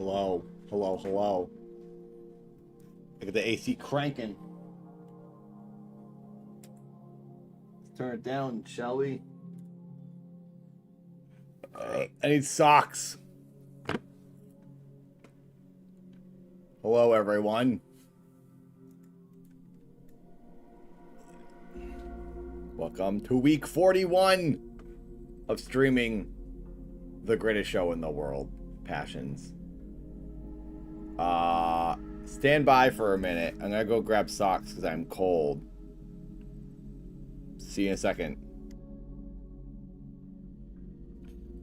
Hello. Hello, hello. Look at the AC cranking. Let's turn it down, shall we? I need socks. Hello, everyone. Welcome to week 41 of streaming the greatest show in the world, Passions. Stand by for a minute. I'm gonna go grab socks because I'm cold. See you in a second.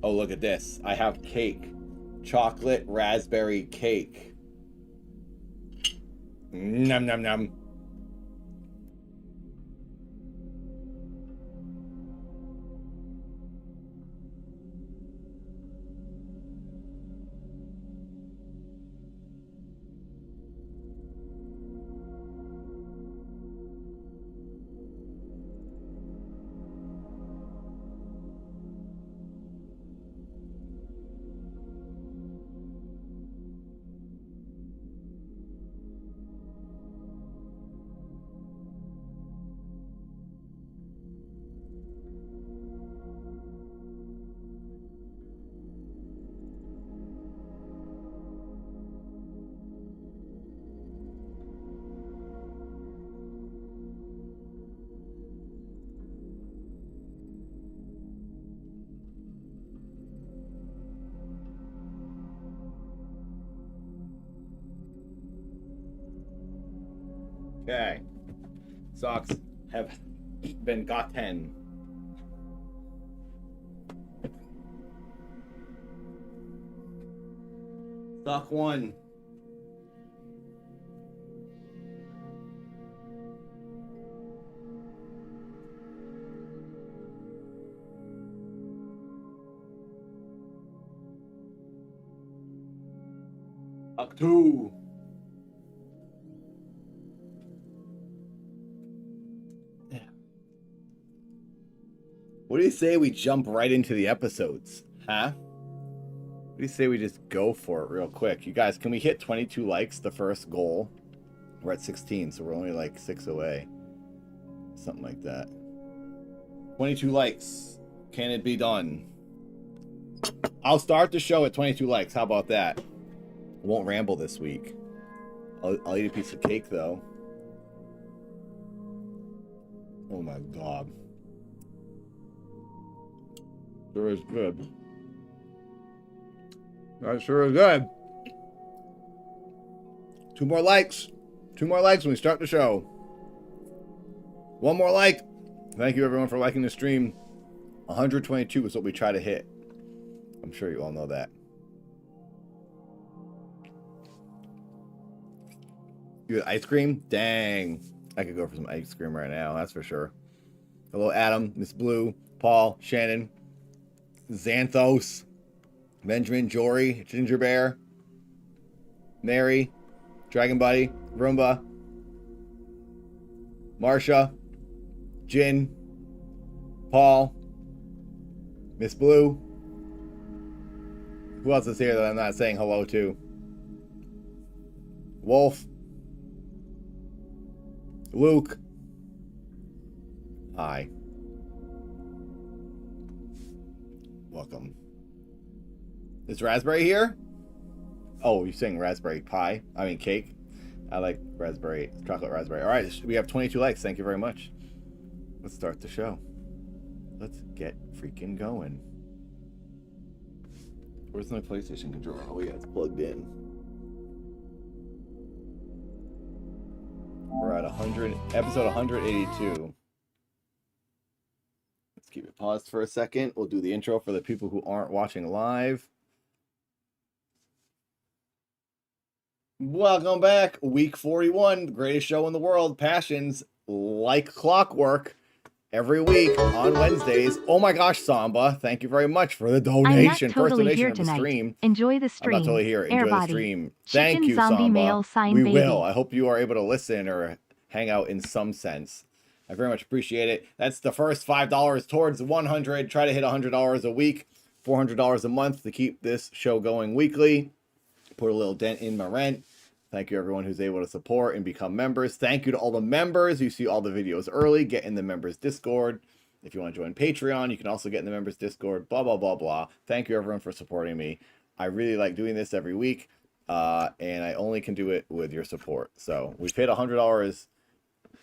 Oh, look at this. I have cake. Chocolate raspberry cake. Nom nom nom. Okay. Socks have been gotten. Sock 1. Sock 2. What do you say we jump right into the episodes? Huh? What do you say we just go for it real quick? You guys, can we hit 22 likes, the first goal? We're at 16, so we're only like 6 away. Something like that. 22 likes. Can it be done? I'll start the show at 22 likes. How about that? I won't ramble this week. I'll eat a piece of cake, though. Oh my god. Sure is good. That sure is good. 2 more likes. 2 more likes when we start the show. 1 more like. Thank you everyone for liking the stream. 122 is what we try to hit. I'm sure you all know that. You had ice cream? Dang. I could go for some ice cream right now, that's for sure. Hello, Adam, Miss Blue, Paul, Shannon, Xanthos, Benjamin, Jory, Ginger Bear, Mary, Dragon Buddy, Roomba, Marsha, Jin, Paul, Miss Blue. Who else is here that I'm not saying hello to? Wolf, Luke. Hi. Welcome. Is raspberry here? Oh, you're saying raspberry pie? I mean cake. I like raspberry, chocolate raspberry. All right, we have 22 likes. Thank you very much. Let's start the show. Let's get freaking going. Where's my PlayStation controller? Oh yeah, it's plugged in. We're at episode 182. Let's keep it paused for a second. We'll do the intro for the people who aren't watching live. Welcome back. Week 41, the greatest show in the world. Passions like clockwork. Every week on Wednesdays. Oh my gosh, Samba. Thank you very much for the donation. I'm not totally here of the tonight. stream. Enjoy the stream. I'm not totally here. Enjoy the Everybody. stream. Chicken Thank you, zombie Samba. male sign We baby. will. I hope you are able to listen or hang out in some sense. I very much appreciate it. That's the first $5 towards 100. Try to hit $100 a week, $400 a month to keep this show going weekly. put a little dent in my rent. Thank you everyone who's able to support and become members. Thank you to all the members. You see all the videos early. Get in the members Discord. If you want to join Patreon, you can also get in the members Discord. Blah, blah, blah, blah. Thank you everyone for supporting me. I really like doing this every week. And I only can do it with your support. So we've hit $100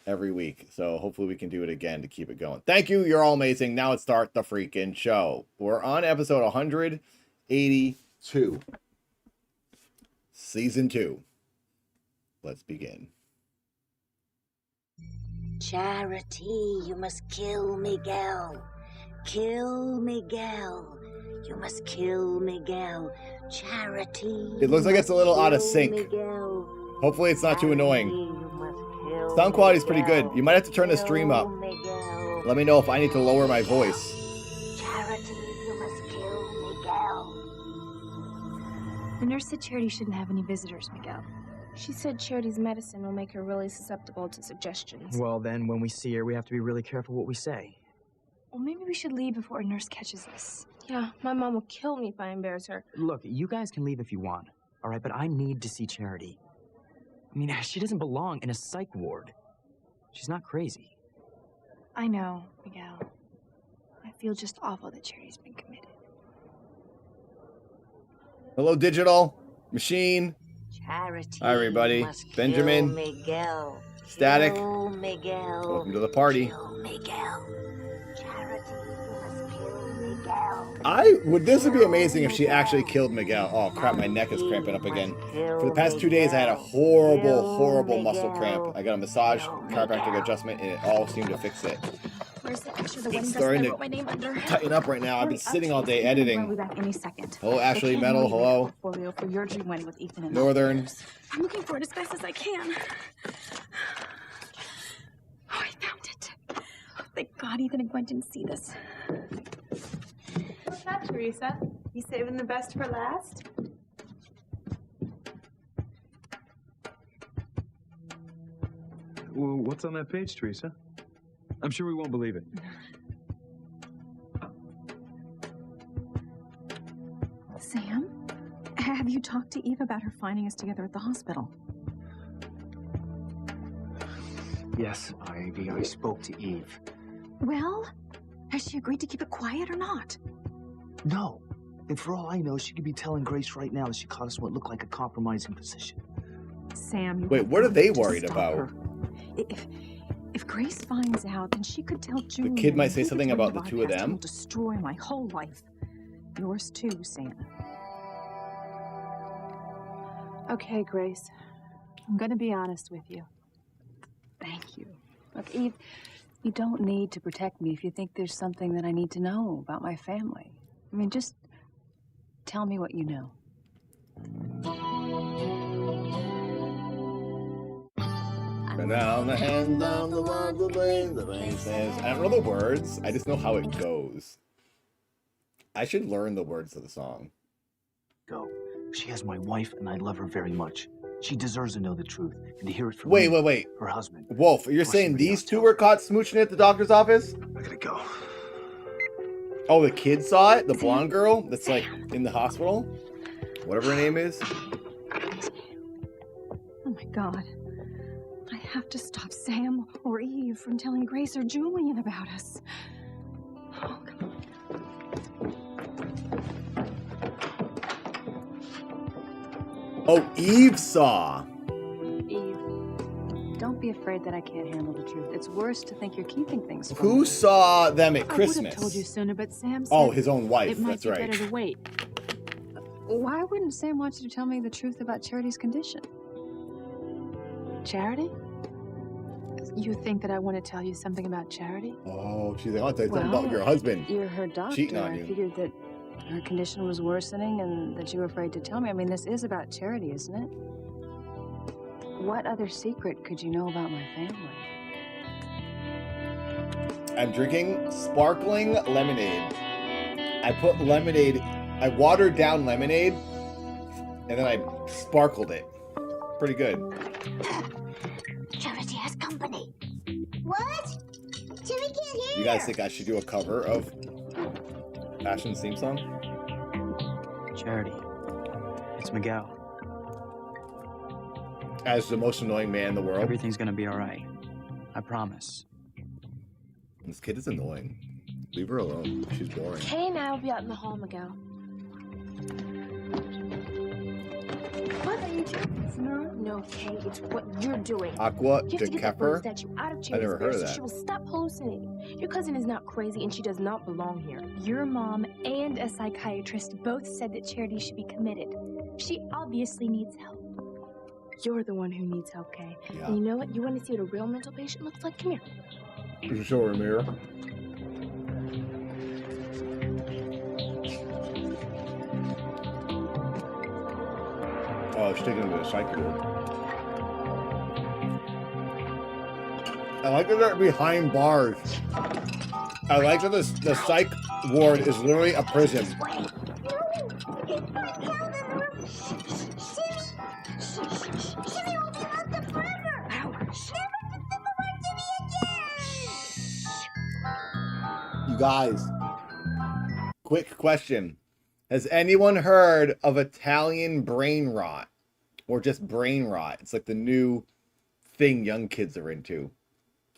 every week. So hopefully we can do it again to keep it going. Thank you. You're all amazing. Now let's start the freaking show. We're on episode 182. Season 2. Let's begin. Charity, you must kill Miguel. Kill Miguel. You must kill Miguel. Charity. It looks like it's a little out of sync. Miguel. Hopefully it's not too annoying. Sound quality is pretty good. You might have to turn the stream up. Miguel. Let me know if I need to lower my voice. Charity, you must kill Miguel. The nurse said Charity shouldn't have any visitors, Miguel. She said Charity's medicine will make her really susceptible to suggestions. Well, then, when we see her, we have to be really careful what we say. Well, maybe we should leave before a nurse catches us. Yeah, my mom will kill me if I embarrass her. Look, you guys can leave if you want, all right? But I need to see Charity. I mean, she doesn't belong in a psych ward. She's not crazy. I know, Miguel. I feel just awful that Charity's been committed. Hello, Digital. Machine. Charity. Hi, everybody. Must Benjamin. Kill Miguel. Static. Kill Miguel. Welcome to the party. Kill Miguel. Charity, you must kill Miguel. This would be amazing if she actually killed Miguel. Oh crap, my neck is cramping up again. For the past 2 days I had a horrible muscle cramp. I got a massage, chiropractic adjustment, and it all seemed to fix it. Where's the picture of the wedding It's dress starting I to wrote my name under? tighten up right now. I've been sitting all day editing. I'll be back any second. Hello, Ashley, I can't Metal, leave a hello. portfolio for your dream wedding with Ethan and Northern. I'm looking for it as fast as I can. Oh, I found it. Oh, thank God Ethan and Gwen didn't see this. What's that, Teresa? You saving the best for last? Well, what's on that page, Teresa? I'm sure we won't believe it. Sam, have you talked to Eve about her finding us together at the hospital? Yes, Ivy, I spoke to Eve. Well, has she agreed to keep it quiet or not? No. And for all I know, she could be telling Grace right now that she caught us in what looked like a compromising position. Sam, you Wait, have what are got they to worried stop about? her. If Grace finds out, then she could tell Julie. kid might say and something David's about way the two of our past them. will destroy my whole life. Yours too, Sam. Okay, Grace. I'm gonna be honest with you. Thank you. Look, Eve, you don't need to protect me if you think there's something that I need to know about my family. I mean, just tell me what you know. Down the hand, down the line, the rain says. I don't know the words. I just know how it goes. I should learn the words of the song. Go. She has my wife, and I love her very much. She deserves to know the truth, and to hear it from Wait, me, wait. her husband. Wolf, you're Or saying somebody these else two tells were her. caught smooching at the doctor's office? I gotta go. Oh, the kid saw it? The blonde girl that's like in the hospital? Whatever her name is? Oh my God. I have to stop Sam or Eve from telling Grace or Julian about us. Oh, come on. Oh, Eve saw. Eve, don't be afraid that I can't handle the truth. It's worse to think you're keeping things from Who me. saw them at I would Christmas? have told you sooner, but Sam said Oh, his own wife. it might That's be right. better to wait. Why wouldn't Sam want you to tell me the truth about Charity's condition? Charity? You think that I want to tell you something about Charity? Oh, she's like, I'll tell you something about your husband. You're her doctor. Cheating on I you. figured that her condition was worsening and that you were afraid to tell me. I mean, this is about Charity, isn't it? What other secret could you know about my family? I'm drinking sparkling lemonade. I put lemonade, I watered down lemonade, and then I sparkled it. Pretty good. Charity has company. What? Timmy can't hear. You guys think I should do a cover of Ashton's theme song? Charity, it's Miguel. as the most annoying man in the world. Everything's gonna be all right. I promise. This kid is annoying. Leave her alone. She's boring. Kay and I will be out in the hall, Miguel. What are you doing? No, Kay, it's what you're doing. Aqua You have to de get that Keffer? statue out of I Cherity's never heard of so that. she will stop hallucinating. Your cousin is not crazy and she does not belong here. Your mom and a psychiatrist both said that Charity should be committed. She obviously needs help. You're the one who needs help, Kay. Yeah. And you know what? You want to see what a real mental patient looks like? Come here. You show her a mirror. Oh, she's taking him to the psych ward. I like that they're behind bars. I like that the psych ward is literally a prison. You guys, quick question. Has anyone heard of Italian brain rot? Or just brain rot? It's like the new thing young kids are into.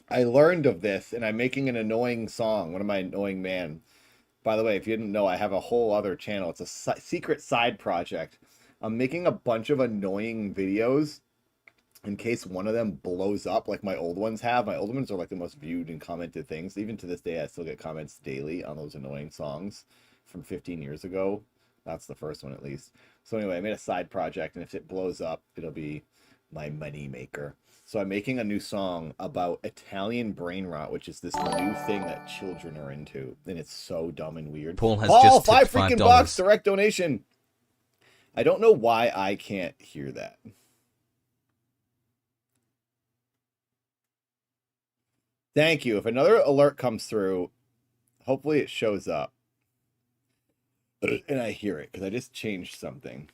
I learned of this, and I'm making an annoying song. One of my annoying man. By the way, if you didn't know, I have a whole other channel. It's a secret side project. I'm making a bunch of annoying videos in case one of them blows up like my old ones have. My old ones are like the most viewed and commented things. Even to this day, I still get comments daily on those annoying songs from 15 years ago. That's the first one, at least. So anyway, I made a side project, and if it blows up, it'll be my money maker. So I'm making a new song about Italian brain rot, which is this new thing that children are into, and it's so dumb and weird. Paul has Paul, just five tipped freaking $5. bucks, direct donation. I don't know why I can't hear that. Thank you. If another alert comes through, hopefully it shows up. And I hear it, because I just changed something.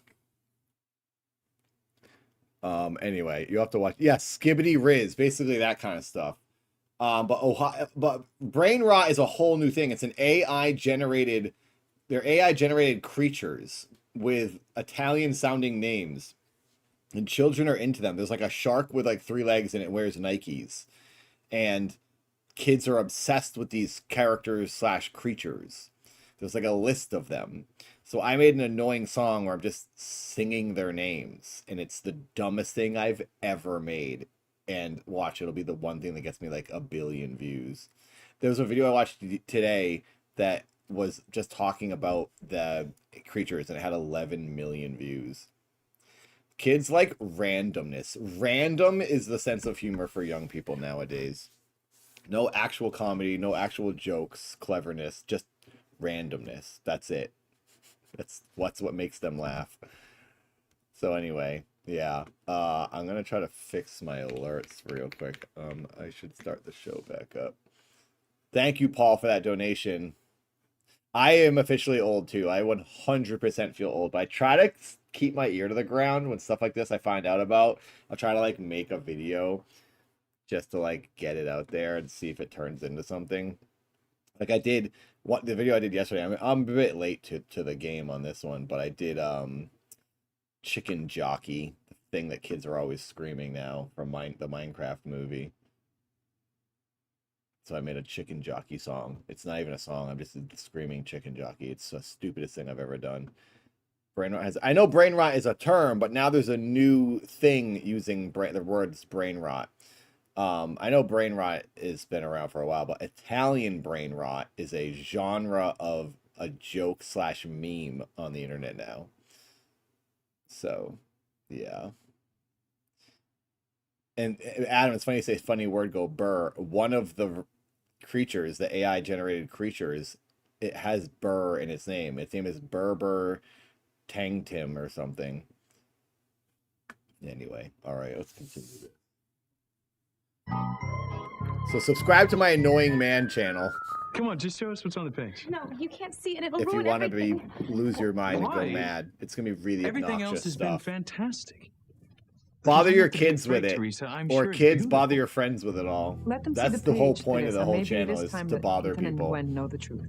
Anyway, you have to watch. Yeah, Skibbity Riz, basically that kind of stuff. But brain rot is a whole new thing. It's an AI-generated... They're AI-generated creatures with Italian-sounding names. And children are into them. There's like a shark with like 3 legs and it wears Nikes. And kids are obsessed with these characters / creatures. There's like a list of them. So I made an annoying song where I'm just singing their names. And it's the dumbest thing I've ever made. And watch, it'll be the one thing that gets me like 1 billion views. There was a video I watched today that was just talking about the creatures and it had 11 million views. Kids like randomness. Random is the sense of humor for young people nowadays. No actual comedy, no actual jokes, cleverness, just randomness. That's it. That's what makes them laugh. So anyway, yeah. I'm gonna try to fix my alerts real quick. I should start the show back up. Thank you, Paul, for that donation. I am officially old too. I 100% feel old, but I try to keep my ear to the ground when stuff like this I find out about. I'll try to like make a video just to like get it out there and see if it turns into something. Like I did the video I did yesterday. I'm a bit late to the game on this one, but I did Chicken Jockey, the thing that kids are always screaming now from the Minecraft movie. So I made a Chicken Jockey song. It's not even a song. I'm just screaming Chicken Jockey. It's the stupidest thing I've ever done. Brain rot I know brain rot is a term, but now there's a new thing using the words brain rot. I know brain rot has been around for a while, but Italian brain rot is a genre of a joke / meme on the internet now. So, yeah. And Adam, it's funny you say funny word go burr. One of the creatures, the AI generated creatures, it has burr in its name. Its name is Berber Tangtim or something. Anyway, all right, let's continue this. So subscribe to my annoying man channel. Come on, just show us what's on the page. No, you can't see it. It'll If you ruin want to everything. lose your mind and Why? go mad, it's gonna be really Everything obnoxious else has stuff. been fantastic. Bother You your have to be kids with right, it, Teresa. I'm or sure it's kids beautiful. bother your friends with it all. Let them see That's the the whole page, point of the Teresa. whole Maybe it channel is is time to that bother Ethan people. and Gwen know the truth.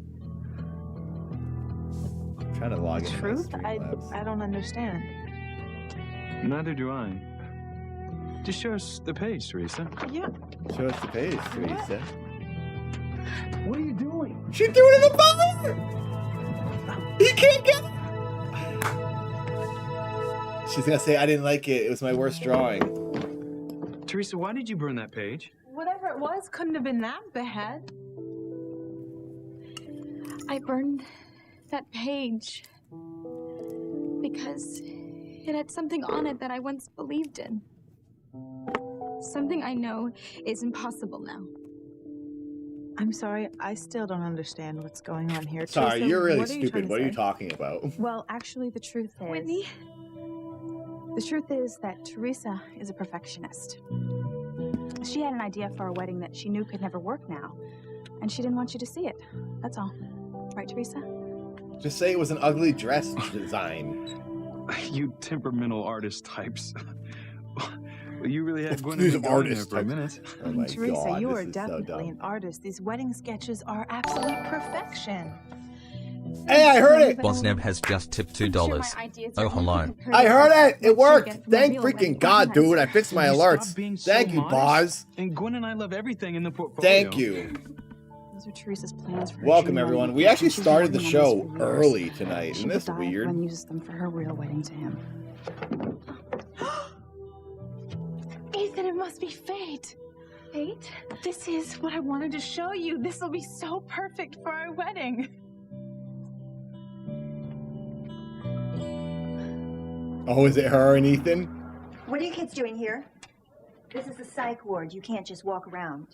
I'm trying to log in. Truth? I don't understand. Neither do I. Just show us the page, Teresa. Yeah. Show us the page, Teresa. What are you doing? She threw it in the fire! He can't get it! She's gonna say, I didn't like it. It was my worst drawing. Teresa, why did you burn that page? Whatever it was couldn't have been that bad. I burned that page because it had something on it that I once believed in. Something I know is impossible now. I'm sorry, I still don't understand what's going on here. Sorry, Teresa, you're really what are you stupid. trying to What are you say? talking about? Well, actually, the truth is... Whitney? The truth is that Teresa is a perfectionist. She had an idea for our wedding that she knew could never work now, and she didn't want you to see it. That's all. Right, Teresa? Just say it was an ugly dress design. You temperamental artist types. You really had Gwen These and me going there artist for a types. minute. Oh my Teresa, god, you this are is so definitely dumb. an artist. These wedding sketches are absolute perfection. Hey, I heard it! Bosneb has just tipped $2. Oh, hello. I heard it! It worked! Thank freaking God, dude. I fixed my Will you alerts. stop being so Thank you, modest? Boz. And Gwen and I love everything in the portfolio. Thank you. Those are Teresa's plans for her Welcome, dream everyone. wedding. We actually She's been started the working on show this for years. early tonight. She Isn't will this die if weird? Gwen uses them for her real wedding to him. Ethan, it must be fate. Fate? This is what I wanted to show you. This will be so perfect for our wedding. Oh, is it her and Ethan? What are you kids doing here? This is a psych ward. You can't just walk around.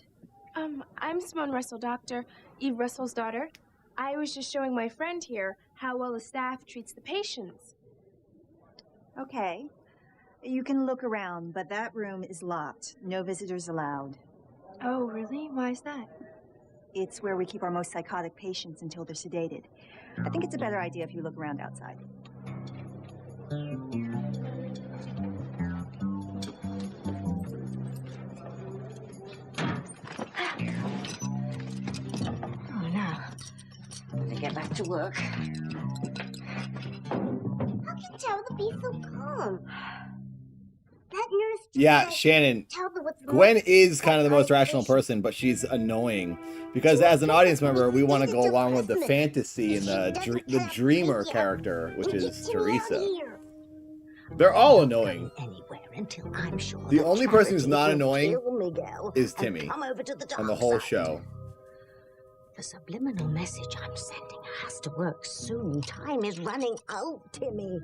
I'm Simone Russell, Doctor Eve Russell's daughter. I was just showing my friend here how well the staff treats the patients. Okay. You can look around, but that room is locked. No visitors allowed. Oh, really? Why is that? It's where we keep our most psychotic patients until they're sedated. I think it's a better idea if you look around outside. Oh, now. Let me get back to work. How can you tell the be so calm? That nurse Yeah, Shannon. tell them what's Gwen wrong. is kind of the most rational person, but she's annoying. Because as an audience member, we want to go along with the fantasy and the dreamer character, which is Teresa. They're all annoying. Anywhere until I'm sure The that only person who's Charity not will annoying kill Miguel is and Timmy come over to the on the dark whole side. show. The subliminal message I'm sending has to work soon. Time is running out, Timmy.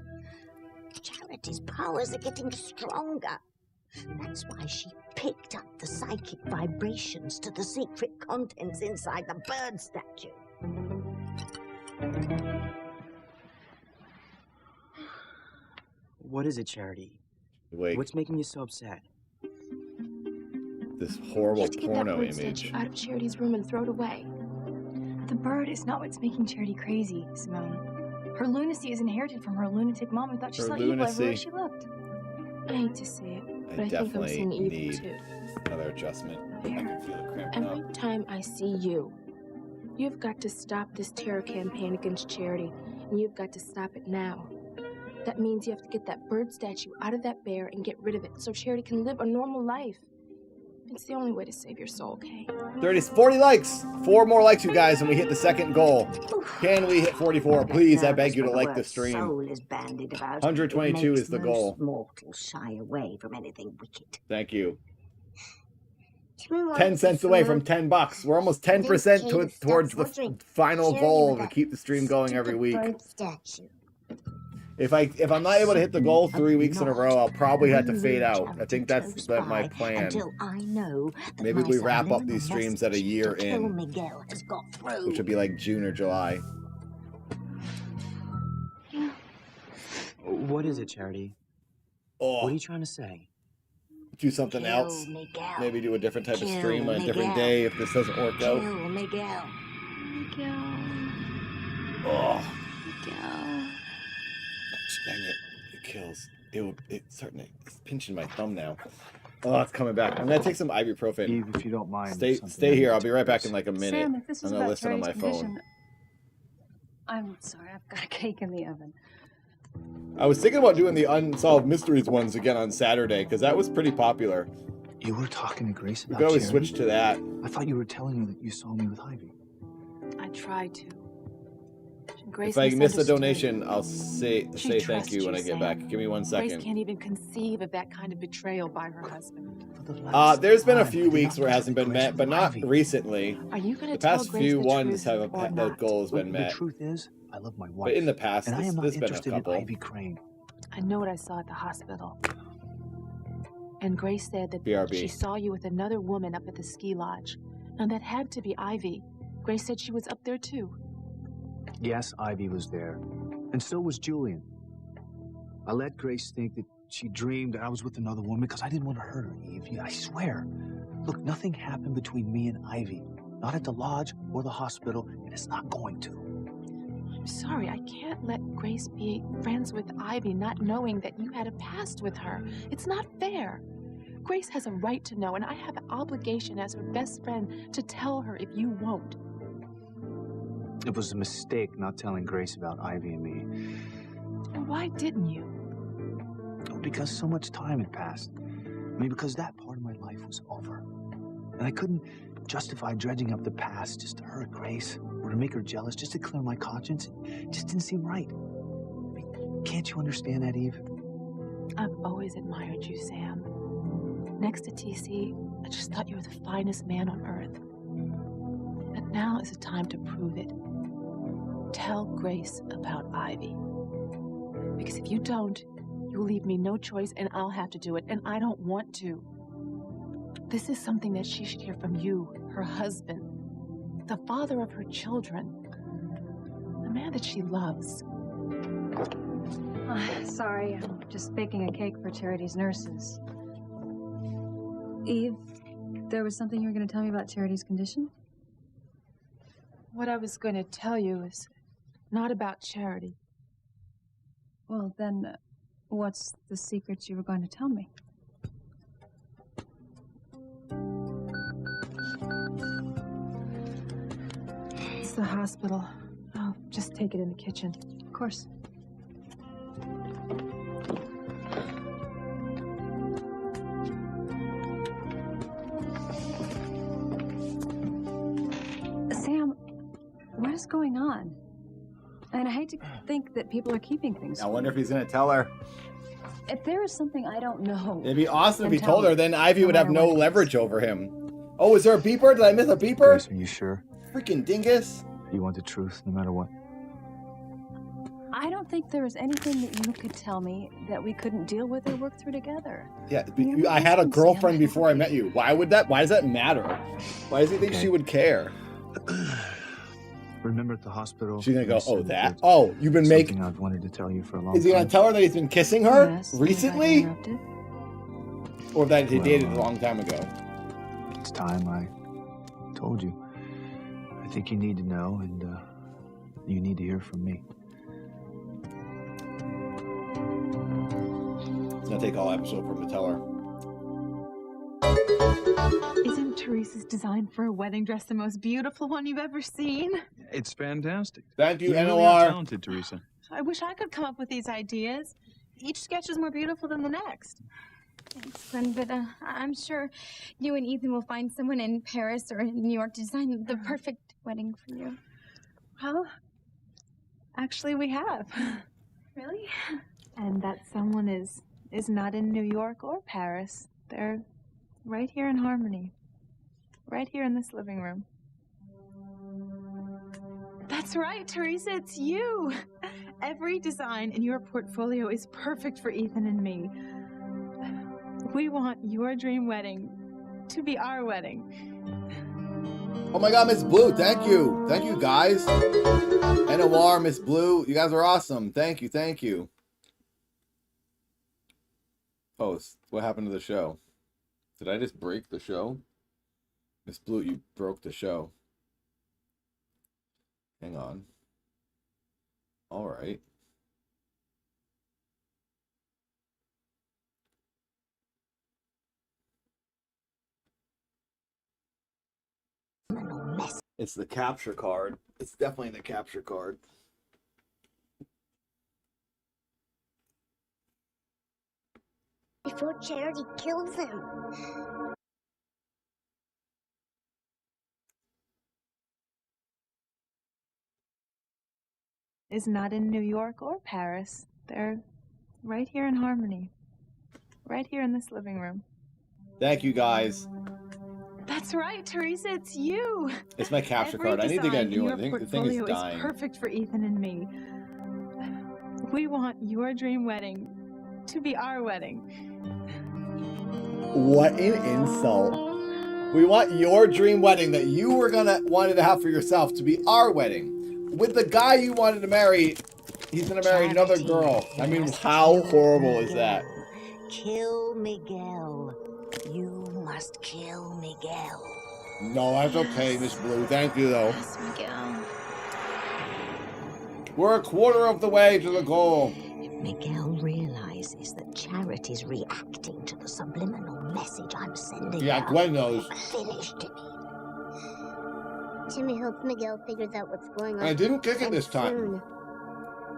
Charity's powers are getting stronger. That's why she picked up the psychic vibrations to the secret contents inside the bird statue. What is it, Charity? Wait, What's making you so upset? this You horrible have to get that porno bird image. statue out of Charity's room and throw it away. The bird is not what's making Charity crazy, Simone. Her lunacy is inherited from her lunatic mom who thought she Her saw evil everywhere lunacy. she looked. I hate to say it, but I think I'm definitely seeing evil need too. another adjustment. I can feel it cramping Every up. time I see you, you've got to stop this terror campaign against Charity, and you've got to stop it now. That means you have to get that bird statue out of that bear and get rid of it so Charity can live a normal life. It's the only way to save your soul, okay? 40 likes! 4 more likes, you guys, and we hit the second goal. Can we hit 44? Please, I beg you to like the stream. Soul is bandied about. 122 It is the makes goal. most mortals shy away from anything wicked. Thank you. Timmy wants 10 cents to away smoke. from $10. We're almost 10% towards the final goal to keep the stream going every week. Bird statue. If I'm not able to hit the goal 3 weeks in a row, I'll probably have to fade out. I think that's my plan. Until I know that Maybe my we wrap up subliminal these streams at a message year to kill in, Miguel has got through. which would be like June or July. What is it, Charity? Oh, What are you trying to say? do something Kill else. Miguel. Maybe do a different type of Kill stream on a different Miguel. day if this doesn't work Kill out. Miguel. Oh, Miguel. dang it. It kills. It's starting to, it's pinching my thumb now. Oh, it's coming back. I'm going to take some ibuprofen. Eve, if you don't mind. Stay here. I'll be right back in like a minute. Sam, if this is I'm going to about listen on my Charity's phone. condition, I'm sorry, I've got a cake in the oven. I was thinking about doing the Unsolved Mysteries ones again on Saturday, because that was pretty popular. You were talking to Grace We about could always Charity? switch to that. I thought you were telling her that you saw me with Ivy. I tried to. Grace If I miss a misunderstood. donation, I'll say thank trusts you when you, I get Sam. back. Give me 1 Grace second. can't even conceive of that kind of betrayal by her husband. There's been a few weeks where it hasn't been met, but not recently. Are you going to The tell past Grace few the ones truth have or the not? goal has been The met. truth is, I love my wife. But in the past, and I am not there's been a interested in couple. Ivy Crane. I know what I saw at the hospital. And Grace said that BRB. she saw you with another woman up at the ski lodge. And that had to be Ivy. Grace said she was up there too. Yes, Ivy was there. And so was Julian. I let Grace think that she dreamed I was with another woman because I didn't want to hurt her, Eve. I swear. Look, nothing happened between me and Ivy. Not at the lodge or the hospital, and it's not going to. I'm sorry, I can't let Grace be friends with Ivy not knowing that you had a past with her. It's not fair. Grace has a right to know, and I have an obligation as her best friend to tell her if you won't. It was a mistake not telling Grace about Ivy and me. And why didn't you? Because so much time had passed. I mean, because that part of my life was over. And I couldn't justify dredging up the past just to hurt Grace or to make her jealous, just to clear my conscience. It just didn't seem right. I mean, can't you understand that, Eve? I've always admired you, Sam. Next to TC, I just thought you were the finest man on earth. But now is the time to prove it. Tell Grace about Ivy. Because if you don't, you'll leave me no choice and I'll have to do it, and I don't want to. This is something that she should hear from you, her husband, the father of her children, the man that she loves. Sorry, I'm just baking a cake for Charity's nurses. Eve, there was something you were going to tell me about Charity's condition? What I was going to tell you is not about Charity. Well, then, what's the secret you were going to tell me? It's the hospital. I'll just take it in the kitchen. Of course. Sam, what is going on? And I hate to think that people are keeping things. I wonder if he's going to tell her. If there is something I don't know... It'd be awesome if then he tell told her, me. then Ivy would have matter no what it is. leverage over him. Oh, is there a beeper? Did I miss a beeper? Grace, are you sure? Freaking dingus. You want the truth no matter what? I don't think there is anything that you could tell me that we couldn't deal with or work through together. Yeah, I had a girlfriend before I met you. Why does that matter? Why does he think she would care? Remember at the hospital? She's gonna go, you said oh, that? there's Oh, you've been making... something I've wanted to tell you for a long Is he gonna time. tell her that he's been kissing her Yes, recently? have I interrupted? Or that he Well, dated a long time ago? It's time I told you. I think you need to know, and you need to hear from me. It's gonna take all episode for him to tell her. Isn't Teresa's design for a wedding dress the most beautiful one you've ever seen? It's fantastic. Thank you, You really NOR. are talented, Teresa. I wish I could come up with these ideas. Each sketch is more beautiful than the next. Thanks, Glenn, but I'm sure you and Ethan will find someone in Paris or in New York to design the perfect wedding for you. Well, actually we have. Really? And that someone is not in New York or Paris. They're right here in Harmony. Right here in this living room. That's right, Teresa, it's you. Every design in your portfolio is perfect for Ethan and me. We want your dream wedding to be our wedding. Oh my god, Miss Blue, thank you. Thank you, guys. NOR, Miss Blue, you guys are awesome. Thank you, thank you. Post, what happened to the show? Did I just break the show? Miss Blue, you broke the show. Hang on. All right. It's the capture card. It's definitely the capture card. before Charity kills him. Is not in New York or Paris. They're right here in Harmony. Right here in this living room. Thank you, guys. That's right, Teresa, it's you. It's my capture Every card. I need to get a design new in one. your The thing is portfolio dying. perfect for Ethan and me. We want your dream wedding to be our wedding. What an insult. We want your dream wedding that you were wanted to have for yourself to be our wedding. With the guy you wanted to marry, he's gonna marry another girl. I mean, how horrible is that? Kill Miguel. You must kill Miguel. No, that's okay, Miss Blue. Thank you, though. Yes, Miguel. We're a quarter of the way to the goal. Miguel realizes that Charity's reacting to the subliminal message I'm sending. Yeah, Gwen knows. Finish, Timmy. Timmy hopes Miguel figures out what's going on. I didn't kick it this time. Soon.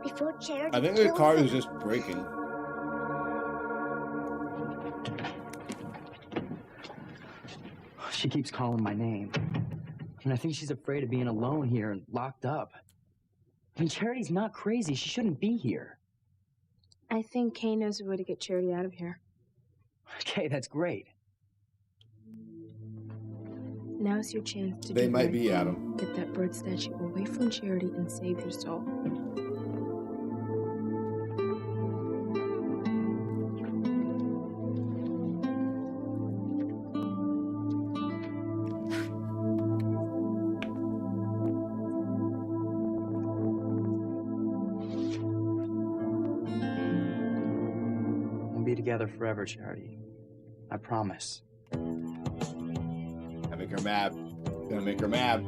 Before Charity I think the kills card him. is just breaking. She keeps calling my name. And I think she's afraid of being alone here and locked up. I mean, Charity's not crazy. She shouldn't be here. I think Kay knows a way to get Charity out of here. Okay, that's great. Now's your chance to They do might right be, thing. Adam. Get that bird statue away from Charity and save your soul. We'll be together forever, Charity. I promise. I make her mad. Gonna make her mad.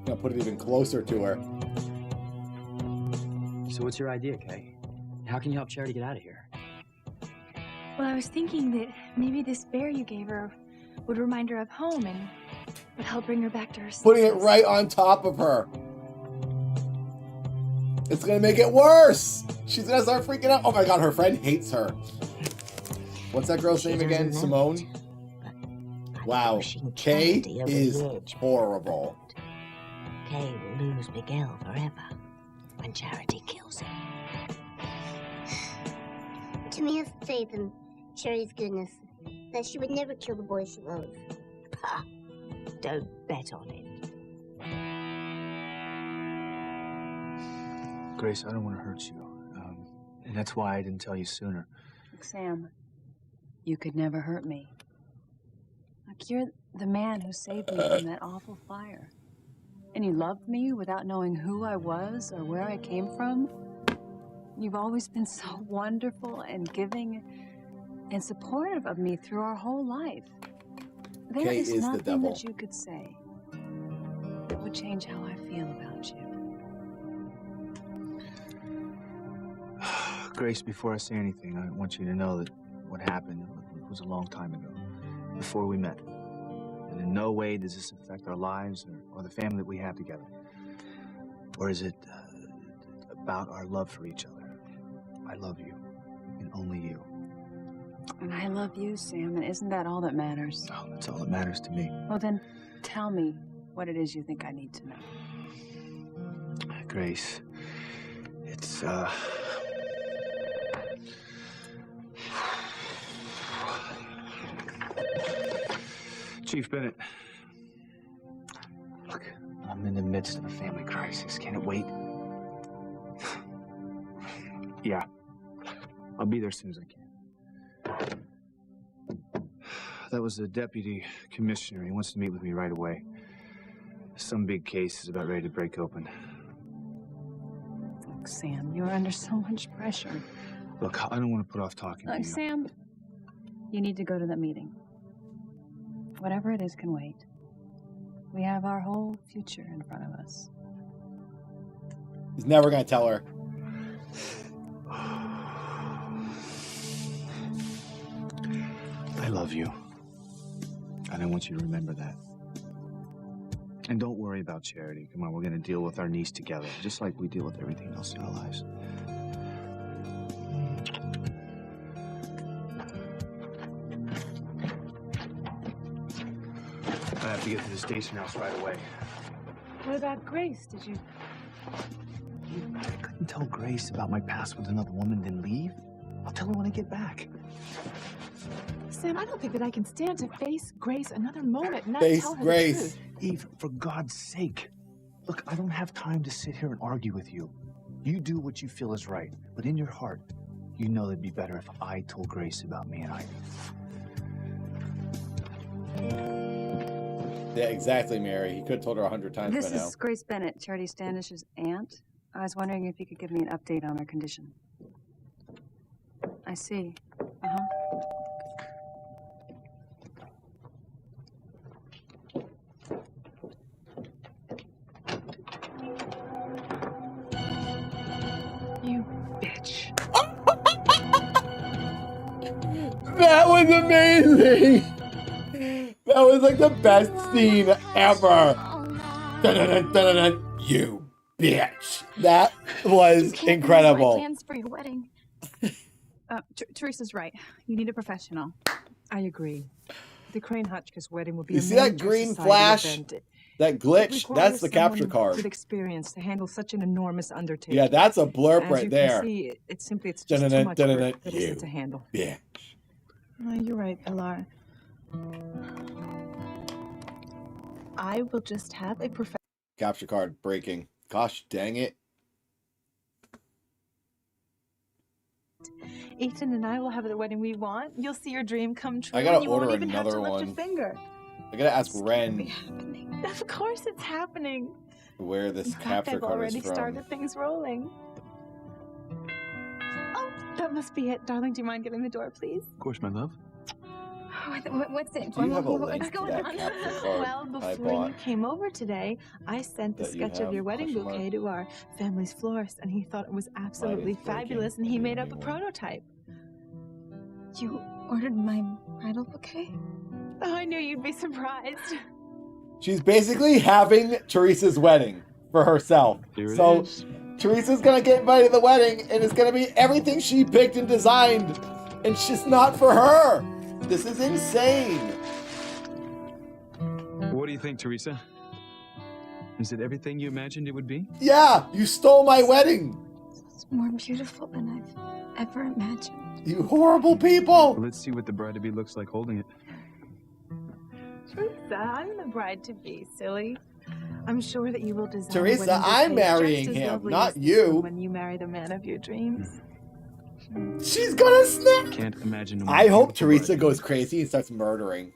Gonna put it even closer to her. So what's your idea, Kay? How can you help Charity get out of here? Well, I was thinking that maybe this bear you gave her would remind her of home and would help bring her back to her senses. Putting it right on top of her. It's gonna make it worse. She's gonna start freaking out. Oh my god, her friend hates her. What's that girl's name again? Simone? Wow. Kay is horrible. Kay will lose Miguel forever when Charity kills him. Timmy has faith in Charity's goodness, that she would never kill the boy she loves. Pah! Don't bet on it. Grace, I don't want to hurt you. And that's why I didn't tell you sooner. Look, Sam, you could never hurt me. Look, you're the man who saved me from that awful fire. And you loved me without knowing who I was or where I came from. You've always been so wonderful and giving and supportive of me through our whole life. There Kay is is the nothing devil. that you could say that would change how I feel about you. Grace, before I say anything, I want you to know that what happened was a long time ago, before we met. And in no way does this affect our lives or the family that we have together. Or is it about our love for each other? I love you, and only you. And I love you, Sam, and isn't that all that matters? Oh, that's all that matters to me. Well, then tell me what it is you think I need to know. Grace, it's, Chief Bennett. Look, I'm in the midst of a family crisis. Can it wait? Yeah. I'll be there as soon as I can. That was the deputy commissioner. He wants to meet with me right away. Some big case is about ready to break open. Look, Sam, you're under so much pressure. Look, I don't want to put off talking to Look, you. Sam, you need to go to that meeting. Whatever it is can wait. We have our whole future in front of us. He's never gonna tell her. I love you. And I want you to remember that. And don't worry about Charity. Come on, we're going to deal with our niece together, just like we deal with everything else in our lives. I have to get to the station house right away. What about Grace? Did you... I couldn't tell Grace about my past with another woman, then leave. I'll tell her when I get back. Sam, I don't think that I can stand to face Grace another moment and not Face tell her Grace. the truth. Eve, for God's sake. Look, I don't have time to sit here and argue with you. You do what you feel is right, but in your heart, you know it'd be better if I told Grace about me and Ivy. Yeah, exactly, Mary. He could have told her 100 times This by now. is Grace Bennett, Charity Standish's aunt. I was wondering if you could give me an update on her condition. I see. Uh-huh. You bitch. That was amazing. That was like the best scene ever. Dun-dun-dun, dun-dun-dun. You bitch. That was incredible. Plans for your wedding. Teresa's right. You need a professional. I agree. The Crane-Hotchkiss wedding will be You a see that major green society flash? event. That It glitch? requires That's the capture someone card. with experience to handle such an enormous undertaking. Yeah, that's a blurb As right you there. Can see, it's just too Dun-dun-dun, much dun-dun-dun. work for You Teresa to handle. bitch. You're right, Pilar. I will just have a professional. Capture card breaking. Gosh dang it. Ethan and I will have the wedding we want. You'll see your dream come true. I gotta and you won't order even have to another lift one. a finger. I gotta ask Ren Of course it's happening. where this In fact, capture I've card is already from. started things rolling. Oh, that must be it. Darling, do you mind getting the door, please? Of course, my love. What's it? Do you have a What's link to going that on? capture card Well, I before you bought? came over today, I sent the That you sketch of have? your wedding Question mark. bouquet to our family's florist, and he thought it was absolutely breaking. fabulous, and he made up a prototype. You ordered my bridal bouquet? Oh, I knew you'd be surprised. She's basically having Teresa's wedding for herself. Here it So is. Teresa's gonna get invited to the wedding, and it's gonna be everything she picked and designed, and it's just not for her. This is insane. What do you think, Teresa? Is it everything you imagined it would be? Yeah, you stole my wedding. It's more beautiful than I've ever imagined. You horrible people. Let's see what the bride-to-be looks like holding it. Teresa, I'm the bride to be, silly. I'm sure that you will design. a Teresa, wedding I'm bouquet marrying just as him, lovely not as this you. one when you marry the man of your dreams. She's gonna snap. Can't imagine. a more I hope beautiful Teresa bride. goes crazy and starts murdering.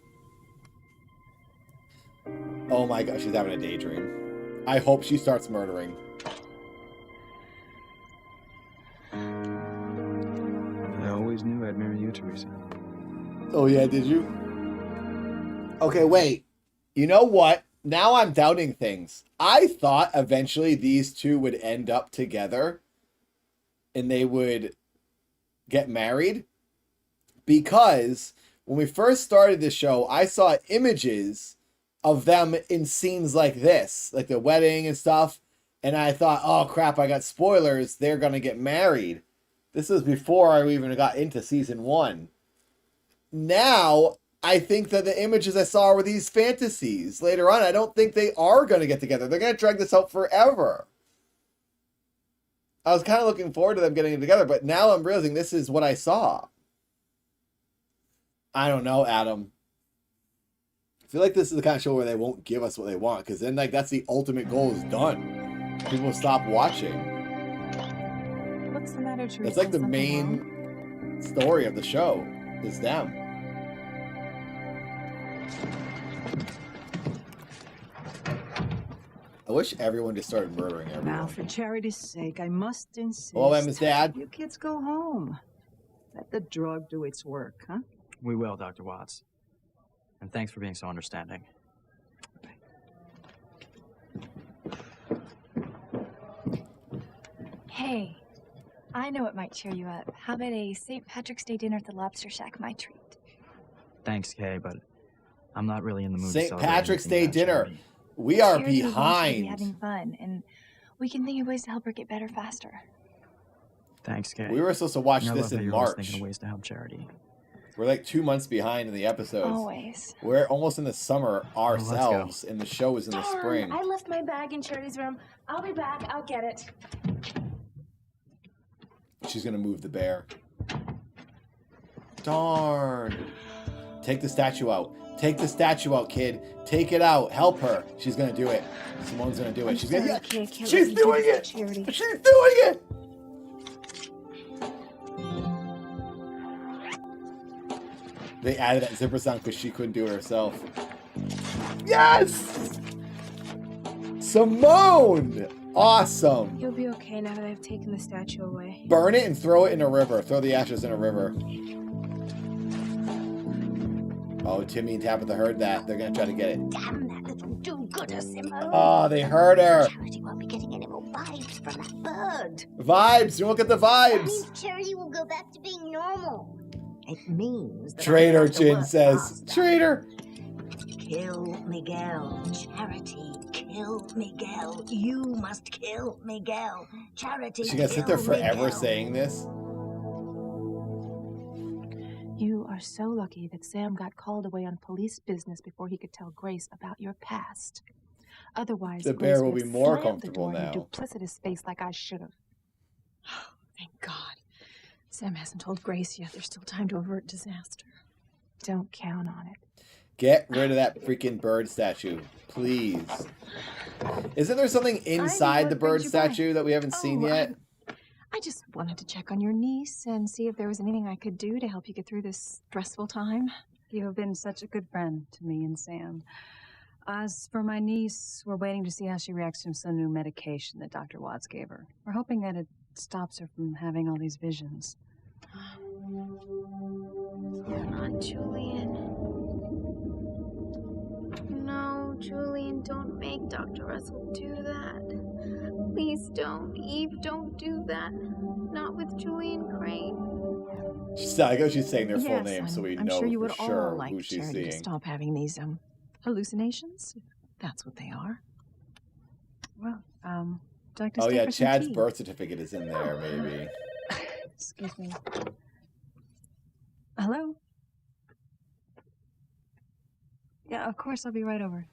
Oh my god, she's having a daydream. I hope she starts murdering. I always knew I'd marry you, Teresa. Oh yeah, did you? Okay, wait. You know what? Now I'm doubting things. I thought eventually these two would end up together and they would get married, because when we first started the show, I saw images of them in scenes like this, like the wedding and stuff, and I thought, oh crap, I got spoilers, they're gonna get married. This was before I even got into season 1. Now I think that the images I saw were these fantasies. Later on, I don't think they are going to get together. They're going to drag this out forever. I was kind of looking forward to them getting together, but now I'm realizing this is what I saw. I don't know, Adam. I feel like this is the kind of show where they won't give us what they want, because then like that's the ultimate goal is done. People stop watching. What's the matter, Teresa? That's like the Something wrong? main story of the show, is them. I wish everyone just started murdering everyone. Now, for charity's sake, I must insist. Hello, Emma's dad. You kids go home. Let the drug do its work, huh? We will, Dr. Watts. And thanks for being so understanding. Hey, I know it might cheer you up. How about a St. Patrick's Day dinner at the Lobster Shack? My treat. Thanks, Kay, but I'm not really in the mood to St. celebrate Patrick's anything Day about dinner. charity. We are Charity wants you to be behind. having fun, and we can think of ways to help her get better faster. Thanks, Kay. We were supposed to watch And I this love how in you're always March. thinking of ways to help charity. We're like 2 months behind in the episodes. Always. We're almost in the summer ourselves, and the show is in the spring. I left my bag in Charity's room. I'll be back. I'll get it. She's gonna move the bear. Darn. Take the statue out. Take the statue out, kid. Take it out. Help her. She's gonna do it. Simone's gonna do it. She's gonna. She's doing it. She's doing it. They added that zipper sound because she couldn't do it herself. Yes! Simone! Awesome! You'll be okay now that I've taken the statue away. Burn it and throw it in a river. Throw the ashes in a river. Oh, Timmy and Tabitha heard that. They're gonna try to get it. Damn that little do-gooder, Simone. Oh, they heard her. Charity won't be getting any more vibes from that bird. Vibes. You won't get the That vibes. means Charity will go back to being normal. It means that Traitor, I have to Jin work says. faster. Traitor. Kill Miguel. Charity, kill Miguel. You must kill Miguel. Charity, She's gonna sit there kill forever Miguel. saying this. You are so lucky that Sam got called away on police business before he could tell Grace about your past. Otherwise, The Grace bear will would be have more slammed the comfortable door in now. your duplicitous face like I should have. Thank God. Sam hasn't told Grace yet. There's still time to avert disaster. Don't count on it. Get rid of that freaking bird statue, please. Isn't there something inside the bird statue that we haven't seen yet? I just wanted to check on your niece and see if there was anything I could do to help you get through this stressful time. You have been such a good friend to me and Sam. As for my niece, we're waiting to see how she reacts to some new medication that Dr. Watts gave her. We're hoping that it stops her from having all these visions. Not Julian. No, Julian, don't make Dr. Russell do that. Please don't. Eve, don't do that. Not with Julian Crane. I guess she's saying their full Yes, name, so we I'm know sure you for would all sure like who she's Charity to seeing. stop having these hallucinations. If that's what they are. Well, Dr. Oh yeah, Chad's birth certificate is in there, maybe. Excuse me. Hello? Yeah, of course, I'll be right over.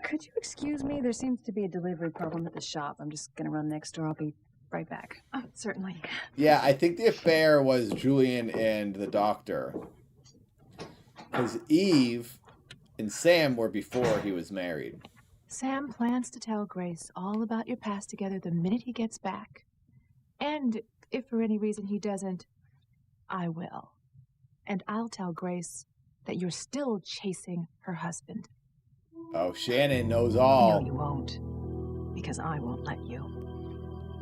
Could you excuse me? There seems to be a delivery problem at the shop. I'm just gonna run next door. I'll be right back. Oh, certainly. Yeah, I think the affair was Julian and the doctor. Because Eve and Sam were before he was married. Sam plans to tell Grace all about your past together the minute he gets back. And if for any reason he doesn't, I will. And I'll tell Grace that you're still chasing her husband. Oh, Shannon knows all. No, you won't. Because I won't let you.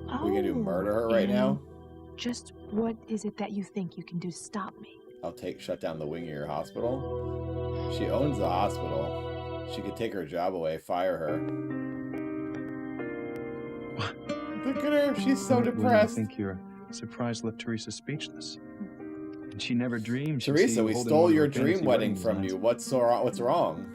We're gonna do murder her right now? Just what is it that you think you can do to stop me? I'll shut down the wing of your hospital. She owns the hospital. She could take her job away, fire her. Look at her, she's so depressed. I think your surprise left Teresa speechless. And she never dreamed. she'd Teresa, see you we holding stole one of your her dream fantasy wedding wedding from designs. you. What's wrong?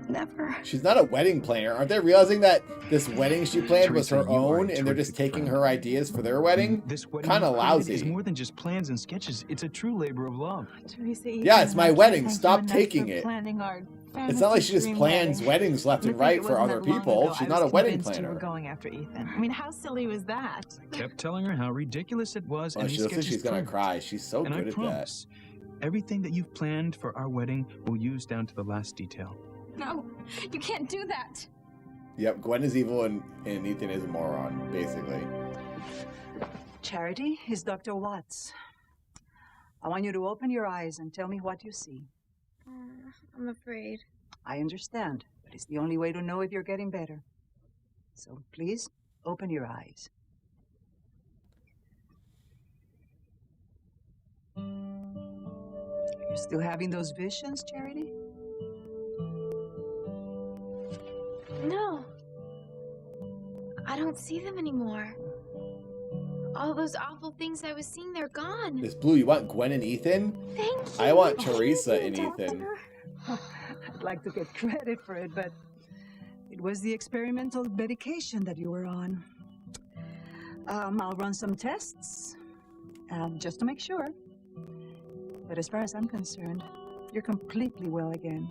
Never. She's not a wedding planner. Aren't they realizing that this wedding she planned was Teresa, her you are a own and they're just terrific taking friend. her ideas for their wedding? This wedding Kind of you've created lousy. is more than just plans and sketches. It's a true labor of love. Teresa, Yeah, it's my I can't wedding. thank Stop you enough taking for it. planning our It's not like she just fantasy plans dream weddings left wedding. and To think right it for wasn't other that long people. ago, She's I not a was wedding convinced you were planner. going after Ethan. I mean, how silly was that? I kept telling her how ridiculous it was, Oh, and she these looks like sketches she's gonna proved. cry. She's so And I good at that. promise, everything that you've planned for our wedding we'll use down to the last detail. No, you can't do that. Yep, Gwen is evil and Ethan is a moron, basically. Charity is Dr. Watts. I want you to open your eyes and tell me what you see. I'm afraid. I understand, but it's the only way to know if you're getting better. So please, open your eyes. You're still having those visions, Charity? No. I don't see them anymore. All those awful things I was seeing, they're gone. Miss Blue, you want Gwen and Ethan? Thank you. I want Teresa and Ethan. I'd like to get credit for it, but it was the experimental medication that you were on. I'll run some tests. just to make sure. But as far as I'm concerned, you're completely well again.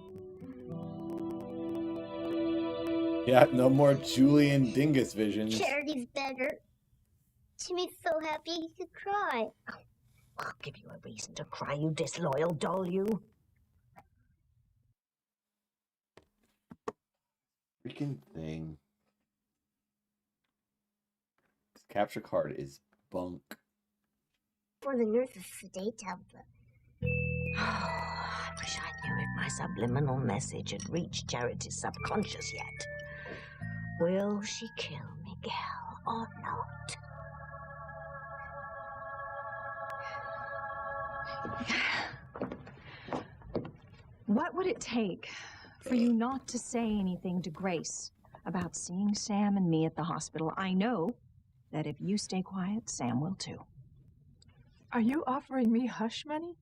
Yeah, no more Julian Dingus visions. Charity's better. Timmy's so happy he could cry. I'll give you a reason to cry, you disloyal doll, you. Freaking thing. This capture card is bunk. For the nurse's sedate tablet. I wish I knew if my subliminal message had reached Charity's subconscious yet. Will she kill Miguel or not? What would it take for you not to say anything to Grace about seeing Sam and me at the hospital? I know that if you stay quiet, Sam will too. Are you offering me hush money?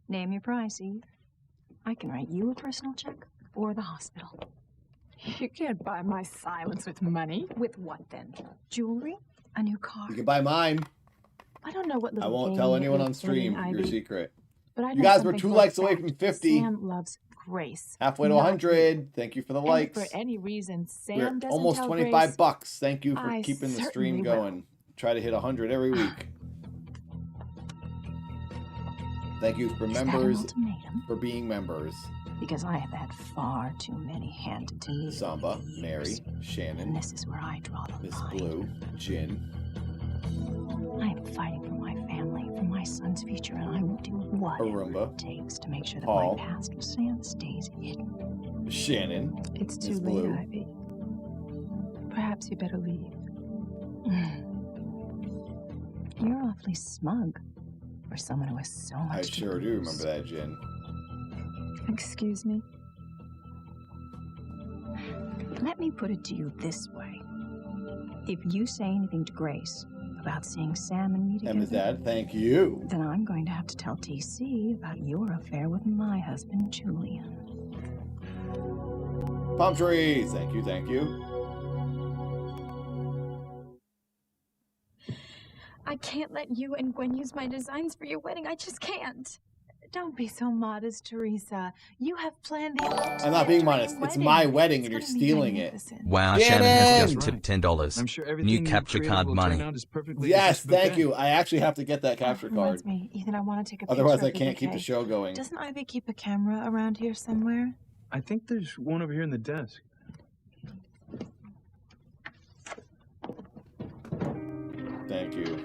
Name your price, Eve. I can write you a personal check or the hospital. You can't buy my silence with money. With what then? Jewelry? A new car? You can buy mine. I don't know what little I won't game tell that anyone you're on stream. playing, Your Ivy, secret. but I You know guys were something 2 for a likes away fact. from 50. Sam loves Grace. Halfway to not 100. you. Thank you for the And likes. if for any reason Sam We're doesn't almost tell 25 Grace, bucks. Thank you for I keeping the stream certainly will. going. Try to hit 100 every week. Thank you for Is that an members ultimatum? for being members. Because I have had far too many handed to me. Samba, over the Mary, years. Shannon, And this is where I draw the Miss line. Blue, Jin. I am fighting for my family, for my son's future, and I will do whatever Arumba, it takes to make sure that Paul, my past with Sam stays hidden. Shannon, It's too Miss late, Blue. Ivy. Perhaps you better leave. You're awfully smug for someone who has so much I to sure do lose. remember that, Jin. Excuse me? Let me put it to you this way. If you say anything to Grace about seeing Sam and me together, Emma's dad, thank you. then I'm going to have to tell TC about your affair with my husband, Julian. Palm trees, thank you, thank you. I can't let you and Gwen use my designs for your wedding. I just can't. Don't be so modest, Teresa. You have planned the ultimate I'm not being dream modest. It's wedding. my wedding It's and you're gonna be stealing it. magnificent. Wow, Get Shannon has in! just tipped $10. I'm sure everything New you've capture created card will money. turn out as perfectly as Yes, this thank bouquet. you. I actually have to get that capture Reminds card. me, Ethan, I want to take a picture Otherwise, of I the can't keep the bouquet. show going. Doesn't Ivy keep a camera around here somewhere? I think there's one over here in the desk. Thank you.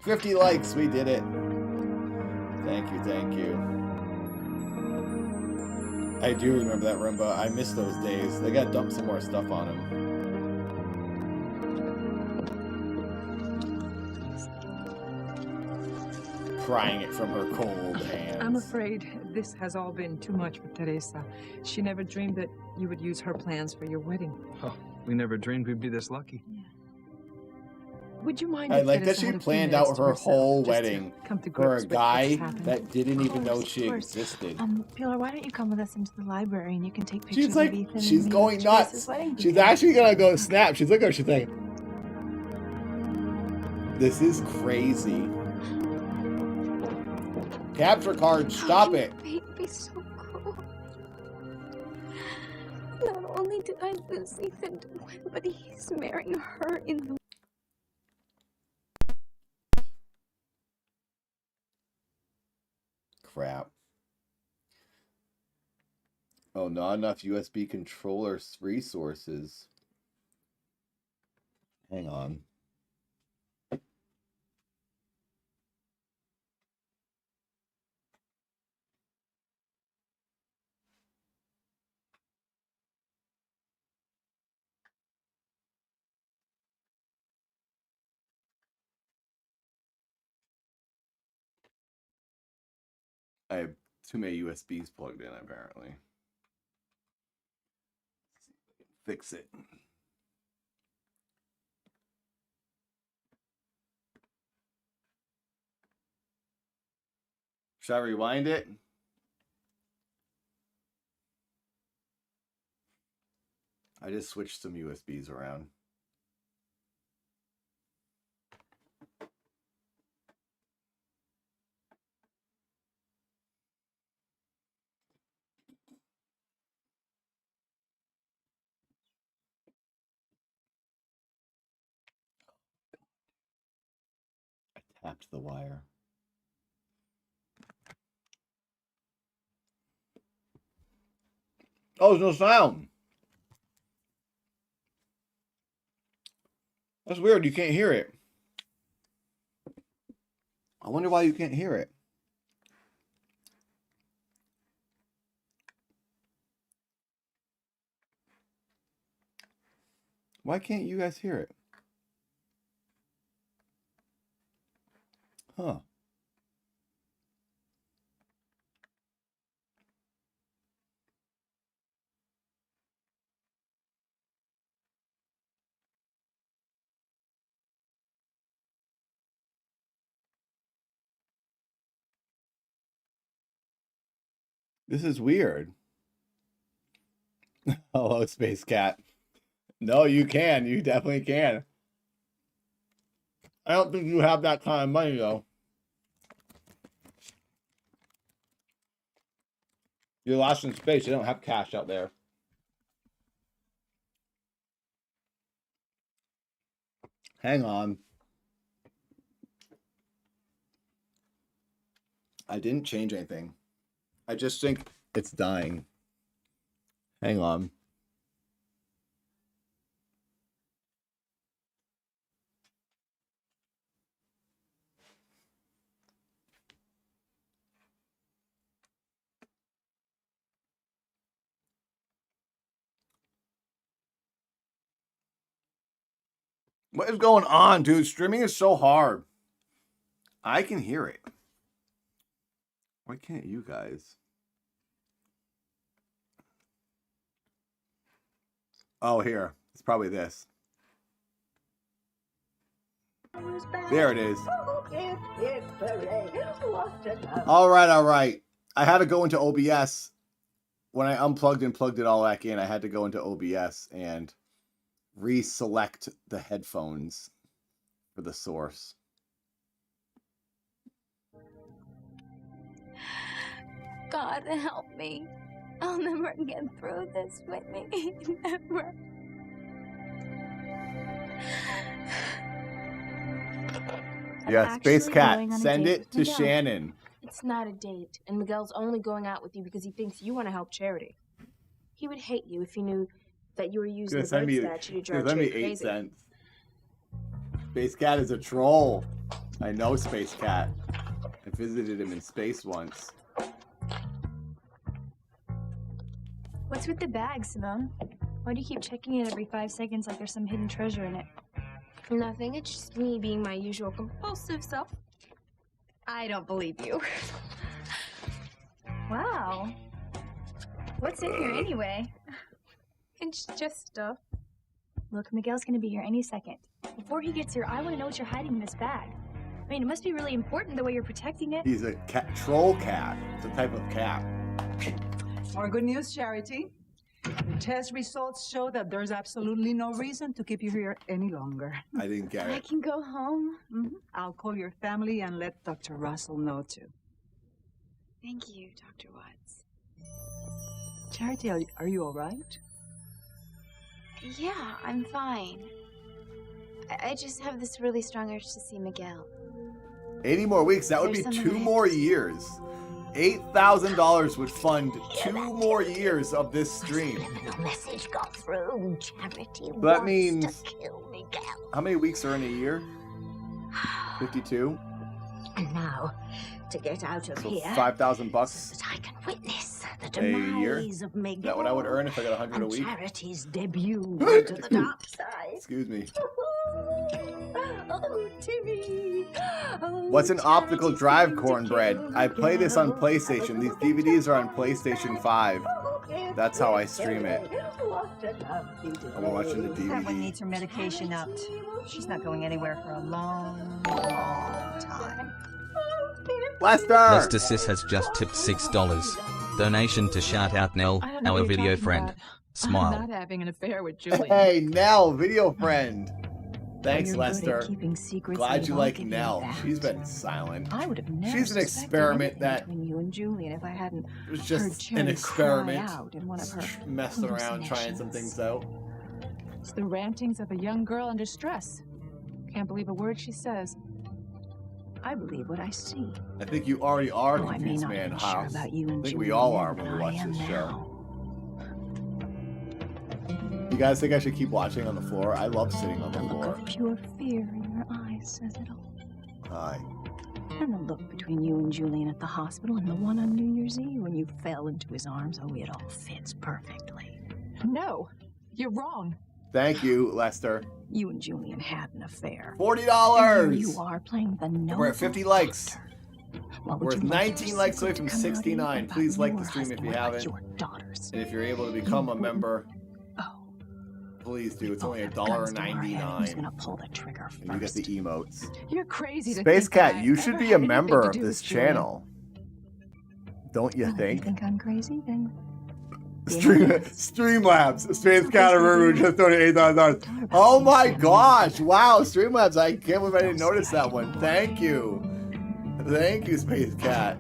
$50 likes, we did it. Thank you, thank you. I do remember that Roomba. I miss those days. They gotta dump some more stuff on him. Prying it from her cold hands. I'm afraid this has all been too much for Teresa. She never dreamed that you would use her plans for your wedding. Oh, we never dreamed we'd be this lucky. Would you mind I if like that Teresa she had a few planned minutes out to her herself, whole just to wedding come to for a grips with what's guy happened? that didn't even know Of she course. existed. Pilar, why don't you come with us into the library and you can take pictures She's like, of Ethan she's and me going and nuts. Teresa's wedding She's bouquet. actually gonna go snap. She's looking at her, she's like, this is crazy. Capture card, stop it. Be so cruel. Not only did I lose Ethan to Gwen, but he's marrying her in the Crap. Oh, not enough USB controller resources. Hang on. I have too many USBs plugged in, apparently. Fix it. Should I rewind it? I just switched some USBs around. I tapped the wire. Oh, there's no sound. That's weird. You can't hear it. I wonder why you can't hear it. Why can't you guys hear it? Huh. This is weird. Hello, Space Cat. No, you can. You definitely can. I don't think you have that kind of money, though. You're lost in space. You don't have cash out there. Hang on. I didn't change anything. I just think it's dying. Hang on. What is going on, dude? Streaming is so hard. I can hear it. Why can't you guys? Oh, here. It's probably this. There it is. All right. I had to go into OBS. When I unplugged and plugged it all back in, I had to go into OBS and reselect the headphones for the source. God help me. I'll never get through this with me. Never. Yeah, Space Cat, send it to Shannon. It's not a date, and Miguel's only going out with you because he thinks you want to help Charity. He would hate you if he knew that you were using the bird statue to drive Charity crazy. 8 cents. Space Cat is a troll. I know Space Cat. I visited him in space once. What's with the bag, Simone? Why do you keep checking it every 5 seconds like there's some hidden treasure in it? Nothing. It's just me being my usual compulsive self. I don't believe you. Wow. What's in here anyway? It's just stuff. Look, Miguel's gonna be here any second. Before he gets here, I want to know what you're hiding in this bag. I mean, it must be really important the way you're protecting it. He's a troll cat. It's a type of cat. More good news, Charity. The test results show that there's absolutely no reason to keep you here any longer. I didn't get it. I can go home. I'll call your family and let Dr. Russell know, too. Thank you, Dr. Watts. Charity, are you all right? Yeah, I'm fine. I just have this really strong urge to see Miguel. 80 more weeks. That would be 2 more years. $8,000 would fund 2 more years of this stream. The message got through. Charity That wants means to kill Miguel. How many weeks are in a year? 52. And now, to get out of here, $5,000 so that I can witness the a year. demise of Miguel. Is that what I would earn if I got 100 a week? Charity's debut to the dark side. Excuse me. Oh, Timmy. Oh, What's an optical drive, cornbread? I play this on PlayStation. These DVDs are on PlayStation 5. That's how I stream it. I'm watching the DVD. That one needs her medication up. She's not going anywhere for a long, long time. Lester Sis has just tipped $6. Donation to shout out Nell, our video friend. Smile. I'm not having an affair with Julian. Hey, Nell, video friend. Thanks, You're Lester. good at keeping secrets, Glad Eve, you I'll like give you Nell. that. She's been silent. I would have never She's an suspected experiment anything that between you and Julian if I hadn't it was heard just Charity an experiment. cry out in one of her Messing around, trying some hallucinations. things out. It's the rantings of a young girl under stress. Can't believe a word she says. I believe what I see. I think you already are Oh, I may confused, not man. be sure House. about you I and think we Julian all then, are when but we I watch am this now. show. You guys think I should keep watching on the floor? I love sitting on the The look floor. of pure fear in your eyes says it all. Hi. And the look between you and Julian at the hospital and the one on New Year's Eve when you fell into his arms, oh, it all fits perfectly. No, you're wrong. Thank you, Lester. You and Julian had an affair. $40. And here you are playing the noble We're at 50 likes. What would We're you like 19 your likes away secret from to come out, Eve? 69. About Please like your the stream if you husband, about haven't. your daughters. And if you're able to become a wouldn't- member, Oh, please do. It's only both have guns to our head. Who's $1.99. gonna pull the trigger first? And you get the emotes. You're crazy to Space think that Cat, I you ever should be had a anything member to of do this with Julian. channel. Don't you Well, if you think? think I'm crazy, then Streamlabs. Space Cat and Ruru just donated $8,000. Oh my gosh. Wow, Streamlabs. I can't believe I didn't notice that one. Thank you. Thank you, Space Cat.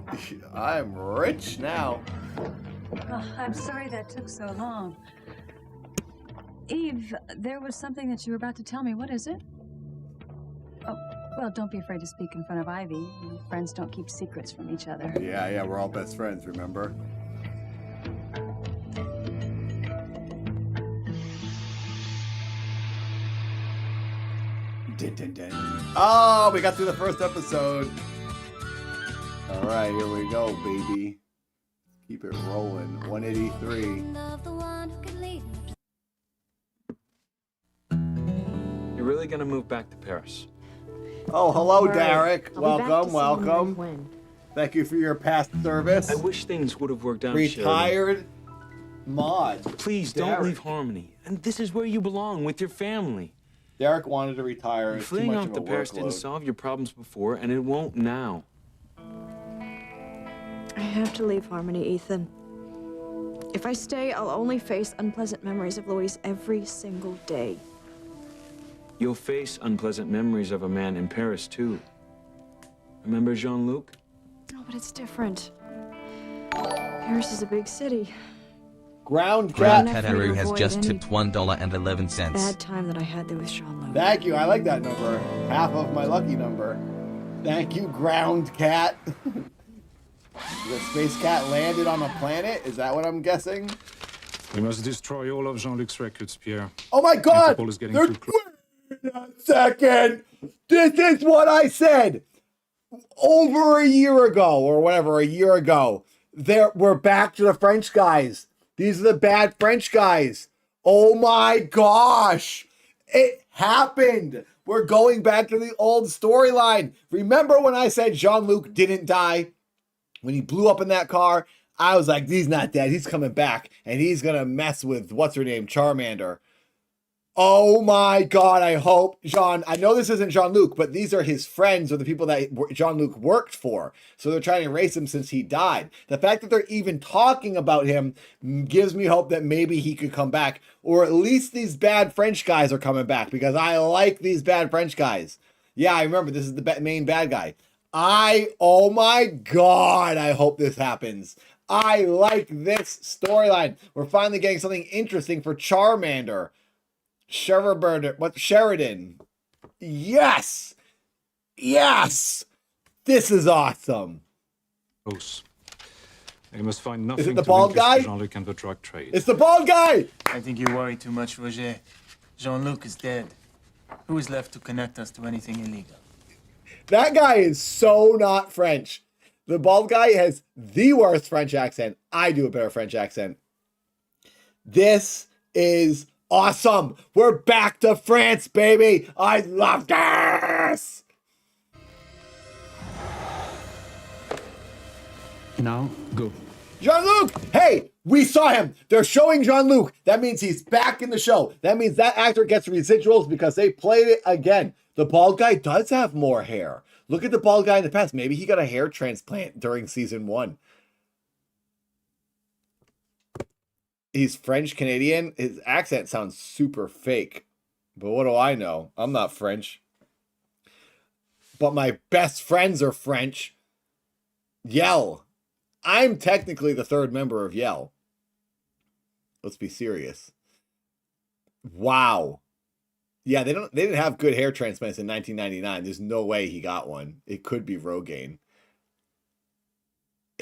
I'm rich now. Oh, I'm sorry that took so long. Eve, there was something that you were about to tell me. What is it? Oh, well, don't be afraid to speak in front of Ivy. Friends don't keep secrets from each other. Yeah, we're all best friends, remember? Dun, dun, dun. Oh, we got through the first episode. All right, here we go, baby. Keep it rolling. 183. You're really gonna move back to Paris? Oh, hello, All right. Derek. I'll be back to Welcome, see you welcome. when. Thank you for your past service. I wish things would have worked out. Retired mod. Please Derek. don't leave Harmony. And this is where you belong, with your family. Derek wanted to retire. It's too Fleeing much off of to a Paris didn't workload. solve your problems before, and it won't now. I have to leave Harmony, Ethan. If I stay, I'll only face unpleasant memories of Louise every single day. You'll face unpleasant memories of a man in Paris, too. Remember Jean-Luc? No, but it's different. Paris is a big city. Ground Ground Cat. Kataru has avoid just any tipped $1.11. Bad time that I had there with Jean-Luc. Thank you. I like that number. Half of my lucky number. Thank you, Ground Cat. The Space Cat landed on a planet? Is that what I'm guessing? We must destroy all of Jean-Luc's records, Pierre. Oh my god! Interpol is getting They're- too close. Wait a second! This is what I said! Over a year ago, or whatever, a year ago. We're back to the French guys. These are the bad French guys. Oh my gosh! It happened! We're going back to the old storyline. Remember when I said Jean-Luc didn't die? When he blew up in that car, I was like, he's not dead. He's coming back. And he's going to mess with, what's her name, Charmander. Oh my God, I hope I know this isn't Jean-Luc, but these are his friends or the people that Jean-Luc worked for. So they're trying to erase him since he died. The fact that they're even talking about him gives me hope that maybe he could come back. Or at least these bad French guys are coming back because I like these bad French guys. Yeah, I remember this is the main bad guy. Oh my God, I hope this happens. I like this storyline. We're finally getting something interesting for Charmander. Sheridan. Yes! Yes! This is awesome. Close. They must find nothing Is it the to bald link us to guy? Jean-Luc and the drug trade. It's the bald guy! I think you worry too much, Roger. Jean-Luc is dead. Who is left to connect us to anything illegal? That guy is so not French. The bald guy has the worst French accent. I do a better French accent. This is awesome. We're back to France, baby. I love this. Now, go. Jean-Luc! Hey, we saw him. They're showing Jean-Luc. That means he's back in the show. That means that actor gets residuals because they played it again. The bald guy does have more hair. Look at the bald guy in the past. Maybe he got a hair transplant during season 1. He's French Canadian. His accent sounds super fake. But what do I know? I'm not French. But my best friends are French. Yell. I'm technically the third member of Yell. Let's be serious. Wow. Yeah, they didn't have good hair transplants in 1999. There's no way he got one. It could be Rogaine.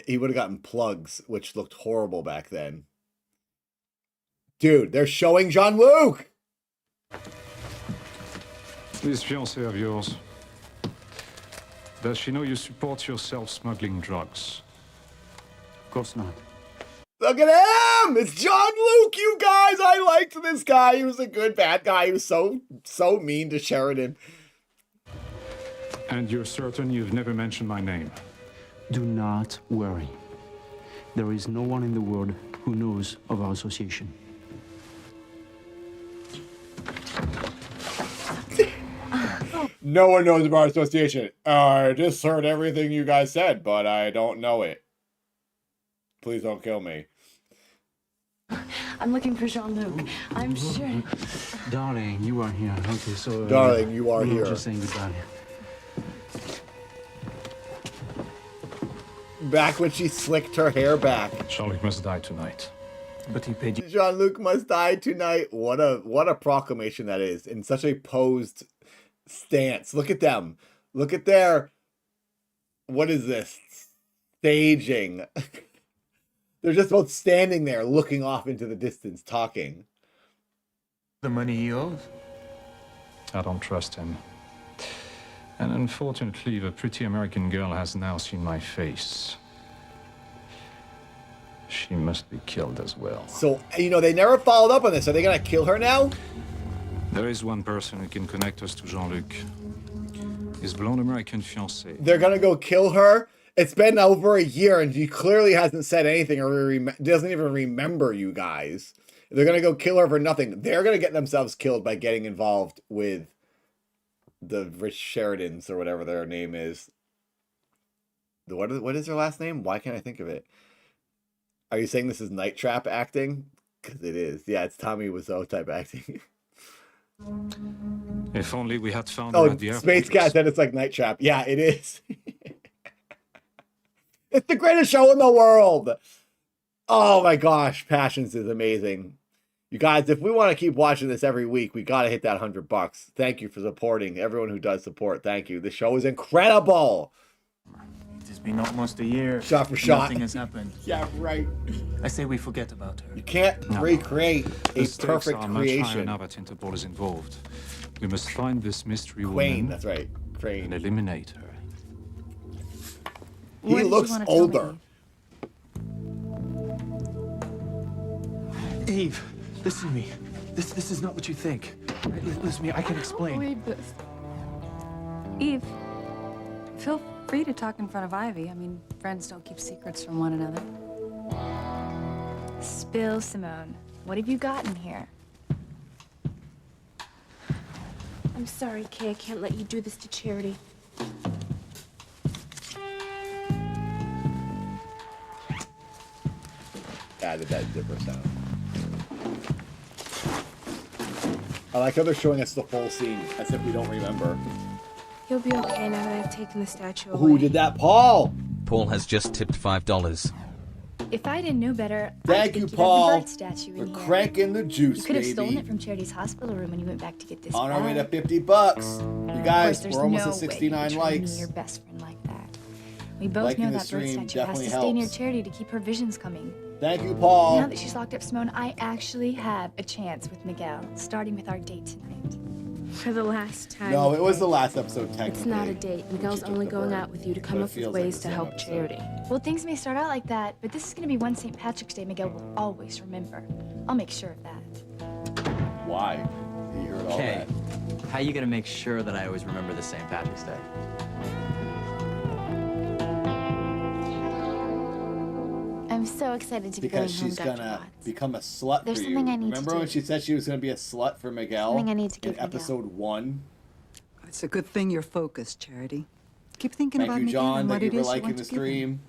He would have gotten plugs, which looked horrible back then. Dude, they're showing Jean-Luc! This fiancée of yours, does she know you support yourself smuggling drugs? Of course not. Look at him! It's Jean-Luc, you guys! I liked this guy. He was a good bad guy. He was so mean to Sheridan. And you're certain you've never mentioned my name? Do not worry. There is no one in the world who knows of our association. No one knows about our association. I just heard everything you guys said, but I don't know it. Please don't kill me. I'm looking for Jean-Luc. I'm sure. Darling, you are here. Okay, so... Darling, you are here. Just saying goodbye. Back when she slicked her hair back. Jean-Luc must die tonight. But he paid you. Jean-Luc must die tonight. What a proclamation that is. In such a posed stance. Look at them. Look at their... What is this? Staging. They're just both standing there looking off into the distance, talking. The money he owes? I don't trust him. And unfortunately, the pretty American girl has now seen my face. She must be killed as well. So, you know, they never followed up on this. Are they going to kill her now? There is one person who can connect us to Jean-Luc. His blonde American fiancée. They're going to go kill her? It's been over a year, and he clearly hasn't said anything or doesn't even remember you guys. They're going to go kill her for nothing. They're going to get themselves killed by getting involved with the Rich Sheridans or whatever their name is. What is their last name? Why can't I think of it? Are you saying this is Night Trap acting? Because it is. Yeah, it's Tommy Wiseau type acting. If only we had found her at the airport. Space Cat said it's like Night Trap. Yeah, it is. It's the greatest show in the world. Oh my gosh, Passions is amazing. You guys, if we want to keep watching this every week, we got to hit that $100. Thank you for supporting everyone who does support. Thank you. This show is incredible. It's been almost a year. Shot for shot. Nothing has happened. Yeah, right. I say we forget about her. You can't recreate a The stakes perfect are much higher creation. now that Interpol is involved. We must find this mystery Crane, woman. that's right. Crane. And eliminate her. He looks older. Eve, listen to me. This is not what you think. Listen to me, I can explain. Believe this. Eve, feel free to talk in front of Ivy. I mean, friends don't keep secrets from one another. Spill, Simone. What have you got in here? I'm sorry, Kay. I can't let you do this to Charity. Added that zipper sound. I like how they're showing us the full scene, as if we don't remember. You'll be okay now that I've taken the statue away. Who did that? Paul! Paul has just tipped $5. If I didn't know better, Thank I'd you, think you'd have the Paul, bird statue for in here. cranking the juice, You could have baby. stolen it from Charity's hospital room when you went back to get this On our way to bag. $50. You guys, Of course, we're almost no at way you 69 could likes. Me your best friend like that. We both Liking know the that bird stream statue has definitely to stay near helps. Charity to keep her visions coming. Thank you, Paul. Now that she's locked up Simone, I actually have a chance with Miguel, starting with our date tonight. For the last time. No, it was the last episode, technically. It's not a date. Miguel's only going out with you to come But it up with feels like ways the to same help episode. Charity. Well, things may start out like that, but this is going to be one St. Patrick's Day Miguel will always remember. I'll make sure of that. Why? You heard all Okay, that. how you gonna make sure that I always remember the St. Patrick's Day? I'm so excited to be Because going home, she's Dr. gonna Watts. become a slut There's for you. something I need to Remember do. when she said she was gonna be a slut for Miguel? Something I need to give in Miguel. episode 1? It's a good thing you're focused, Charity. Keep thinking Thank about you, Miguel John. and what Thank you it for is you liking want the to give him.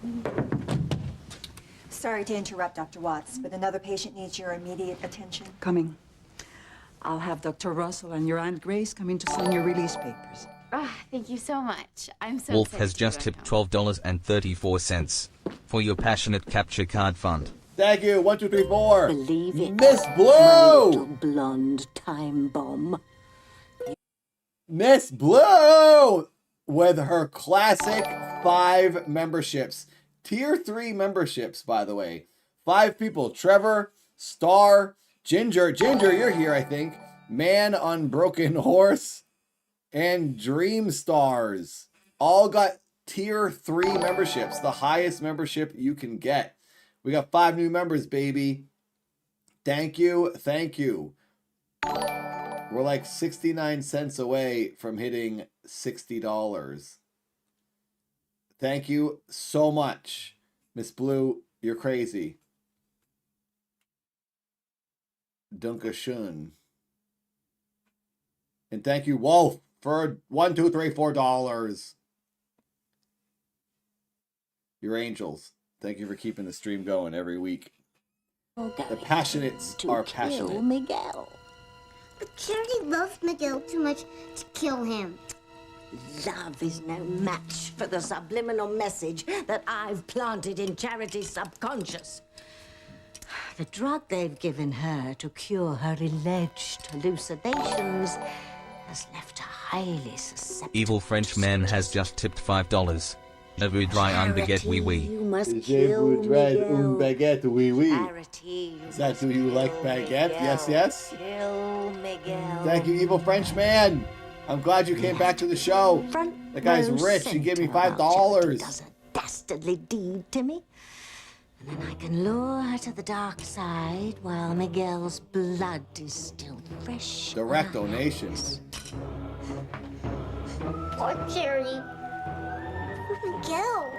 stream. Sorry to interrupt, Dr. Watts, but another patient needs your immediate attention. Coming. I'll have Dr. Russell and your Aunt Grace come in to sign your release papers. Thank you so much. I'm so Wolf excited has to just go tipped home. $12.34 for your passionate capture card fund. Thank you. 1, 2, 3, 4. Believe it, Miss my Blue. little blonde time bomb. Miss Blue with her classic 5 memberships. Tier 3 memberships, by the way. 5 people. Trevor, Star, Ginger. Ginger, you're here, I think. Man Unbroken Horse, and Dream Stars. All got tier 3 memberships. The highest membership you can get. We got 5 new members, baby. Thank you. Thank you. We're like 69 cents away from hitting $60. Thank you so much. Miss Blue, you're crazy. Dankeschön. And thank you, Wolf, for $1, $2, $3, $4. You're angels. Thank you for keeping the stream going every week. The passionates are passionate. Kill Miguel. But Charity loves Miguel too much to kill him. Love is no match for the subliminal message that I've planted in Charity's subconscious. The drug they've given her to cure her alleged hallucinations has left her highly susceptible. Evil French man has just tipped $5. Ne voudrais un baguette oui oui. You must Je kill voudrais Miguel. un baguette oui oui. Charity, Is that do you like baguette? Yes, yes. Kill Miguel. Thank you, Evil French man. I'm glad you came back to the show. That guy's rich. He gave me $5. Does a dastardly deed to me. And then I can lure her to the dark side while Miguel's blood is still fresh. Direct donations. Poor Charity. Miguel.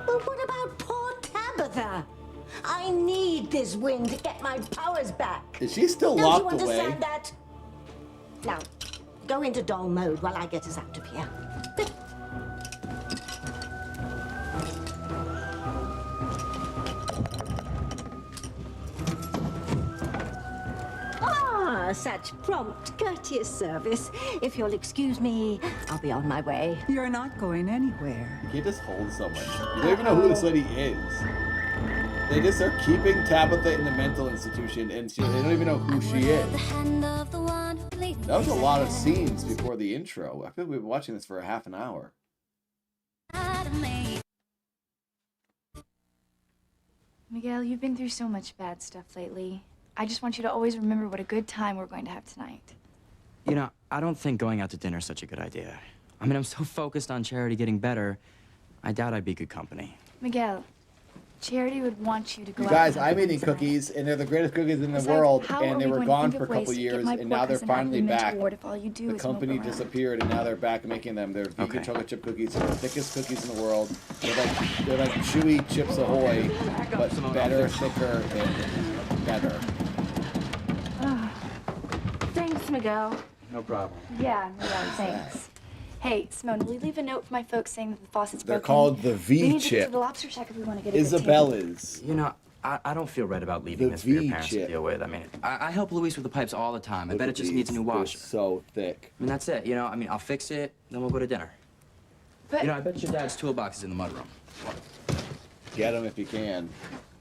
But what about poor Tabitha? I need this wind to get my powers back. Is she still Don't locked you understand away? that? Now, go into doll mode while I get us out of here. Such prompt, courteous service. If you'll excuse me, I'll be on my way. You're not going anywhere. You can't just hold someone. You don't even know who this lady is. They just are keeping Tabitha in the mental institution, and they don't even know who she is. That was a lot of scenes before the intro. I feel like we've been watching this for a half an hour. Miguel, you've been through so much bad stuff lately. I just want you to always remember what a good time we're going to have tonight. You know, I don't think going out to dinner is such a good idea. I mean, I'm so focused on Charity getting better, I doubt I'd be good company. Miguel, Charity would want you to go You out guys, and have I'm fun eating tonight. cookies, and they're the greatest cookies in the Besides, world, how are and they we were going to gone think for a of ways couple to get years, my and poor now they're cousin out of finally the mental back. ward if all you do The is mope company around? disappeared, and now they're back making them. They're vegan chocolate chip cookies. They're the thickest cookies in the world. They're like chewy Chips Ahoy, but better, thicker, and better. Thanks, Miguel. No problem. Yeah, Miguel, thanks. Hey, Simone, will you leave a note for my folks saying that the faucet's They're broken? called the We need to get V-chip. to the lobster shack if we want to get a good table. Isabella's. You know, I don't feel right about leaving this for your parents to V-chip. deal with. I mean, I help Luis with the pipes all the time. I Look bet at it just needs a these. new They're washer. so thick. I mean, that's it. You know, I mean, I'll fix it, then we'll go to dinner. But You know, I bet your dad's toolbox is in the mudroom. Get them if you can.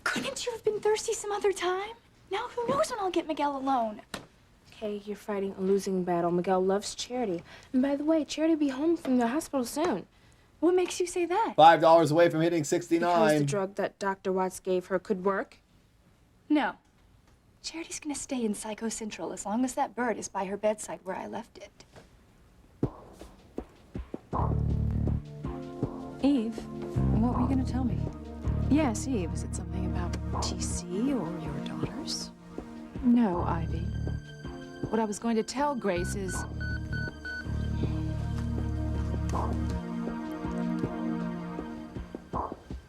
couldn't you have been thirsty some other time? Now who knows when I'll get Miguel alone? Okay, you're fighting a losing battle. Miguel loves Charity. And by the way, Charity will be home from the hospital soon. What makes you say that? $5 away from hitting Because the 69. drug that Dr. Watts gave her could work? No. Charity's gonna stay in Psycho Central as long as that bird is by her bedside where I left it. Eve, what were you going to tell me? Yes, Eve. Is it something about TC or your daughters? No, Ivy. What I was going to tell Grace is...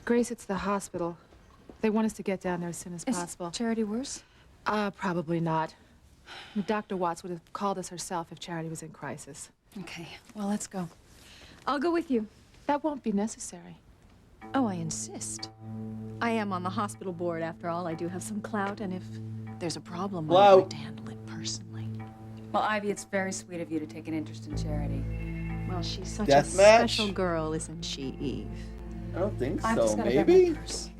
Grace, it's the hospital. They want us to get down there as soon as possible. Charity worse? Probably not. Dr. Watts would have called us herself if Charity was in crisis. Okay, well, let's go. I'll go with you. That won't be necessary. Oh, I insist. I am on the hospital board, after all. I do have some clout, and if there's a problem, I'd like to handle it personally. Well, Ivy, it's very sweet of you to take an interest in Charity. Well, she's such Death a match? special girl, isn't she, Eve? I don't think I've so. just gotta grab Maybe. my purse.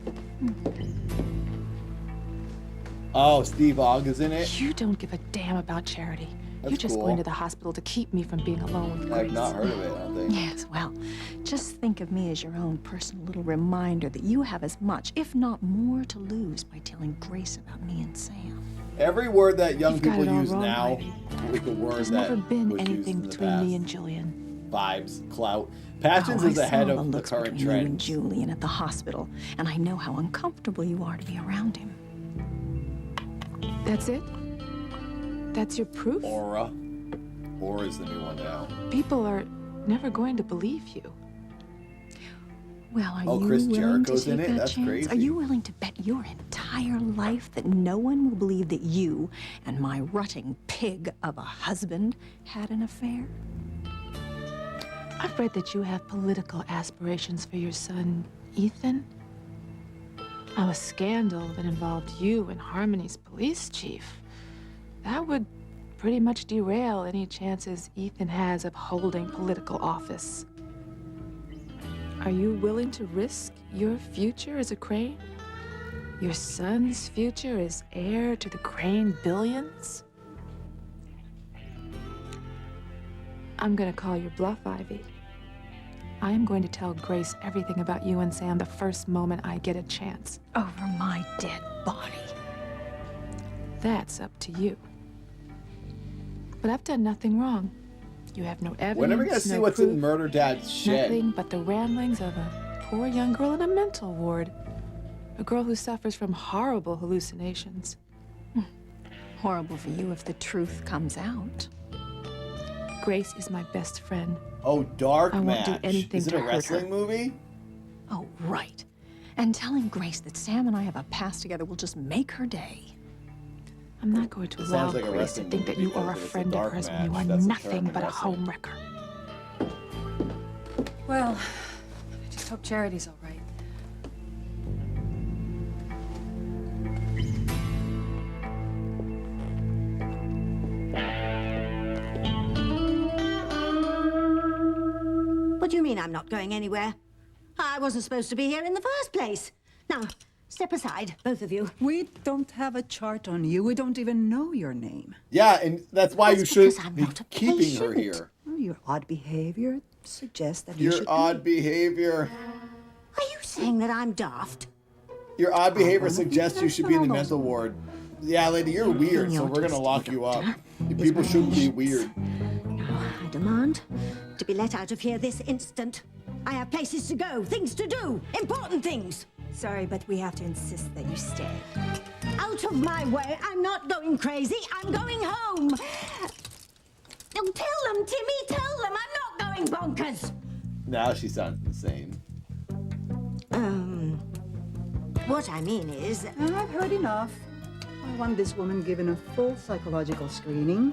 Oh, Steve Ogg is in it. You don't give a damn about Charity. That's You're just cool. going to the hospital to keep me from being alone with Grace. I've not heard of it, I don't think. Yes, well, just think of me as your own personal little reminder that you have as much, if not more, to lose by telling Grace about me and Sam. Every word that young You've got people it all use wrong, now Ivy. is the word There's that never been was used anything in the between past. me and Julian. Vibes, clout. Passions Oh, is I ahead saw of the looks current between you and trend. Julian at the hospital, and I know how uncomfortable you are to be around him. That's it? That's your proof? Aura. Aura is the new one now. People are never going to believe you. Well, are Oh, you Chris willing Jericho's to in take it? that That's chance? crazy. Are you willing to bet your entire life that no one will believe that you and my rutting pig of a husband had an affair? I've read that you have political aspirations for your son, Ethan. Now, a scandal that involved you and Harmony's police chief, that would pretty much derail any chances Ethan has of holding political office. Are you willing to risk your future as a Crane? Your son's future as heir to the Crane billions? I'm gonna call your bluff, Ivy. I am going to tell Grace everything about you and Sam the first moment I get a chance. Over my dead body. That's up to you. But I've done nothing wrong. You have no evidence, When are we gonna see no what's proof, in Murder Dad's shed? nothing but the ramblings of a poor young girl in a mental ward. A girl who suffers from horrible hallucinations. Horrible for you if the truth comes out. Grace is my best friend. Oh, Dark I won't Match. do anything Is it to a hurt wrestling her. movie? Oh, right. And telling Grace that Sam and I have a past together will just make her day. I'm not going to It allow sounds like a Grace to wrestling think that movie you are a because it's a friend of dark hers when you match. are That's a nothing term in but a wrestling. home wrecker. Well, I just hope Charity's all right. What do you mean I'm not going anywhere? I wasn't supposed to be here in the first place. Now, step aside, both of you. We don't have a chart on you. We don't even know your name. Yeah, and that's why you That's should because I'm be not a keeping her patient. here. Oh, your odd behavior suggests that you Your should odd behavior. Are you saying that I'm daft? Your odd behavior suggests you should be in the mental ward. Yeah, lady, you're weird, so we're gonna lock you up. People shouldn't be weird. I demand to be let out of here this instant. I have places to go, things to do, important things. Sorry, but we have to insist that you stay. Out of my way. I'm not going crazy. I'm going home. Oh, tell them, Timmy, tell them I'm not going bonkers. Now she sounds insane. What I mean is... I've heard enough. I want this woman given a full psychological screening.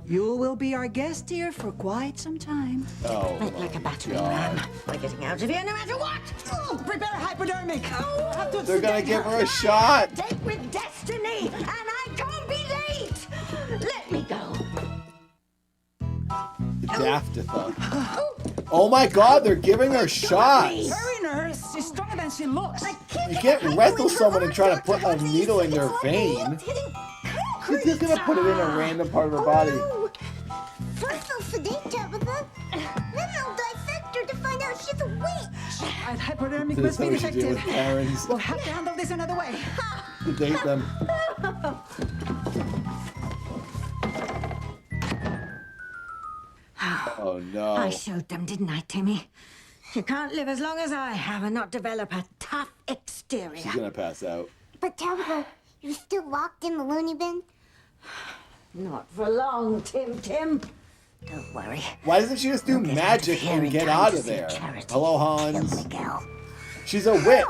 You will be our guest here for quite some time. Oh, like a battering ram. We're getting out of here no matter what. Oh, prepare hypodermic. Oh, They're gonna give her a shot. Date with destiny, and I can't be late. Let me go. Daftatha. Oh my god, they're giving her shots. Hurry, nurse. She's stronger than she looks. You can't wrestle someone and try to put a needle in their vein. She's just gonna put it in a random part of her body. First I'll sedate Tabitha, then I'll dissect her to find out she's a witch. Hypodermic So must that's be how we should deal effective. with parents. We'll have to handle this another way. To date them. Oh no. I showed them, didn't I, Timmy? You can't live as long as I have and not develop a tough exterior. She's gonna pass out. But Tabitha, you're still locked in the loony bin? Not for long, Tim. Don't worry. Why doesn't she just do magic and get out of there? Hello, Hans. She's a witch.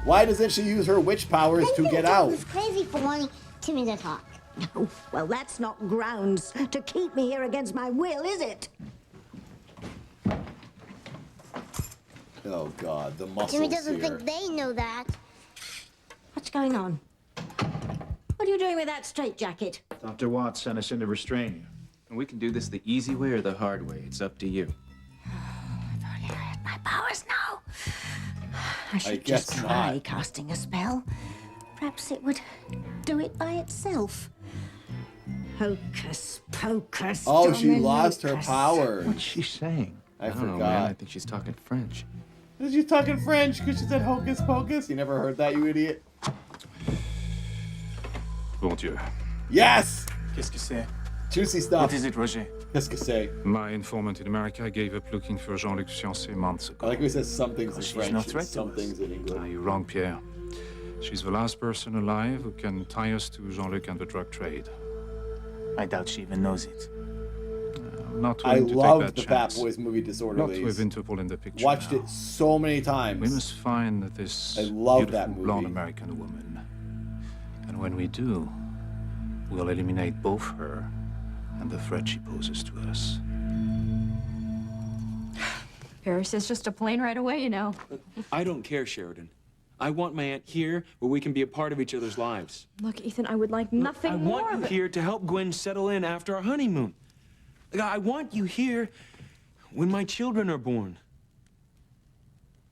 Why doesn't she use her witch powers to get out? He's crazy for wanting Timmy to talk. Oh, well, that's not grounds to keep me here against my will, is it? Oh God, the muscles Timmy doesn't here. think they know that. What's going on? What are you doing with that straitjacket? Dr. Watts sent us in to restrain you. And we can do this the easy way or the hard way. It's up to you. My powers now. I should guess just try not. casting a spell. Perhaps it would do it by itself. Hocus pocus. Oh, she lost her Dominicus. powers. What's she saying? I don't know, man. forgot. I think she's talking French. She's talking French because she said hocus pocus. You never heard that, you idiot? Bon Dieu. Yes! Qu'est-ce que c'est? Juicy stuff. What is it, Roger? Qu'est-ce que c'est? My informant in America gave up looking for Jean-Luc's fiancée months ago. I like how he says some things in She's French not and threat to some us. things in English. You're wrong, Pierre. She's the last person alive who can tie us to Jean-Luc and the drug trade. I doubt she even knows it. Not I willing to love take that the Fat chance. Boys movie Not Disorderlies. with Interpol in the picture. Watched now. it so many times. We must find this I love beautiful that movie. blonde American woman. And when we do, we'll eliminate both her and the threat she poses to us. Paris says just a plane right away, you know. I don't care, Sheridan. I want my aunt here where we can be a part of each other's lives. Look, Ethan, I would like nothing I more. want you here to help Gwen settle in after our honeymoon. I want you here when my children are born.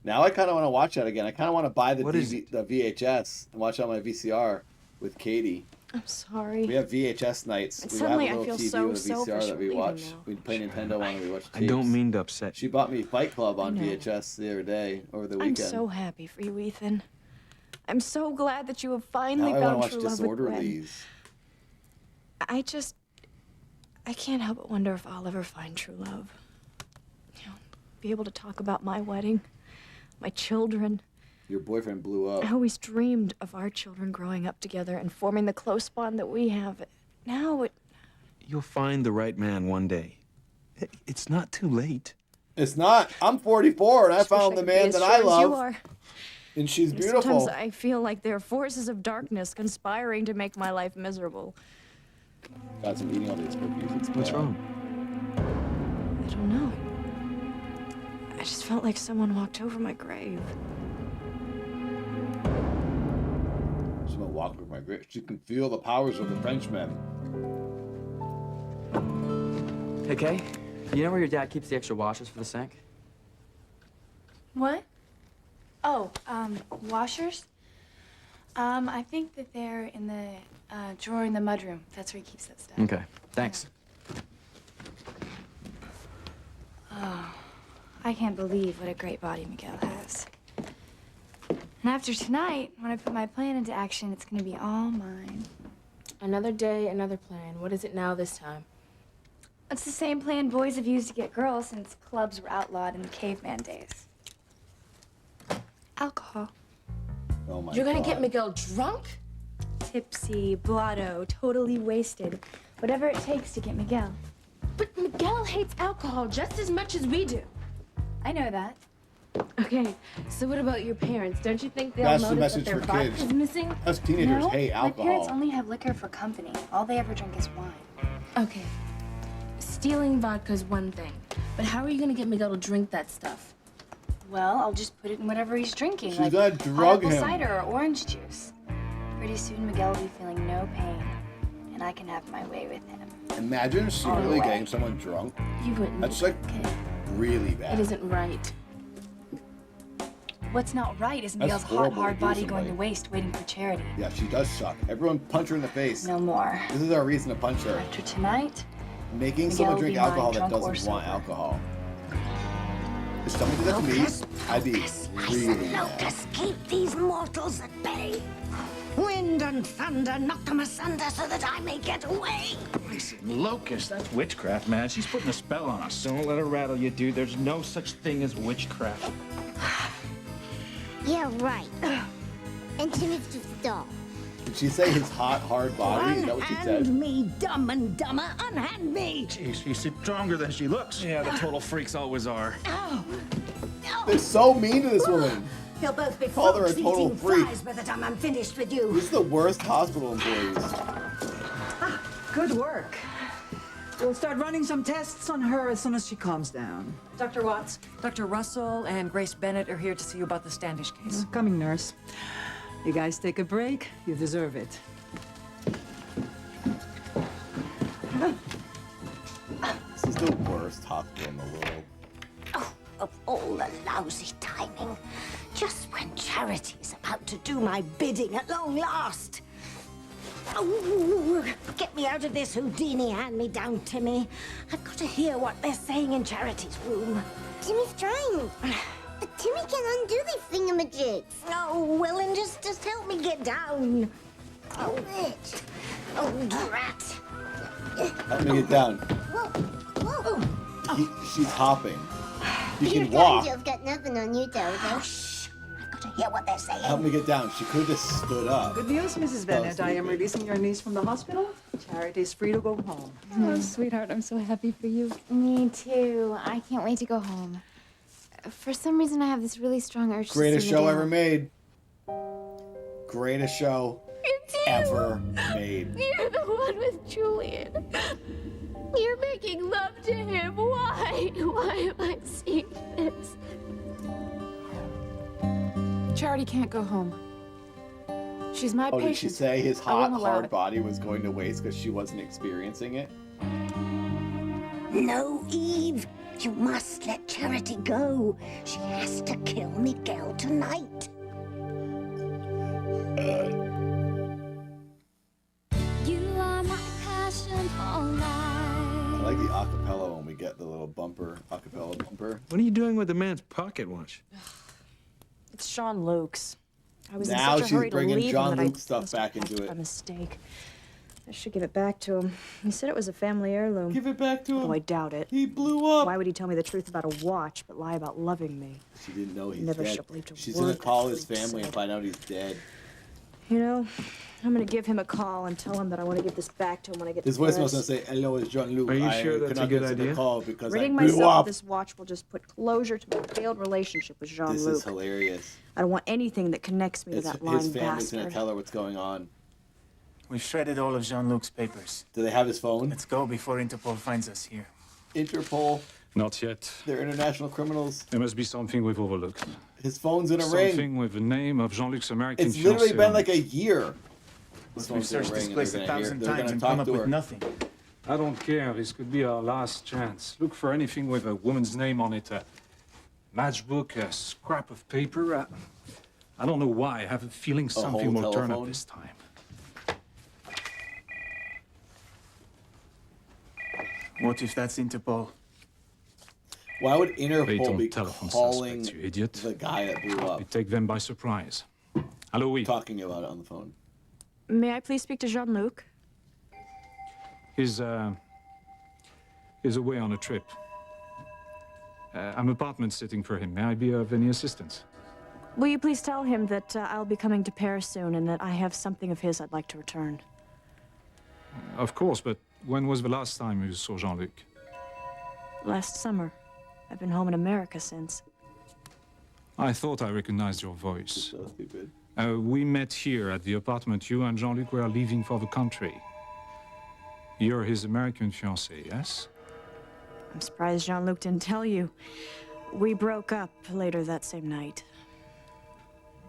Now I kind of want to watch that again. I kind of want to buy the What is the VHS and watch it on my VCR with Katie. I'm sorry. We have VHS nights. And We suddenly have I a little feel TV so with a VCR selfish that we leaving watch. now. We play Nintendo on and we watch tapes. I don't mean to upset She you. bought me Fight Club on I know. VHS the other day, over the I'm weekend. so happy for you, Ethan. I'm so glad that you have Now finally I want found to watch true love with Gwen. Disorderlies. I can't help but wonder if I'll ever find true love. You know, be able to talk about my wedding, my children. Your boyfriend blew up. I always dreamed of our children growing up together and forming the close bond that we have. Now You'll find the right man one day. It's not too late. It's not. I'm 44 and I found the man that I You love. are. And she's And beautiful. Sometimes I feel like there are forces of darkness conspiring to make my life miserable. Got some eating all these cookies. What's wrong? I don't know. I just felt like someone walked over my grave. Someone walked with my grip. She can feel the powers of the Frenchman. Hey, Kay, you know where your dad keeps the extra washers for the sink? What? Oh, washers? I think that they're in the drawer in the mudroom. That's where he keeps that stuff. Okay, thanks. Oh, I can't believe what a great body Miguel has. And after tonight, when I put my plan into action, it's gonna be all mine. Another day, another plan. What is it now this time? It's the same plan boys have used to get girls since clubs were outlawed in the caveman days. Alcohol. Oh my You're gonna God. get Miguel drunk? Tipsy, blotto, totally wasted. Whatever it takes to get Miguel. But Miguel hates alcohol just as much as we do. I know that. Okay, so what about your parents? Don't you think they'll That's the notice that message their for vodka's kids. missing? Us teenagers No, hate my parents alcohol. only have liquor for company. All they ever drink is wine. Okay. Stealing vodka's one thing, but how are you gonna get Miguel to drink that stuff? Well, I'll just put it in whatever he's drinking. She's like gonna drug apple him. cider or orange juice. Pretty soon Miguel will be feeling no pain, and I can have my way with him. Imagine All the secretly way. getting someone drunk. You wouldn't. That's like really bad. It isn't right. What's not right is That's Miguel's hot, horrible to hard do body going to somebody. waste, waiting for Charity. Yeah, she does suck. Everyone punch her in the face. No more. This is our reason to punch her. After tonight, Making Miguel someone will drink be mine, alcohol that drunk or doesn't want sober. alcohol. If someone did that to me, I'd be really mad. Locust, keep these mortals at bay. Wind and thunder, knock them asunder so that I may get away. Listen, Locust, that's witchcraft, man. She's putting a spell on us. Don't let her rattle you, dude. There's no such thing as witchcraft. Yeah, right. And Timmy's just a doll. Did she say his hot, hard body? Is that what she said? Unhand me, dumb and dumber. Unhand me. Jeez, she's stronger than she looks. Yeah, the total freaks always are. Oh. They're so mean to this woman. You'll both be Called her a frogs total eating freak. flies by the time I'm finished with you. This is the worst hospital employees. Good work. We'll start running some tests on her as soon as she calms down. Dr. Watts, Dr. Russell and Grace Bennett are here to see you about the Standish case. Coming, nurse. You guys take a break. You deserve it. This is the worst hospital in the world. Oh, of all the lousy timing. Just when Charity's about to do my bidding at long last. Oh, get me out of this Houdini hand-me-down, Timmy. I've got to hear what they're saying in Charity's room. Timmy's trying. But Timmy can undo these thingamajigs. Oh, well, then just help me get down. Oh, Bitch. oh, drat. Help me get down. Whoa. Whoa. She's hopping. You Your can walk. Joe's got nothing on you, Dodo. I've got to hear what they're saying. Help me get down. She could have just stood up. Good news, Mrs. Bennett. I am releasing your niece from the hospital. Charity's free to go home. Oh, sweetheart, I'm so happy for you. Me too. I can't wait to go home. For some reason, I have this really strong urge Greatest to see show Miguel. ever made. Greatest show ever made. You're the one with Julian. You're making love to him. Why? Why am I seeing this? Charity can't go home. She's my Oh, patient. did she say his I won't hot, allow hard it. body was going to waste because she wasn't experiencing it? No, Eve. You must let Charity go. She has to kill Miguel tonight. You are my passion all night. I like the acapella when we get the little bumper, acapella bumper. What are you doing with the man's pocket watch? It's Jean-Luc's. I was Now in such a she's hurry to bringing leave him that I Jean-Luc stuff must have back into packed it. by mistake. I should give it back to him. He said it was a family heirloom. Give it back to him. Although I doubt it. He blew up. Why would he tell me the truth about a watch but lie about loving me? She didn't know he's Never dead. should have believed a She's word gonna that call his freak family and said. find out he's dead. You know, I'm gonna give him a call and tell him that I want to give this back to him when I get His to voice Paris. was gonna say, "Hello, it's Jean-Luc. Are you I sure could that's a not good answer the idea? call because Ridding I blew myself up." of this watch will just put closure to my failed relationship with This Jean-Luc. is hilarious. I don't want anything that connects me to that lying His family's bastard. gonna tell her what's going on. We've shredded all of Jean-Luc's papers. Do they have his phone? Let's go before Interpol finds us here. Interpol, Not yet. they're international criminals. There must be something we've overlooked. His phone's in a Something ring. with the name of Jean-Luc's American It's literally fiancée been on like it. a year. His We've phone's in a searched ring this and place they're 1,000 gonna times and talk come up to with her. nothing. I don't care. This could be our last chance. Look for anything with a woman's name on it. A matchbook, a scrap of paper. I don't know why. I have a feeling something whole will turn up telephone? this time. What if that's Interpol? Why would They Interpol don't be telephone calling suspects, you idiot. the guy that blew up? You take them by surprise. Hello, oui. Talking about it on the phone. May I please speak to Jean-Luc? He's away on a trip. I'm apartment sitting for him. May I be of any assistance? Will you please tell him that I'll be coming to Paris soon and that I have something of his I'd like to return? Of course, but when was the last time you saw Jean-Luc? Last summer. I've been home in America since. I thought I recognized your voice. So stupid. We met here at the apartment. You and Jean-Luc were leaving for the country. You're his American fiancée, yes? I'm surprised Jean-Luc didn't tell you. We broke up later that same night.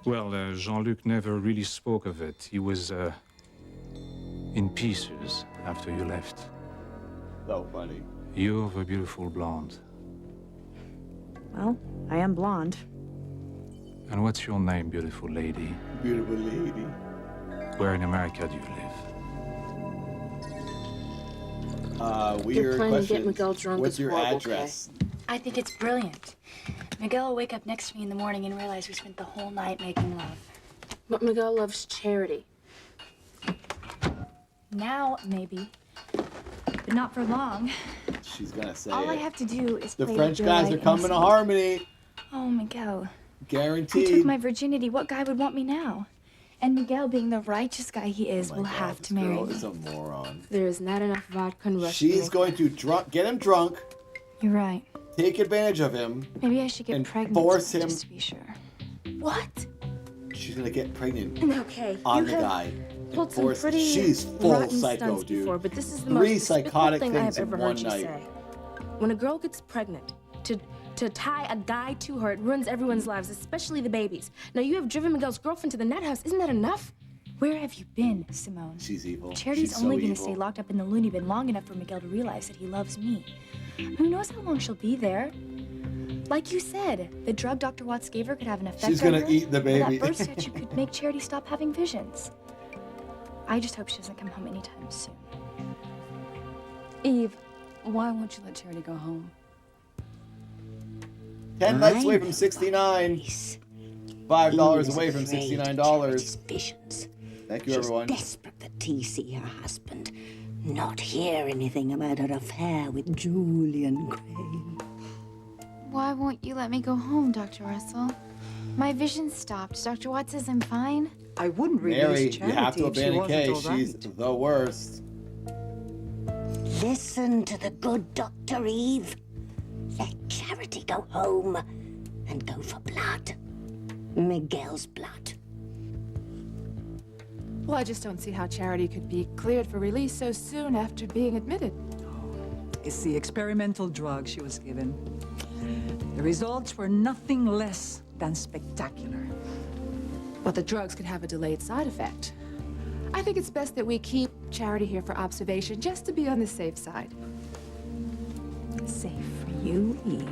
Well, Jean-Luc never really spoke of it. He was in pieces after you left. So funny. You're the beautiful blonde. Well, I am blonde. And what's your name, beautiful lady? Beautiful lady. Where in America do you live? Weird planning to get questions. Miguel drunk What's is your horrible, address? I think it's brilliant. Miguel will wake up next to me in the morning and realize we spent the whole night making love. But Miguel loves Charity. Now, maybe. But not for long. She's gonna say All I it. have to do is The play French the guys Joe are I coming to innocent. harmony. Oh, Miguel. You Guaranteed. took my virginity. What guy would want me now? And Miguel, being the righteous guy he is, will have to marry Girl me. is a moron. There is not enough vodka and Russian. She's going to get him drunk, You're right. take advantage of him, Maybe I should get and pregnant force him. just to be sure. What? She's gonna get pregnant Okay. on you the have guy. pulled some Force- pretty she's full rotten psycho, stunts dude. before, but this is the 3 most despicable psychotic thing I things have in ever one heard you night. say. When a girl gets pregnant, to tie a guy to her, it ruins everyone's lives, especially the babies. Now you have driven Miguel's girlfriend to the nut house. Isn't that enough? Where have you been, Simone? She's evil. Charity's She's only so gonna evil. stay locked up in the loony bin long enough for Miguel to realize that he loves me. Who knows how long she'll be there? Like you said, the drug Dr. Watts gave her could have an effect She's on gonna her, eat the or baby. that birth statue could make Charity stop having visions. I just hope she doesn't come home anytime soon. Eve, why won't you let Charity go home? 10 likes away from 69. $5 away from $69. Visions. Thank you, She's everyone. desperate that T see her husband not hear anything about her affair with Julian Crane. Why won't you let me go home, Dr. Russell? My vision stopped. Dr. Watts says I'm fine. I wouldn't release Mary, you Charity have to if she abandon wasn't Kay. all right. She's the worst. Listen to the good Dr. Eve. Let Charity go home and go for blood. Miguel's blood. Well, I just don't see how Charity could be cleared for release so soon after being admitted. It's the experimental drug she was given. The results were nothing less than spectacular. But the drugs could have a delayed side effect. I think it's best that we keep Charity here for observation, just to be on the safe side. Safe for you, Eve.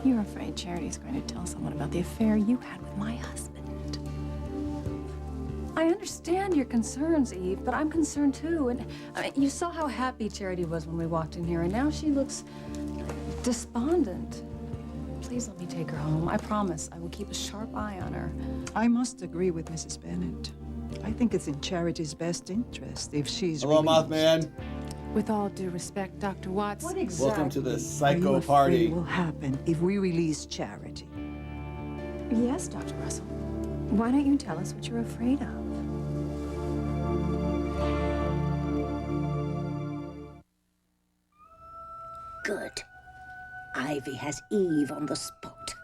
You're afraid Charity's going to tell someone about the affair you had with my husband. I understand your concerns, Eve, but I'm concerned too. And I mean, you saw how happy Charity was when we walked in here, and now she looks despondent. Please let me take her home. I promise I will keep a sharp eye on her. I must agree with Mrs. Bennett. I think it's in Charity's best interest if she's Hello, released. Mothman. With all due respect, Dr. Watts. What exactly Welcome to the are you psycho afraid party. will happen if we release Charity? Yes, Dr. Russell. Why don't you tell us what you're afraid of? Good. Ivy has Eve on the spot.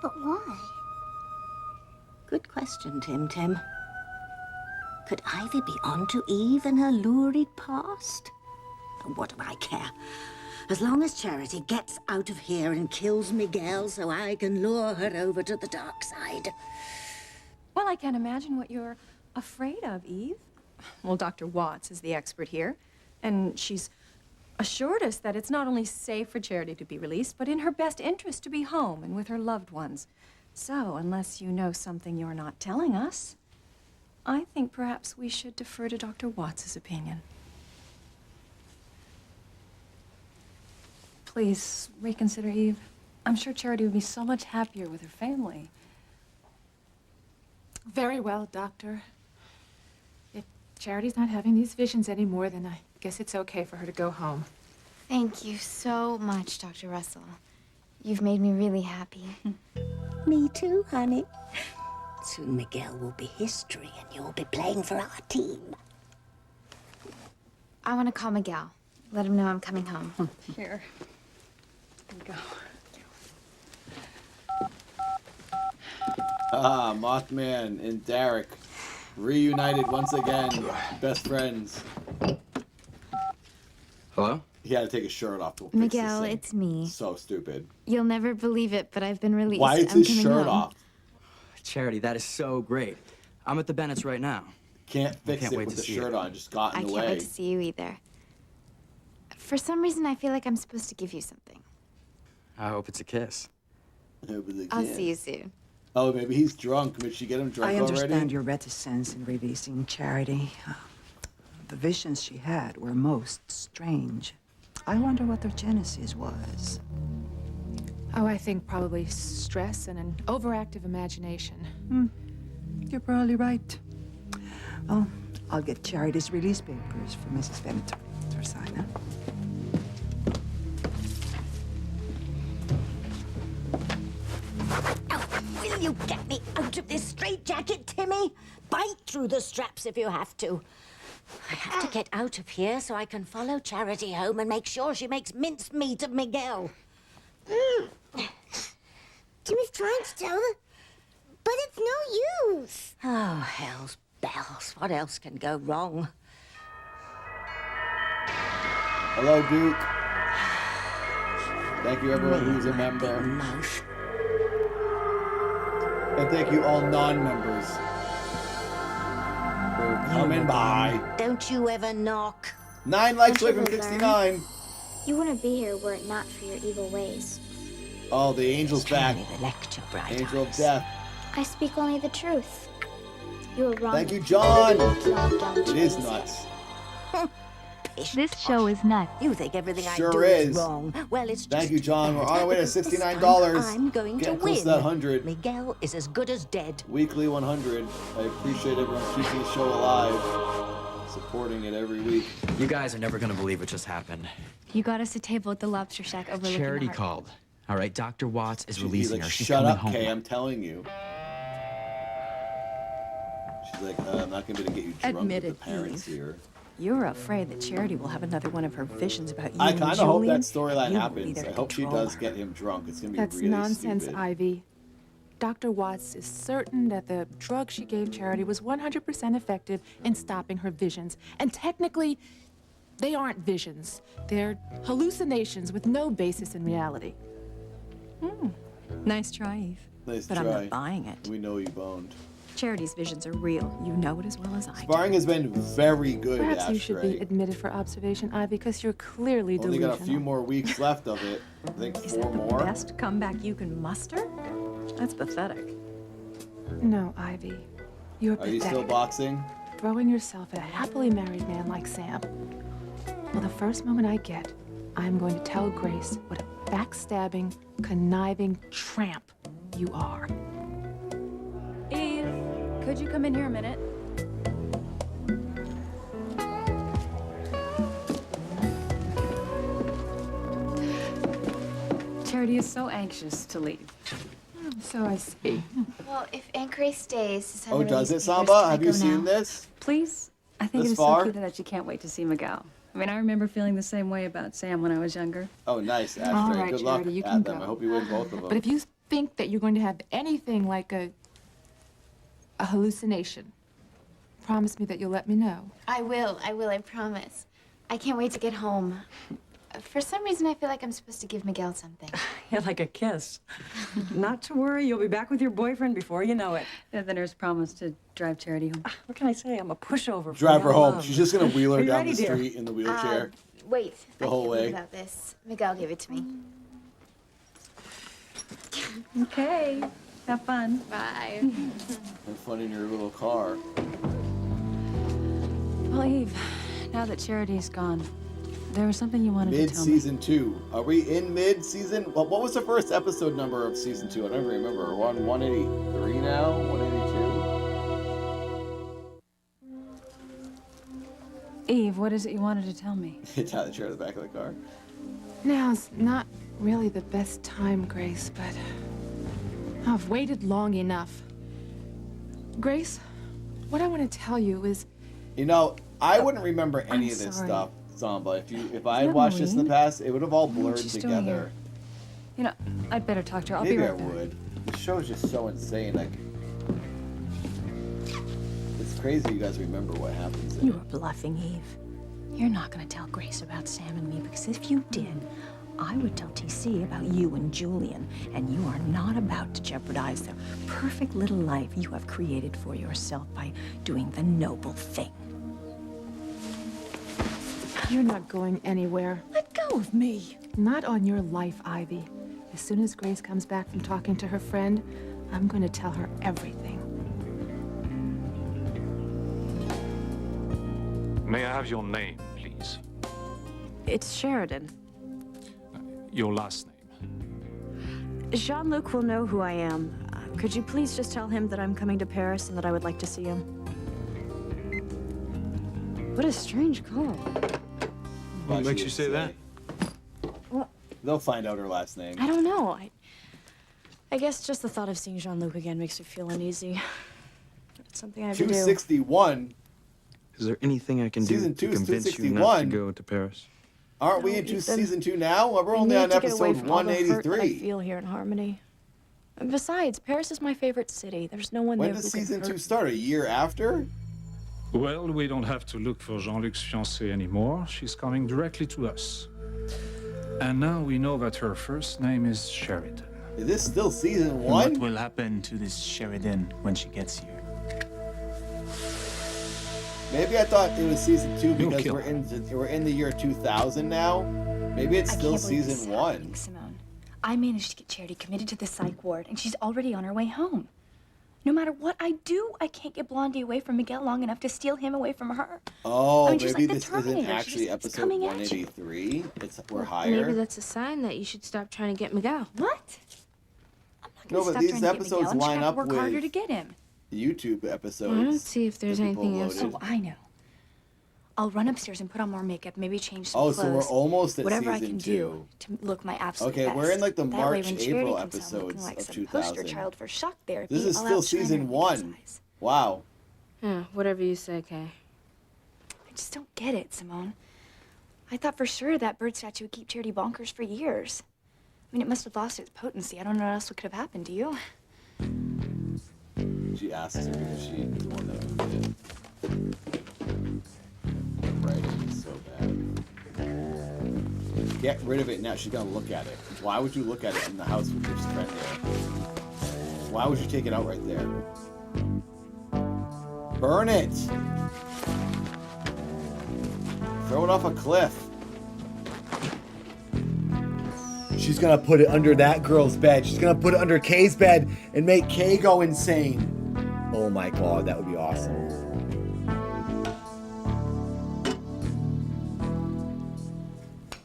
But why? Good question, Tim. Could Ivy be onto Eve in her lurid past? But what do I care? As long as Charity gets out of here and kills Miguel so I can lure her over to the dark side. Well, I can't imagine what you're afraid of, Eve. Well, Dr. Watts is the expert here, and she's assured us that it's not only safe for Charity to be released, but in her best interest to be home and with her loved ones. So, unless you know something you're not telling us, I think perhaps we should defer to Dr. Watts' opinion. Please reconsider, Eve. I'm sure Charity would be so much happier with her family. Very well, Doctor. If Charity's not having these visions anymore, then I guess it's okay for her to go home. Thank you so much, Dr. Russell. You've made me really happy. Me too, honey. Soon Miguel will be history and you'll be playing for our team. I want to call Miguel. Let him know I'm coming home. Here. Here we go. Ah, Mothman and Derek reunited once again. Best friends. Hello? He had to take his shirt off to fix Miguel, this thing. it's me. So stupid. You'll never believe it, but I've been released. Why is I'm his coming shirt home. off? Charity, that is so great. I'm at the Bennett's right now. Can't fix can't it wait with to the see shirt it. on. Just got I in the can't way. wait to see you either. For some reason, I feel like I'm supposed to give you something. I hope it's a kiss. I'll see you soon. Oh, maybe he's drunk. Did she get him drunk I understand already? your reticence in releasing Charity. The visions she had were most strange. I wonder what their genesis was. Oh, I think probably stress and an overactive imagination. You're probably right. Well, I'll get Charity's release papers for Mrs. Bennett to sign, huh? Will you get me out of this straitjacket, Timmy? Bite through the straps if you have to. I have to get out of here so I can follow Charity home and make sure she makes mincemeat of Miguel. Timmy's trying to tell her, but it's no use. Oh, hell's bells. What else can go wrong? Hello, Duke. Thank you, everyone who's a member. And thank you, all non-members, for coming by. Don't you ever knock. 9 likes Don't away you from ever 69. You wouldn't be here were it not for your evil ways. Oh, the angel's back. Lecture, Bright Angel of death. I speak only the truth. You were wrong. Thank you, John. It is nuts. This show is nuts. You think everything Sure I do is. wrong. Well, it's Thank just you, John. We're on our way to $69. I'm going Getting to close win. to that 100. Miguel is as good as dead. Weekly 100. I appreciate everyone keeping the show alive, supporting it every week. You guys are never gonna believe what just happened. You got us a table at the Lobster Shack overlooking Charity the harbor. called. All right, Dr. Watts is She'd be releasing like, her. She's shut coming up, home. Kay, I'm telling you. She's like, I'm not gonna be able to get you drunk Admit with it, the parents Eve. here. You're afraid that Charity will have another one of her visions about you I and kind of hope Julian. that storyline You will be happens. there I to hope she control does her. get him drunk. It's gonna be That's really nonsense, stupid. Ivy. Dr. Watts is certain that the drug she gave Charity was 100% effective in stopping her visions. And technically, they aren't visions. They're hallucinations with no basis in reality. Nice try, Eve. Nice But try. I'm not buying it. We know you boned. Charity's visions are real. You know it as well as I do. Sparring has been very good, Perhaps you should be Ashtray. admitted for observation, Ivy, because you're clearly Only delusional. got a few more weeks left of it. I think Is 4 that the more. best comeback you can muster? That's pathetic. No, Ivy. You're Are you pathetic. still boxing? Throwing yourself at a happily married man like Sam. Well, the first moment I get, I'm going to tell Grace what a backstabbing, conniving tramp you are. Eve, could you come in here a minute? Charity is so anxious to leave. So I see. Well, if Aunt Grace stays to send Oh, the does it, release papers, Samba? can I Have you go seen now? this? Please? I think This it is far? so cute that you can't wait to see Miguel. I mean, I remember feeling the same way about Sam when I was younger. Oh, nice, Ashtray. All right, Good luck Charity, you at can them. go. I hope you win both of them. But if you think that you're going to have anything like a hallucination, promise me that you'll let me know. I will, I promise. I can't wait to get home. For some reason, I feel like I'm supposed to give Miguel something. Yeah, like a kiss. Not to worry, you'll be back with your boyfriend before you know it. The nurse promised to drive Charity home. What can I say? I'm a pushover. for Drive her your home. love. She's just gonna wheel Are her you down ready, the dear? street in the wheelchair. Wait, The I whole can't way. live without this. Miguel gave it to me. Okay, have fun. Bye. Have fun in your little car. Well, Eve, now that Charity's gone, there was something you wanted to tell me. Mid-season 2. Are we in mid-season? What was the first episode number of season 2? I don't even remember. We're on 183 now? 182? Eve, what is it you wanted to tell me? Tie the chair to the back of the car. Now's not really the best time, Grace, but I've waited long enough. Grace, what I want to tell you is... You know, I wouldn't remember any I'm of this sorry. stuff, Samba. If I had that watched this in the mean? past, it would have all blurred she's still together. here. You know, I'd better talk to her. I'll Maybe be I right back. would. The show's just so insane. Like, it's crazy you guys remember what happens. You were bluffing, Eve. You're not going to tell Grace about Sam and me, because if you did, I would tell TC about you and Julian, and you are not about to jeopardize the perfect little life you have created for yourself by doing the noble thing. You're not going anywhere. Let go of me. Not on your life, Ivy. As soon as Grace comes back from talking to her friend, I'm going to tell her everything. May I have your name, please? It's Sheridan. Your last name. Jean-Luc will know who I am. Could you please just tell him that I'm coming to Paris and that I would like to see him? What a strange call. What makes you say that? Well, They'll find out her last name. I don't know. I guess just the thought of seeing Jean-Luc again makes me feel uneasy. It's something I have to do. 261. Is there anything I can Season do 2 to is convince you not to 261. go to Paris? Aren't we No, into Ethan. season 2 now? Well, we're I only need on to get away episode from all the hurt that I 183. feel here in Harmony. And besides, Paris is my favorite city. There's no one When there does who can season 2 hurt. start? A year after? Well, we don't have to look for Jean-Luc's fiancée anymore. She's coming directly to us. And now we know that her first name is Sheridan. Is this still season And 1? what will happen to this Sheridan when she gets here? Maybe I thought it was season 2 You'll because kill we're in the year 2000 now. Maybe it's still season 1. Simone. I managed to get Charity committed to the psych ward, and she's already on her way home. No matter what I do, I can't get Blondie away from Miguel long enough to steal him away from her. Oh, I mean, she's maybe like the this isn't Terminator. She actually just keeps episode coming at you. 183. We're higher. Maybe that's a sign that you should stop trying to get Miguel. What? No, but Stop these trying to get episodes Miguel. I'm just line gonna have up to work harder with to get him. YouTube episodes. I don't see if there's that people anything else. uploaded. Oh, I know. I'll run upstairs and put on more makeup, maybe change some Oh, clothes. so we're almost at Whatever I season can 2. do to look my absolute Okay, best. we're in like the That way, March, when Charity April comes home looking episodes like of some 2000. poster child for shock therapy, This is I'll still outshine her season in 1. Wow. Yeah, whatever you say, Kay. I just don't get it, Simone. I thought for sure that bird statue would keep Charity bonkers for years. I mean, it must have lost its potency. I don't know what else could have happened to you. She asks her because she's the one that moved it. The writing is so bad. Get rid of it now. She's gonna look at it. Why would you look at it in the house with your friend there? Why would you take it out right there? Burn it! Throw it off a cliff. She's gonna put it under that girl's bed. She's gonna put it under Kay's bed and make Kay go insane. Oh my god, that would be awesome.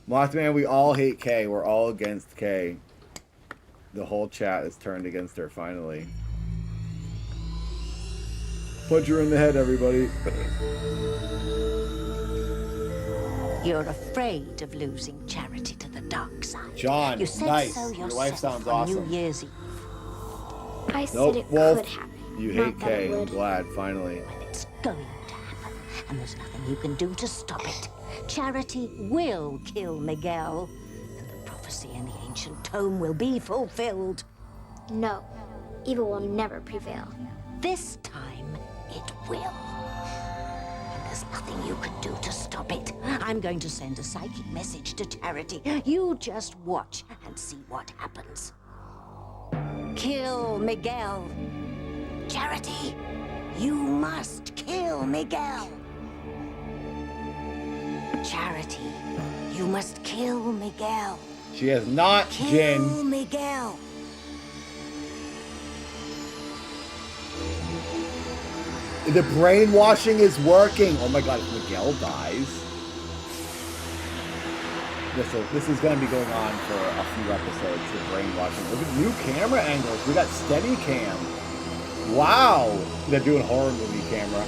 Mothman, we all hate Kay. We're all against Kay. The whole chat is turned against her finally. Punch her in the head, everybody. You're afraid of losing Charity to the dark side. John, you said nice. so Your yourself wife sounds on awesome. New Year's Eve. I said Nope, it Wolf. could happen. You Not hate that it Kay. I'm would. glad, finally. It's going to happen, and there's nothing you can do to stop it. Charity will kill Miguel, and the prophecy in the ancient tome will be fulfilled. No, evil will never prevail. This time, it will. And there's nothing you can do to stop it. I'm going to send a psychic message to Charity. You just watch and see what happens. Kill Miguel. Charity, you must kill Miguel. Charity, you must kill Miguel. She has not, Kill Jin. Miguel. The brainwashing is working. Oh my god, if Miguel dies. This is going to be going on for a few episodes, the brainwashing. Look at new camera angles. We got steady cam. Wow. They're doing horror movie camera.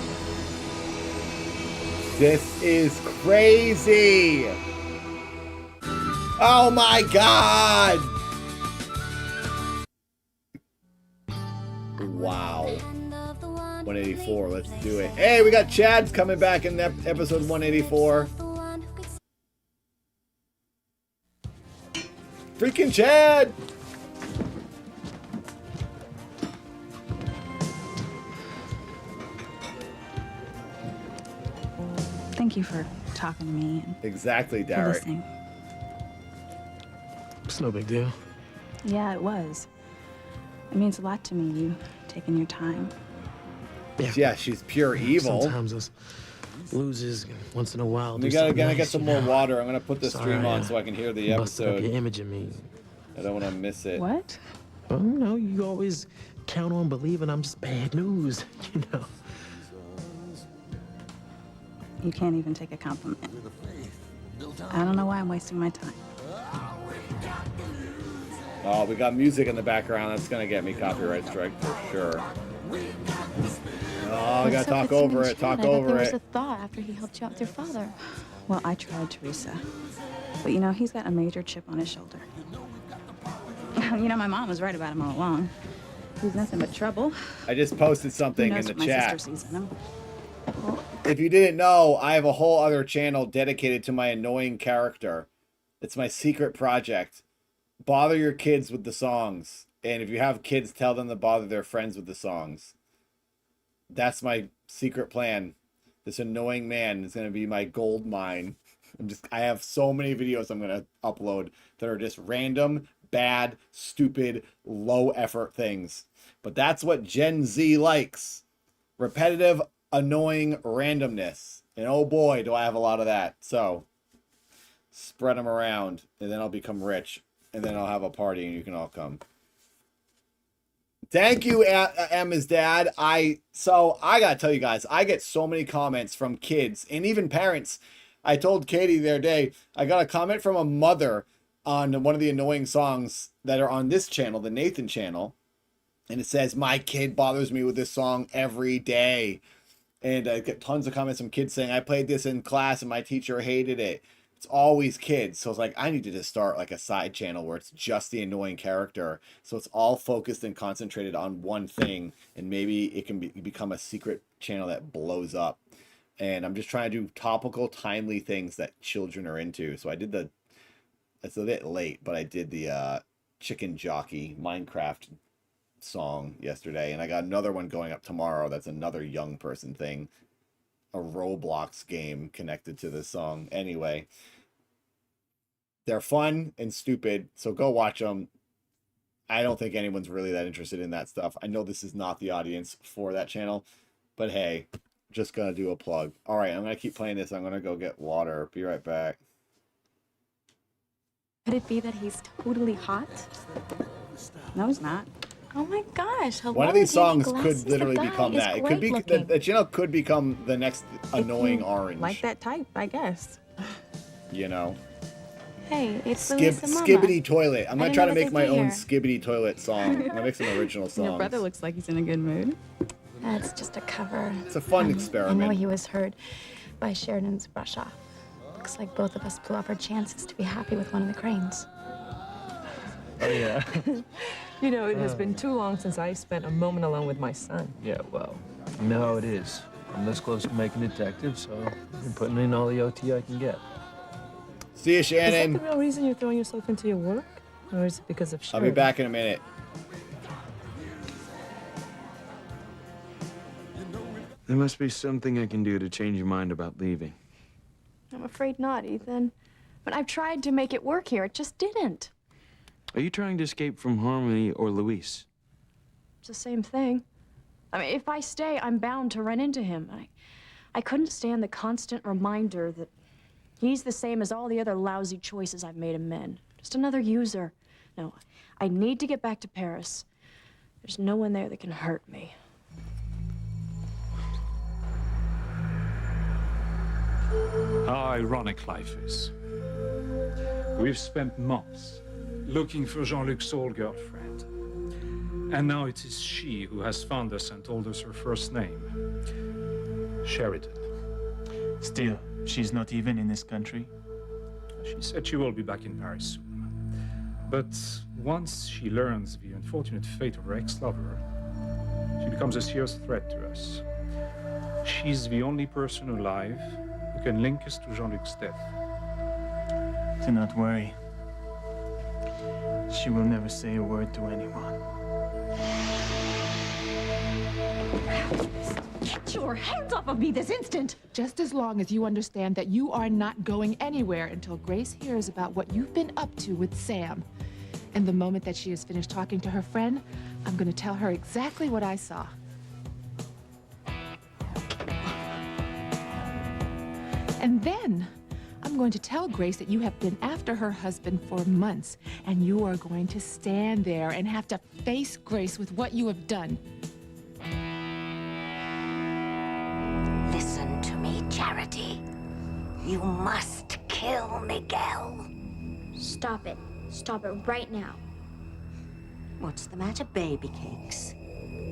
This is crazy. Oh my god. Wow. 184, let's do it. Hey, we got Chad's coming back in episode 184. Freaking Chad! Thank you for talking to me and Exactly, for Derek. listening. It's no big deal. Yeah, it was. It means a lot to me, you taking your time. Yeah, she's pure evil. Sometimes us losers, once in a while. We do gotta something get nice, some you more know? water. I'm gonna put the stream Sorry, on so I can hear the busted up episode. your image of me. I don't want to miss it. What? Well, you know, you always count on believing I'm just bad news, you know. You can't even take a compliment. I don't know why I'm wasting my time. Oh, we got music in the background. That's gonna get me copyright strike for sure. Oh, I gotta talk over it. Talk over There was it. a thaw after he helped you out with your father. Well, I tried, Teresa. But you know, he's got a major chip on his shoulder. You know, my mom was right about him all along. He's nothing but trouble. I just posted something Who in knows the what my chat. sister sees in him. If you didn't know, I have a whole other channel dedicated to my annoying character. It's my secret project. Bother your kids with the songs. And if you have kids, tell them to bother their friends with the songs. That's my secret plan. This annoying man is going to be my gold mine. I have so many videos I'm going to upload that are just random, bad, stupid, low effort things. But that's what Gen Z likes. Repetitive, annoying randomness. And oh boy, do I have a lot of that. So spread them around and then I'll become rich. And then I'll have a party and you can all come. Thank you, Emma's dad. So I gotta tell you guys, I get so many comments from kids and even parents. I told Katie the other day, I got a comment from a mother on one of the annoying songs that are on this channel, the Nathan channel. And it says, my kid bothers me with this song every day. And I get tons of comments from kids saying, I played this in class and my teacher hated it. It's always kids. So it's like, I need to just start like a side channel where it's just the annoying character. So it's all focused and concentrated on one thing. And maybe it can become a secret channel that blows up. And I'm just trying to do topical, timely things that children are into. So I did it's a bit late, but I did the Chicken Jockey Minecraft song yesterday. And I got another one going up tomorrow. That's another young person thing. A Roblox game connected to this song. Anyway, they're fun and stupid, so go watch them. I don't think anyone's really that interested in that stuff. I know this is not the audience for that channel, but hey, just gonna do a plug. All right, I'm gonna keep playing this. I'm gonna go get water. Be right back. Could it be that he's totally hot? No, he's not. Oh my gosh. Hello, One of these songs Danny could Glasses. literally The guy become is that. It could be great-looking. the channel could become the next annoying orange. Like that type, I guess. You know. Hey, it's Louisa Mama. Skibbity toilet. I'm I gonna didn't try know to that make my they'd be own here. skibbity toilet song. I'm gonna make some original songs. Your brother looks like he's in a good mood. That's just a cover. It's a fun I experiment. know he was hurt by Sheridan's brush off. Looks like both of us blew up our chances to be happy with one of the cranes. Oh, yeah. You know, it has been too long since I spent a moment alone with my son. Yeah, well, you know how it is. I'm this close to making detective, so I'm putting in all the OT I can get. See you, Is Shannon. that the real reason you're throwing yourself into your work? Or is it because of I'll Sheridan? be back in a minute. There must be something I can do to change your mind about leaving. I'm afraid not, Ethan. But I've tried to make it work here. It just didn't. Are you trying to escape from Harmony or Luis? It's the same thing. I mean, if I stay, I'm bound to run into him. I couldn't stand the constant reminder that he's the same as all the other lousy choices I've made him in. Just another user. No, I need to get back to Paris. There's no one there that can hurt me. How ironic life is. We've spent months looking for Jean-Luc's old girlfriend. And now it is she who has found us and told us her first name. Sheridan. Still, she's not even in this country. She said she will be back in Paris soon. But once she learns the unfortunate fate of her ex-lover, she becomes a serious threat to us. She's the only person alive who can link us to Jean-Luc's death. Do not worry. She will never say a word to anyone. Get your hands off of me this instant! Just as long as you understand that you are not going anywhere until Grace hears about what you've been up to with Sam. And the moment that she has finished talking to her friend, I'm going to tell her exactly what I saw. And then I'm going to tell Grace that you have been after her husband for months, and you are going to stand there and have to face Grace with what you have done. Listen to me, Charity. You must kill Miguel. Stop it. Stop it right now. What's the matter, baby cakes?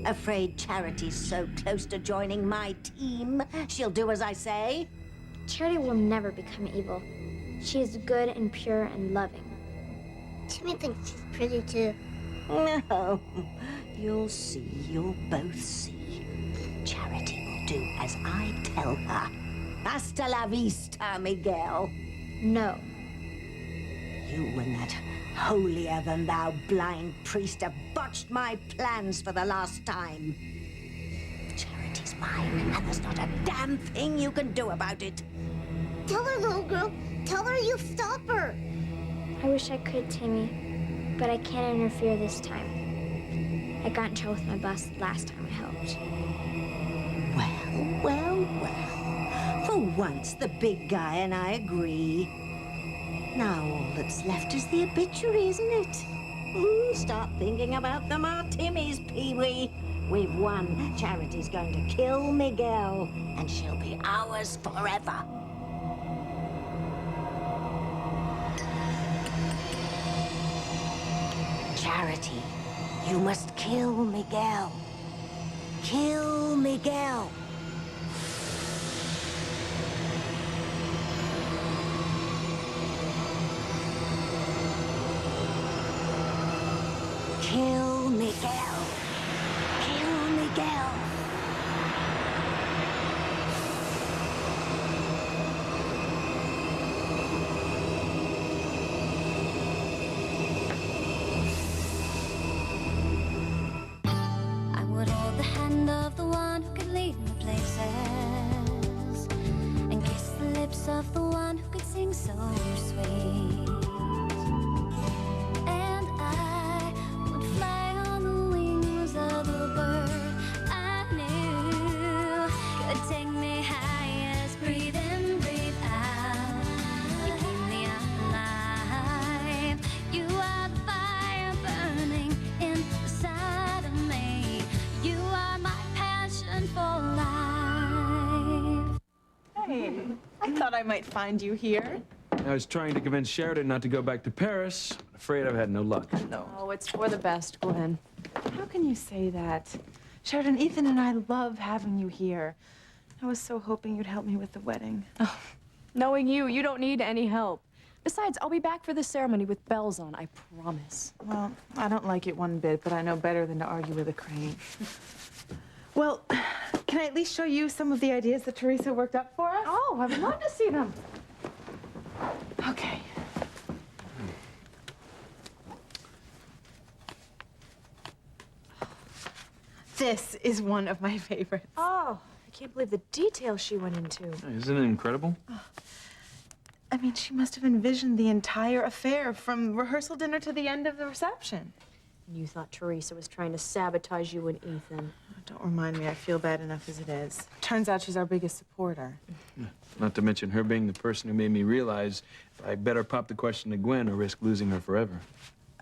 Afraid Charity's so close to joining my team, she'll do as I say? Charity will never become evil. She is good and pure and loving. Timmy thinks she's pretty too. No. You'll see. You'll both see. Charity will do as I tell her. Hasta la vista, Miguel. No. You and that holier-than-thou blind priest have botched my plans for the last time. Charity's mine, and there's not a damn thing you can do about it. Tell her, little girl. Tell her you'll stop her. I wish I could, Timmy, but I can't interfere this time. I got in trouble with my boss last time I helped. Well. For once, the big guy and I agree. Now all that's left is the obituary, isn't it? Start thinking about the Martinis, Pee-wee. We've won. Charity's going to kill Miguel, and she'll be ours forever. Charity, you must kill Miguel. Kill Miguel. Kill Miguel. Kill Miguel. I would hold the hand of the one who could lead me places and kiss the lips of the one who could sing so sweet. And I would fly on the wings of a bird I knew could take me highest. Breathe in, breathe out. You keep me alive. You are the fire burning inside of me. You are my passion for life. Hey, I thought I might find you here. I was trying to convince Sheridan not to go back to Paris. Afraid I've had no luck. No. Oh, it's for the best, Gwen. How can you say that? Sheridan, Ethan and I love having you here. I was so hoping you'd help me with the wedding. Oh, knowing you, you don't need any help. Besides, I'll be back for the ceremony with bells on, I promise. Well, I don't like it one bit, but I know better than to argue with a crane. Well, can I at least show you some of the ideas that Teresa worked up for us? Oh, I would love to see them. Okay. This is one of my favorites. Oh, I can't believe the detail she went into. Isn't it incredible? I mean, she must have envisioned the entire affair from rehearsal dinner to the end of the reception. And you thought Teresa was trying to sabotage you and Ethan. Don't remind me, I feel bad enough as it is. Turns out she's our biggest supporter. Not to mention her being the person who made me realize I better pop the question to Gwen or risk losing her forever.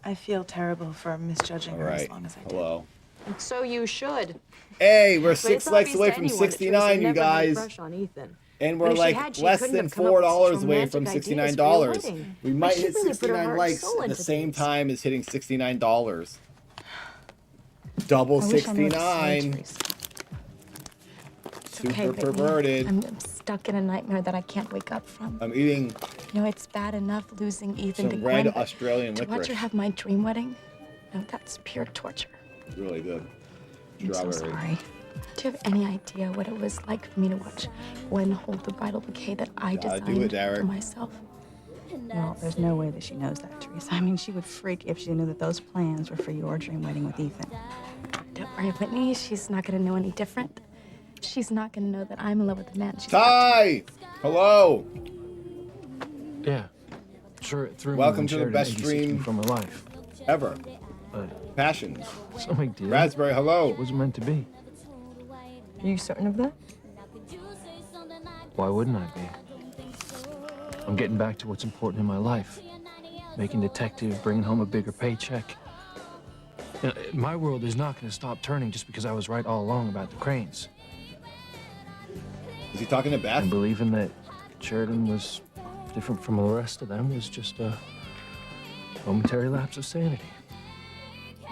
I feel terrible for misjudging her as long as I did. Hello. And so you should. Hey, we're But 6 it's likes obvious away to from anyone that 69, Teresa you never had a guys. crush on Ethan. And But we're if she like had, she less couldn't than have come up with $4 such away from romantic ideas for your $69. wedding. We But might she hit really put her 69 heart and likes soul at the into same these. time as hitting $69. Double I wish I knew what to say, 69. Teresa. Super Okay, Whitney. perverted. I'm stuck in a nightmare that I can't wake up from. I'm eating You know, it's bad enough losing Ethan to some red Gwen, but Australian to watch licorice. her have my dream wedding, no, that's pure torture. Really good. I'm so Strawberry. sorry. Do you have any idea what it was like for me to watch Gwen hold the bridal bouquet that I Gotta designed do it, Derek. for myself? Well, there's no way that she knows that, Teresa. I mean, she would freak if she knew that those plans were for your dream wedding with Ethan. Don't worry, Whitney. She's not gonna know any different. She's not gonna know that I'm in love with the man. She's Ty! Hello! Yeah. Sure, it threw me Welcome when to the Sheridan best exits me stream from her life. ever. But Passions. it's no big deal. Raspberry, hello. It wasn't meant to be. Are you certain of that? Why wouldn't I be? I'm getting back to what's important in my life. Making detective, bringing home a bigger paycheck. You know, my world is not going to stop turning just because I was right all along about the Cranes. Is he talking to Beth? And believing that Sheridan was different from the rest of them was just a momentary lapse of sanity.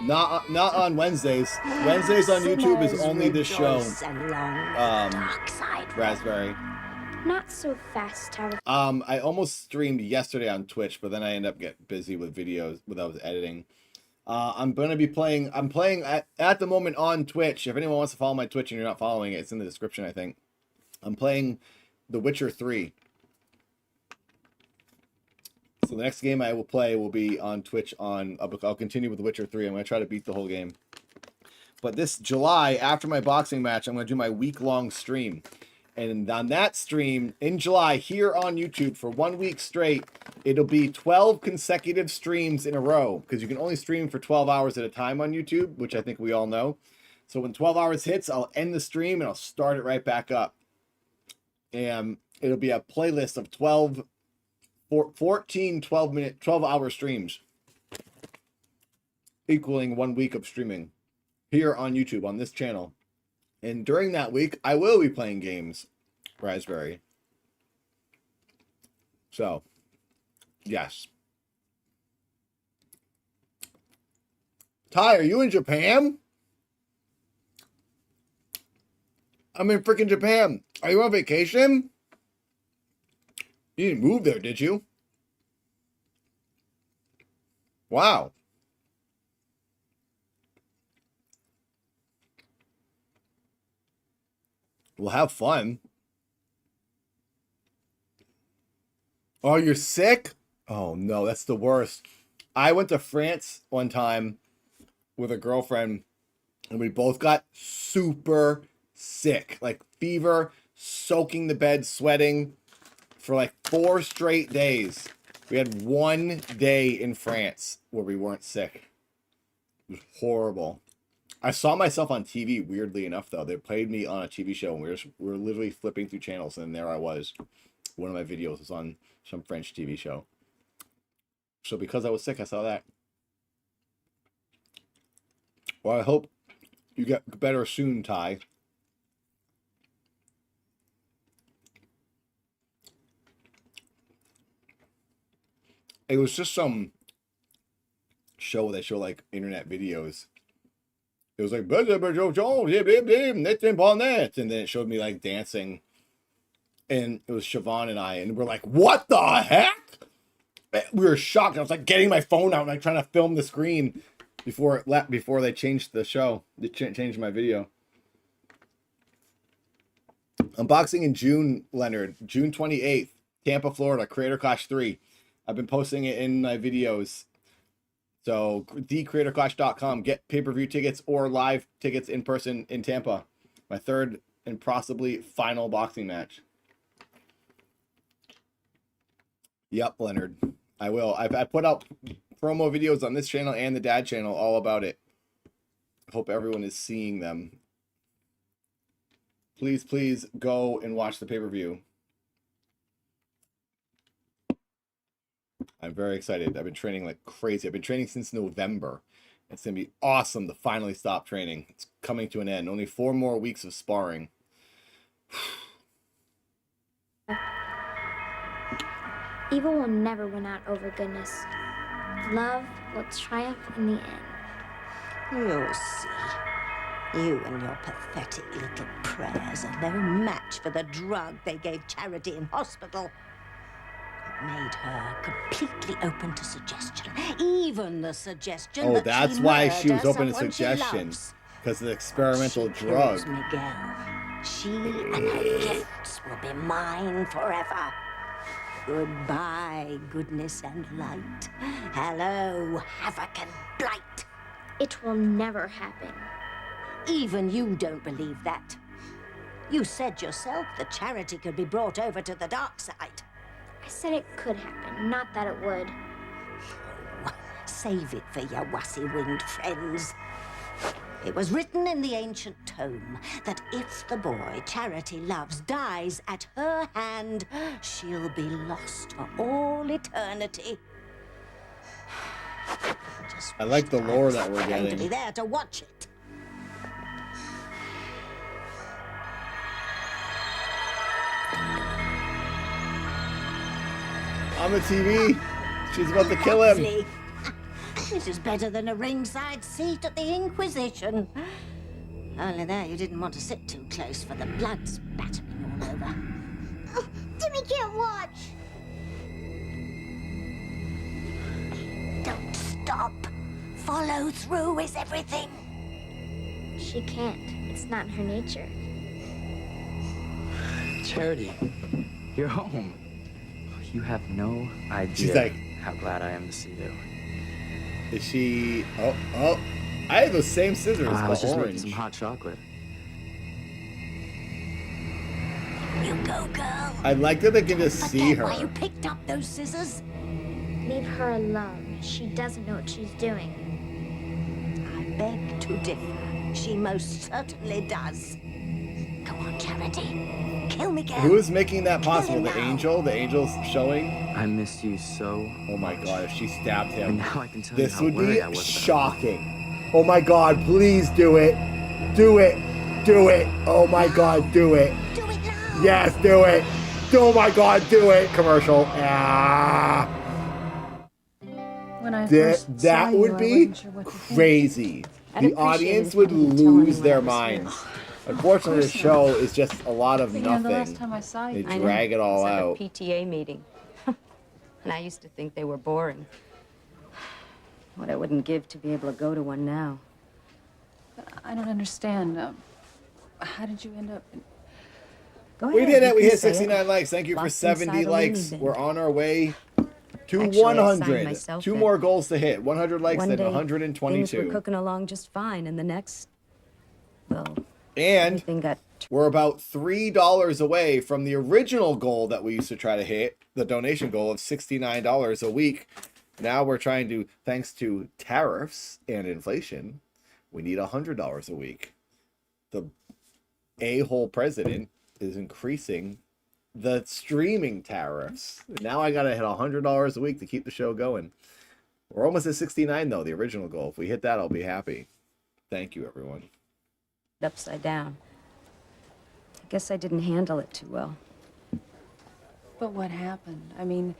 Not on Wednesdays. Wednesdays on YouTube is only this show. Raspberry. Not so fast, Tower. I almost streamed yesterday on Twitch, but then I ended up getting busy with videos when I was editing. I'm playing at the moment on Twitch. If anyone wants to follow my Twitch and you're not following it, it's in the description, I think. I'm playing The Witcher 3. So the next game I will play will be on Twitch I'll continue with The Witcher 3. I'm going to try to beat the whole game. But this July, after my boxing match, I'm going to do my week-long stream. And on that stream in July here on YouTube for 1 week straight, it'll be 12 consecutive streams in a row because you can only stream for 12 hours at a time on YouTube, which I think we all know. So when 12 hours hits, I'll end the stream and I'll start it right back up. And it'll be a playlist of 14 12-hour streams, equaling 1 week of streaming here on YouTube on this channel. And during that week, I will be playing games, Raspberry. So, yes. Ty, are you in Japan? I'm in freaking Japan. Are you on vacation? You didn't move there, did you? Wow. Well, have fun. Oh, you're sick? Oh, no, that's the worst. I went to France one time with a girlfriend, and we both got super sick. Like fever, soaking the bed, sweating for like 4 straight days. We had 1 day in France where we weren't sick. It was horrible. I saw myself on TV, weirdly enough, though. They played me on a TV show, and we were literally flipping through channels, and there I was. One of my videos was on some French TV show. So because I was sick, I saw that. Well, I hope you get better soon, Ty. It was just some show that show like internet videos. It was like, and then it showed me like dancing, and it was Siobhan and I, and we're like, what the heck? We were shocked. I was like getting my phone out and like trying to film the screen before they changed the show. They changed my video. Unboxing in June, Leonard. June 28th, Tampa, Florida, Creator Clash 3. I've been posting it in my videos. So, thecreatorclash.com. Get pay-per-view tickets or live tickets in person in Tampa. My third and possibly final boxing match. Yep, Leonard. I will. I put out promo videos on this channel and the dad channel all about it. I hope everyone is seeing them. Please, please go and watch the pay-per-view. I'm very excited. I've been training like crazy. I've been training since November. It's going to be awesome to finally stop training. It's coming to an end. Only 4 more weeks of sparring. Evil will never win out over goodness. Love will triumph in the end. You'll see. You and your pathetic little prayers are no match for the drug they gave Charity in hospital. It made her completely open to suggestion. Even the suggestion Oh, that that's she why she was murder open to someone she suggestion. loves. Because of the experimental She drug. kills Miguel. She and her gifts will be mine forever. Goodbye, goodness and light. Hello, havoc and blight. It will never happen. Even you don't believe that. You said yourself that Charity could be brought over to the dark side. I said it could happen, not that it would. Save it for your wussy-winged friends. It was written in the ancient tome that if the boy Charity loves dies at her hand, she'll be lost for all eternity. I like the lore that we're going to be getting. there to watch it. On the TV, she's about to kill him. Lovely. This is better than a ringside seat at the Inquisition. Only there you didn't want to sit too close for the blood spattering all over. Oh, Timmy can't watch. Don't stop. Follow through is everything. She can't. It's not in her nature. Charity, you're home. You have no idea She's like, how glad I am to see you. Is she... Oh. I had those same scissors, I but was just making orange. some hot chocolate. You go, girl. I like that they can just see Forget why you her. picked up those scissors. Leave her alone. She doesn't know what she's doing. I beg to differ. She most certainly does. Go on, Charity. Kill me, girl. Who is making that possible? The angel? The angel's showing? I missed you so. Oh my god, if she stabbed him. And now I can tell you This how would worried be I was about shocking. Oh my god, please do it. Do it. Do it. Oh my god, do it. Do it now. Yes, do it. Oh my god, do it. Commercial. Ah. When I That, first saw that you, would I be wasn't sure what to think. crazy. I'd The appreciate it audience if you would didn't tell lose anyone their I was minds. here. Unfortunately, the Of course show not. is just a lot of But, you know, the nothing. last time I saw you, They drag it all out. PTA meeting. And I used to think they were boring. What I wouldn't give to be able to go to one now. But I don't understand. How did you end up? Go We ahead, did it. you We can hit say it. 69 likes. Thank you for Lost 70 inside a likes. loony bin. We're on our way to Actually, I signed 100. myself 2 in. more goals to hit. 100 likes One and day, Things were 122. cooking along just fine, and the next, well, And everything got we're about $3 away from the original goal that we used to try to hit, the donation goal of $69 a week. Now we're trying to, thanks to tariffs and inflation, we need $100 a week. The a-hole president is increasing the streaming tariffs. Now I gotta hit $100 a week to keep the show going. We're almost at 69 though, the original goal. If we hit that, I'll be happy. Thank you, everyone. upside down. I guess I didn't handle it too well. But what happened? I mean,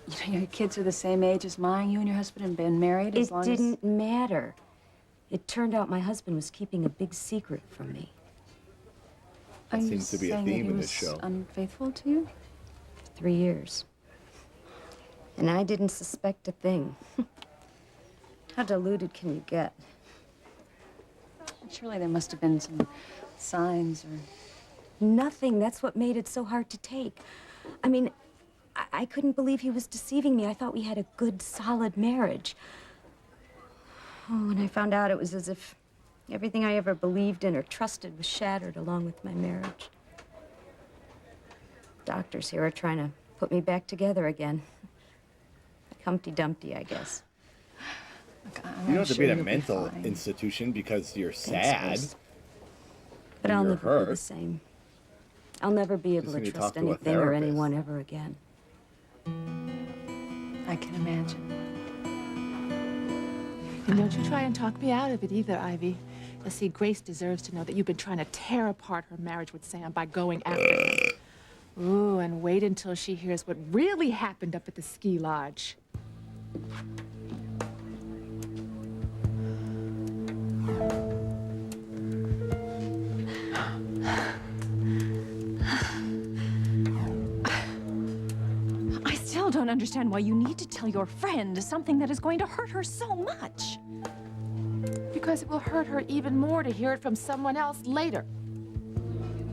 you know, your kids are the same age as mine. You and your husband have been married as It long didn't matter. It turned out my husband was keeping a big secret from me. Are That you seems to be a saying that theme he in was this show. Unfaithful to you? 3 years. And I didn't suspect a thing. How deluded can you get? Surely there must have been some signs or... Nothing. That's what made it so hard to take. I mean, I couldn't believe he was deceiving me. I thought we had a good, solid marriage. Oh, when I found out, it was as if everything I ever believed in or trusted was shattered along with my marriage. Doctors here are trying to put me back together again. Like Humpty Dumpty, I guess. Look, You don't have to be in a mental institution because you're sad. Chris. But and I'll you're never be the hurt. same. I'll never be able Just to need to trust talk to a anything or therapist. anyone ever again. I can imagine. And don't you try and talk me out of it either, Ivy. Let's see, Grace deserves to know that you've been trying to tear apart her marriage with Sam by going after him. Ooh, and wait until she hears what really happened up at the ski lodge. I still don't understand why you need to tell your friend something that is going to hurt her so much. Because it will hurt her even more to hear it from someone else later.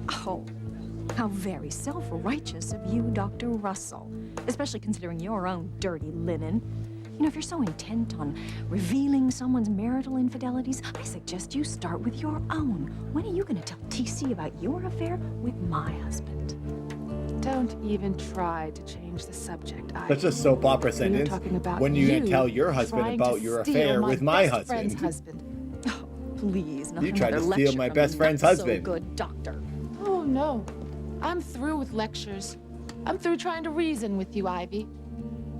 Oh, how very self-righteous of you, Dr. Russell. Especially considering your own dirty linen. You know, if you're so intent on revealing someone's marital infidelities, I suggest you start with your own. When are you going to tell TC about your affair with my husband? Don't even try to change the subject, Ivy. That's a soap opera We were sentence. talking about When you gonna tell your husband trying about to your steal affair with my best friend's husband? Please, not You tried to another steal lecture my from best you friend's not so husband. good doctor. Oh, no. I'm through with lectures. I'm through trying to reason with you, Ivy.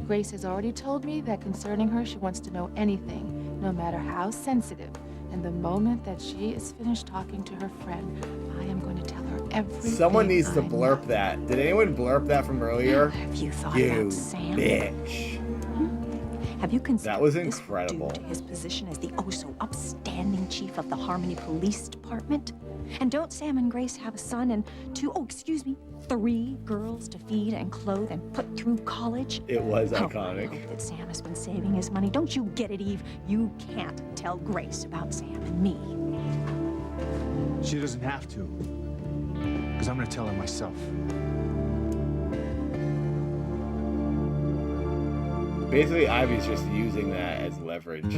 Grace has already told me that concerning her, she wants to know anything, no matter how sensitive. And the moment that she is finished talking to her friend, I am going to tell her everything. Someone needs to I blurp that. Did anyone blurp that from earlier? Have you thought You about Sam? bitch. Have you considered That was what this would incredible. do to his position as the oh-so upstanding chief of the Harmony Police Department? And don't Sam and Grace have a son and 3 girls to feed and clothe and put through college? It was Oh, I iconic. hope that Sam has been saving his money. Don't you get it, Eve? You can't tell Grace about Sam and me. She doesn't have to. Because I'm going to tell her myself. Basically, Ivy's just using that as leverage.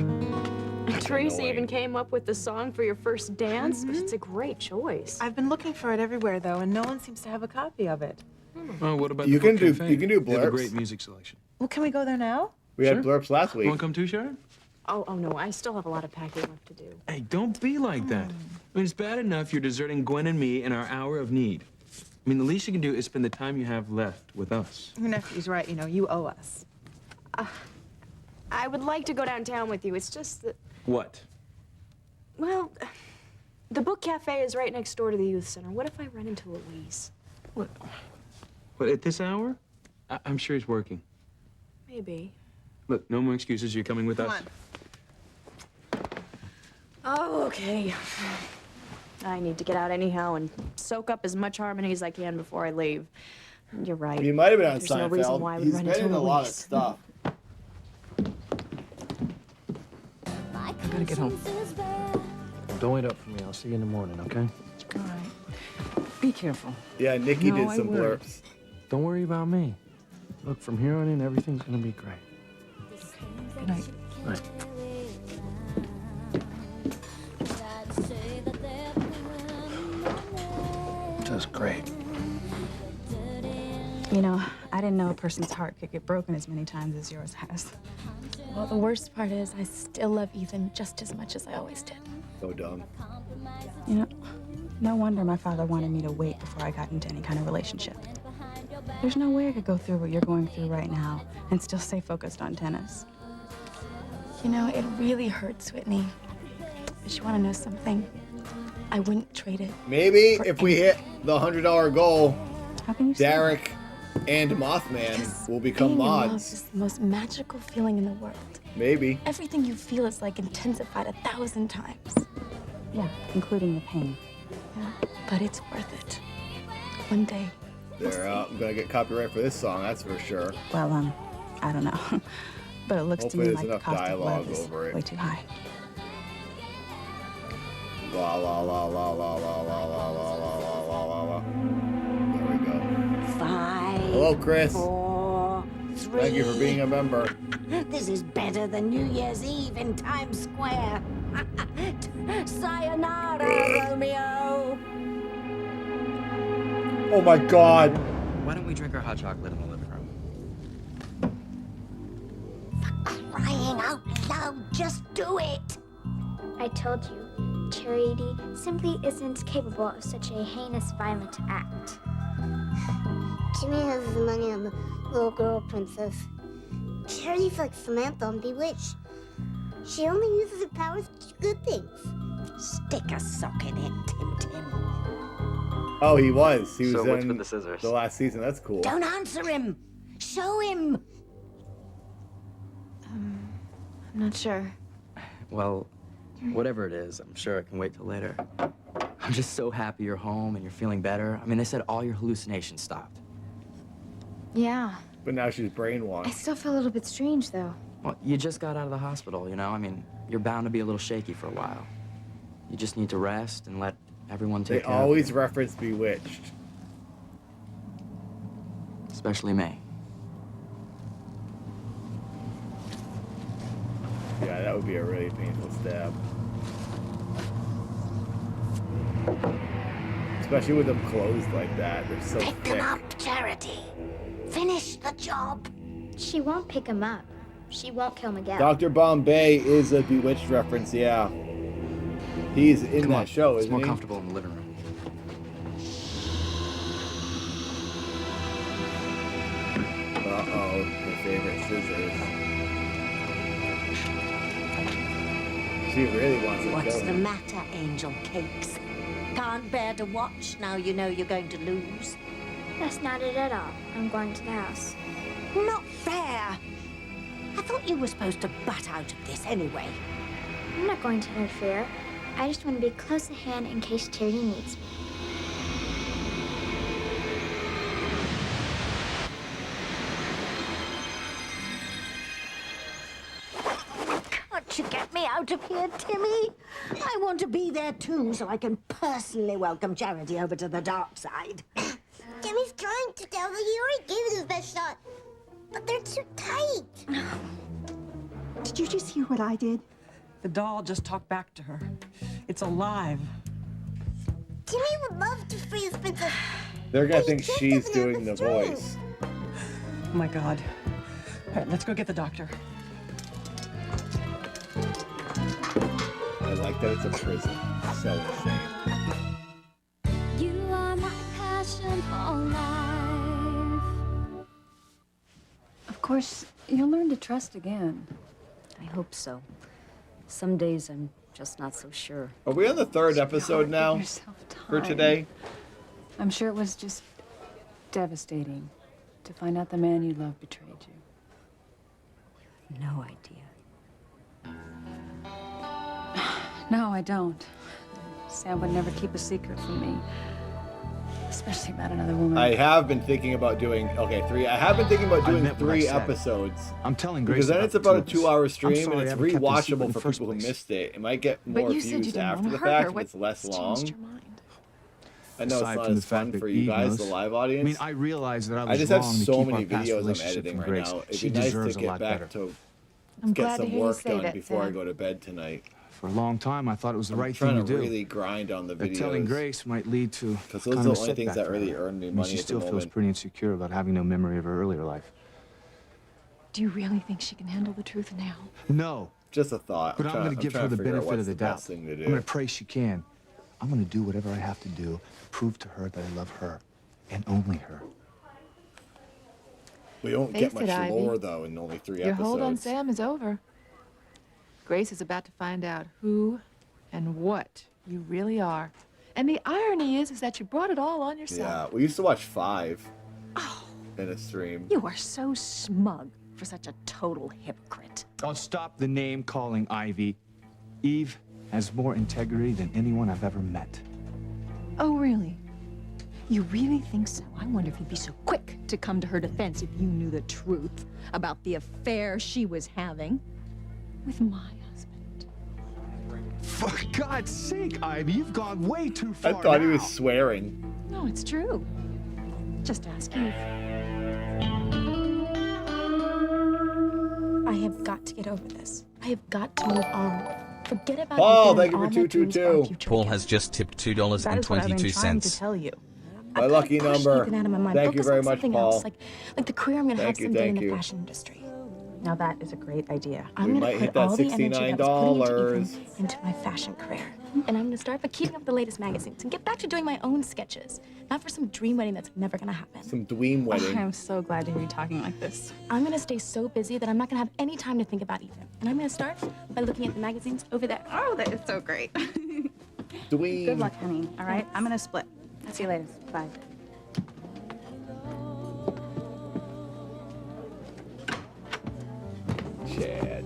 Teresa even came up with the song for your first dance. It's a great choice. I've been looking for it everywhere, though, and no one seems to have a copy of it. Oh, what about You the can Book do Cafe? you can do They have a blurbs. great music selection. Well, can we go there now? We had blurbs last week. You want to come too, Sharon? Oh no, I still have a lot of packing left to do. Hey, don't be like that. I mean, it's bad enough you're deserting Gwen and me in our hour of need. I mean, the least you can do is spend the time you have left with us. Your nephew's right, you know, you owe us. I would like to go downtown with you. It's just that, What? well, the book cafe is right next door to the youth center. What if I run into Louise? What? But at this hour? I'm sure he's working. Maybe. Look, no more excuses. You're coming with Come us. Oh, okay. I need to get out anyhow and soak up as much harmony as I can before I leave. You're right. He might have been on There's no reason why Seinfeld. we He's run been into in a lot of Louise. stuff. I gotta get home. Don't wait up for me. I'll see you in the morning, okay? All right. Be careful. Yeah, Nikki No, did I some will. blurbs. Don't worry about me. Look, from here on in, everything's gonna be great. Good night. Right. Just great. You know, I didn't know a person's heart could get broken as many times as yours has. Well, the worst part is I still love Ethan just as much as I always did. So dumb. You know, no wonder my father wanted me to wait before I got into any kind of relationship. There's no way I could go through what you're going through right now and still stay focused on tennis. You know, it really hurts, Whitney. But you want to know something? I wouldn't trade it. Maybe for if we hit the $100 goal, How can you say Derek and Mothman will become being in love mods. is the most magical feeling in the world. Maybe. Everything you feel is like intensified 1,000 times. Yeah, including the pain. Yeah, but it's worth it. One day. I'm gonna get copyright for this song, that's for sure. Well, I don't know. But it looks Hopefully to me there's like the enough cost of dialogue love is over it. way too high. La la la la la la la la la la la la la la. There we go. 5. Hello, Chris. 4, 3. Thank you for being a member. This is better than New Year's Eve in Times Square. Sayonara, Romeo. Oh my God. Why don't we drink our hot chocolate in the living room? Crying out loud, just do it. I told you, Charity simply isn't capable of such a heinous, violent act. Jimmy has the money on the little girl princess. Charity's like Samantha on Bewitched. She only uses her powers to do good things. Stick a sock in it, Tim Tim. Oh, he was. He was So what's in with the scissors? the last season. That's cool. Don't answer him. Show him. I'm not sure. Well, whatever it is, I'm sure it can wait till later. I'm just so happy you're home and you're feeling better. I mean, they said all your hallucinations stopped. Yeah. But now she's I brainwashed. still feel a little bit strange, though. Well, you just got out of the hospital, you know? I mean, you're bound to be a little shaky for a while. You just need to rest and let everyone They take care of always reference Bewitched. you. Especially me. Yeah, that would be a really painful stab. Especially with them closed like that. They're so Pick them thick. up, Charity. Finish the job. She won't pick him up. She won't kill Miguel. Dr. Bombay is a Bewitched reference, yeah. He's in Come that on, show, it's isn't more he? comfortable in the living room. Uh-oh, my favorite scissors. She really wants to What's kill the him. matter, Angel Cakes? Can't bear to watch now you know you're going to lose. That's not it at all. I'm going to the house. Not fair. I thought you were supposed to butt out of this anyway. I'm not going to interfere. I just want to be close at hand in case Charity needs me. Can't you get me out of here, Timmy? I want to be there too, so I can personally welcome Charity over to the dark side. Jimmy's trying to tell me he already gave it his best shot. But they're too tight. Did you just hear what I did? The doll just talked back to her. It's alive. Timmy would love to free his princess. They're gonna think she's doing the voice. Oh my God. All right, let's go get the doctor. I like that it's a prison. So insane. You are my passion for life. Of course, you'll learn to trust again. I hope so. Some days I'm just not so sure. Are we on the 3rd episode now for today? I'm sure it was just devastating to find out the man you love betrayed you. No idea. No, I don't. Sam would never keep a secret from me, especially about another woman. I have been thinking about doing I have been thinking about doing meant what I 3 said. episodes. I'm telling Grace because then about it's the about a two of us. 2-hour I'm stream sorry and I it's ever kept this secret in rewatchable the for first people who place. missed it. It might get But more you said you views didn't after want the her. fact if What it's less changed long. your mind? I know Aside it's not from the as fun fact that for you Eve guys, knows. the live audience. I mean, I realize that I was just have wrong to so keep many our past videos I'm relationship editing from right Grace. now. It'd She be nice deserves to a get lot back better. to I'm get glad to some hear you work say done that, before I Sam. go to bed tonight. For a long time, I thought it was the I'm right trying thing to do. really grind on the But videos. telling Grace might lead to Because those kind are of the a only things setback that for really her. earn me I mean, money she at the still feels moment. pretty insecure about having no memory of her earlier life. Do you really think she can handle the truth now? No. Just a thought. But I'm going to give her the benefit of the doubt. Thing to I'm do. going to pray she can. I'm going to do whatever I have to do to prove to her that I love her, and only her. We don't Face get much it, Ivy. lore though in only 3 Your episodes. hold on Sam is over. Grace is about to find out who and what you really are. And the irony is that you brought it all on yourself. Yeah, we used to watch 5 in a stream. You are so smug for such a total hypocrite. I'll stop the name calling, Ivy. Eve has more integrity than anyone I've ever met. Oh, really? You really think so? I wonder if you'd be so quick to come to her defense if you knew the truth about the affair she was having with my husband. For God's sake, Ivy, you've gone way too far. I thought he now. was swearing. No, it's true. Just ask Eve. I have got to get over this. I have got to move on. Forget about Paul, Ethan thank and you for all my dreams are 222. future. Paul has just tipped That is what I've been trying to $2.22. tell you. My lucky Push number. Ethan out of my mind. Thank you Focus very on much, something Paul. else, like the career I'm going to have Thank you, someday in thank the you. fashion industry. Now that is a great idea. I'm We going might to hit put that all the energy that I was putting into $69. Ethan into my fashion career. And I'm going to start by keeping up the latest magazines and get back to doing my own sketches. Not for some dream wedding that's never going to happen. Some dweem wedding. I'm so glad to hear you talking like this. I'm going to stay so busy that I'm not going to have any time to think about Ethan. And I'm going to start by looking at the magazines over there. Oh, that is so great. Dweem. Good luck, honey. All right, I'm gonna split. See you later. Bye. Chad.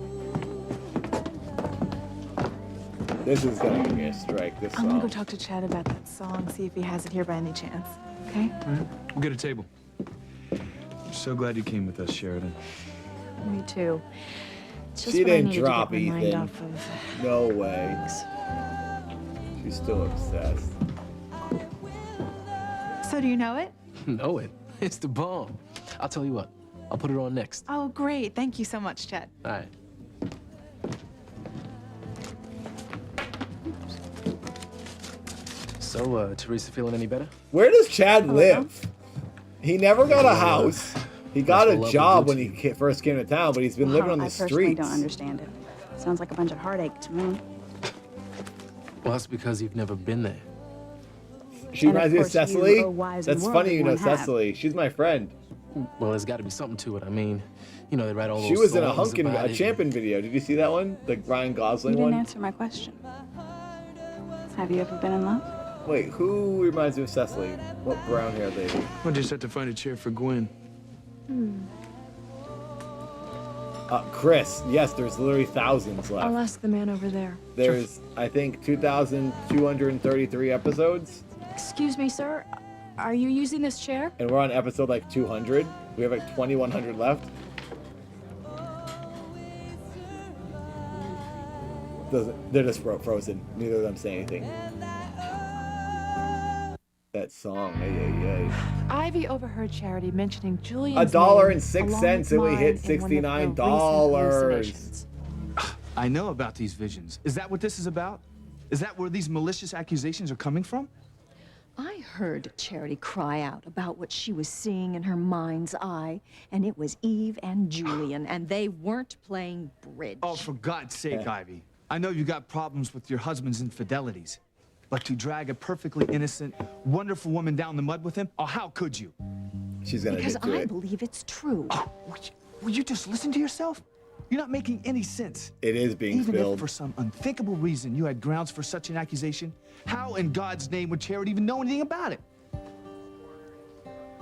This is gonna give me a strike. This I'm gonna go song. talk to Chad about that song, see if he has it here by any chance. Okay? All right, we'll get a table. I'm so glad you came with us, Sheridan. Me too. It's just She what I didn't needed drop to get my mind Ethan. off of. No way. She's still obsessed. So do you know it? Know it? It's the bomb. I'll tell you what. I'll put it on next. Oh, great. Thank you so much, Chad. All right. So, Teresa feeling any better? Where does Chad live? He never got a house. He got That's a what love job will when do he first came to town, but he's been living on the I personally streets. don't understand it. Sounds like a bunch of heartache to me. Well, that's because you've never been there. She And of reminds me of course you, Cecily. oh, wise That's and funny you know worldly one, have. Cecily. She's my friend. Well, there's got to be something to it. I mean, you know, they write all those She was in a songs Hunkin, about a it. Champion video. Did you see that one? The Ryan You Gosling didn't one? answer my question. Have you ever been in love? Wait, who reminds me of Cecily? What brown hair lady? We'll just have to find a chair for Gwen. Chris. Yes, there's literally thousands left. I'll ask the man over there. There's, I think, 2,233 episodes, Excuse me, sir. Are you using this chair? and we're on episode like 200. We have like 2,100 left. They're just frozen. Neither of them say anything. That song, ay. Ivy overheard Charity mentioning Julian's $1.06, name, along with and we hit mine in one of her $69. recent hallucinations. I know about these visions. Is that what this is about? Is that where these malicious accusations are coming from? I heard Charity cry out about what she was seeing in her mind's eye, and it was Eve and Julian, and they weren't playing bridge. Oh, for God's sake, Ivy. I know you got problems with your husband's infidelities, but to drag a perfectly innocent, wonderful woman down the mud with him? Oh, how could you? She's gonna Because get to I it. believe it's true. Oh, will you just listen to yourself? You're not making any sense. It is being Even spilled. if for some unthinkable reason you had grounds for such an accusation, how in God's name would Charity even know anything about it?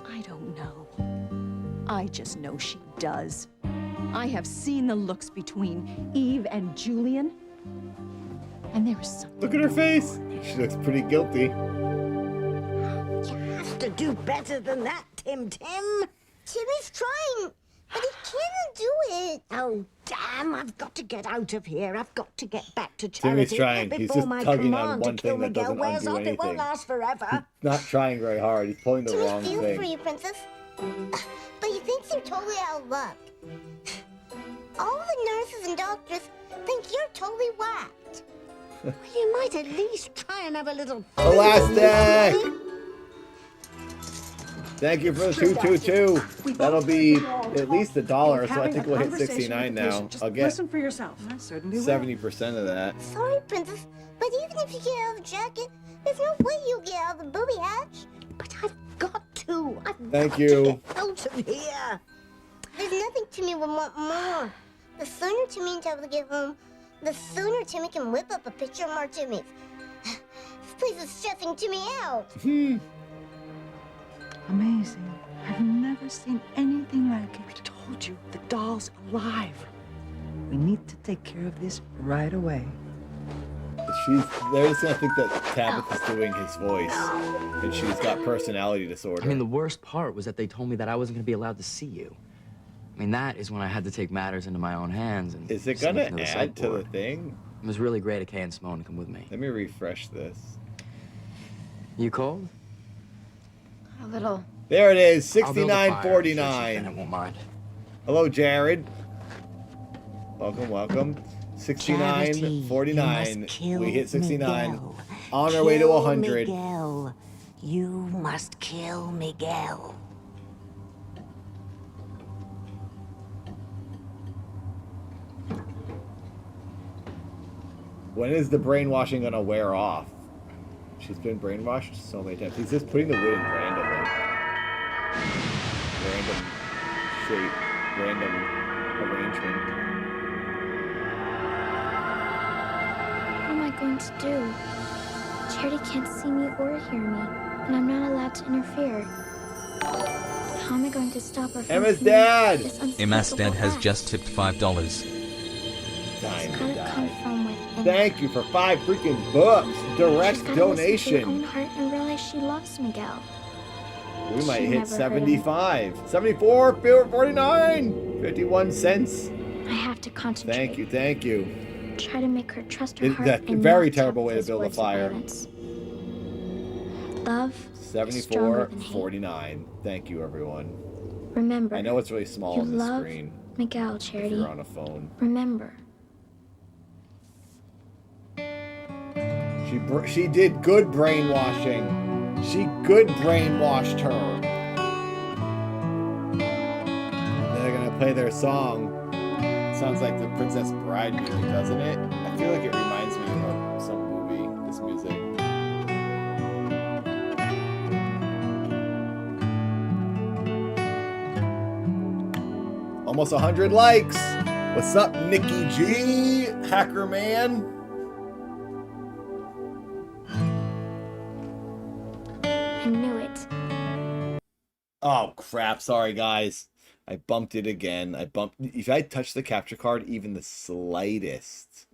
I don't know. I just know she does. I have seen the looks between Eve and Julian, and there is something. Look at her face. She looks pretty guilty. You have to do better than that, Tim. Timmy's trying, but he can't do it. Oh, damn, I've got to get out of here. I've got to get back to Timmy's Charity. trying. He's Before just my tugging on command one to kill thing that Miguel doesn't wears undo off. It won't anything. last forever. Not trying very hard. He's pulling the Timmy wrong feels for thing. you, Princess. But he thinks you're totally out of luck. All the nurses and doctors think you're totally whacked. You might at least try and have a little... Elastic! Thank you for the 222. That'll be at least $1, so I think we'll hit 69 now. I'll get Listen for yourself. I certainly will. 70% of that. Sorry, Princess, but even if you get out of the jacket, there's no way you'll get out of the booby hatch. But I've got to. Thank you. Out of here. There's nothing Timmy would want more. The sooner Timmy and Tabitha get home, the sooner Timmy can whip up a picture of more Timmys. This place is stressing Timmy out. Amazing. I've never seen anything like it. I told you, the doll's alive. We need to take care of this right away. They're just gonna think that Tabitha's doing his voice, and she's got personality disorder. I mean, the worst part was that they told me that I wasn't going to be allowed to see you. I mean, that is when I had to take matters into my own hands and Is it sneak gonna into the add to the sideboard. thing? It was really great of Kay and Simone to come with me. Let me refresh this. You cold? A little. There it is, I'll build a fire. I'm sure 69.49. Janet won't mind. Hello, Jared. Welcome, welcome. Charity, 69.49. you must kill We hit 69. Miguel. On our way to Kill 100. Miguel. You must kill Miguel. When is the brainwashing gonna wear off? She's been brainwashed so many times. He's just putting the wood in randomly. Random shape, random arrangement. What am I going to do? Charity can't see me or hear me, and I'm not allowed to interfere. How am I going to stop her from Emma's committing dad! this unspeakable Emma's dad has act? just tipped $5. It's gotta come from within. Thank you for 5 freaking books. Direct She's gotta listen to her own donation. heart and realize she loves Miguel. We might She hit never heard him. 75. 74, 49. 51 cents. I have to concentrate. Thank you, thank you. Try to make her trust her heart That's a and very not tap terrible way to his build a words of fire. violence. Love is 74, stronger than hate. 49. Thank you, everyone. Remember, I know it's really small you on the love screen Miguel, if Charity. you're on a phone. Remember. She did good brainwashing. She good brainwashed her. They're gonna play their song. Sounds like the Princess Bride music, doesn't it? I feel like it reminds me of some movie, this music. Almost 100 likes. What's up, Nikki G? Hacker Man? I knew it. Oh crap, sorry guys. I bumped it again. If I touch the capture card even the slightest,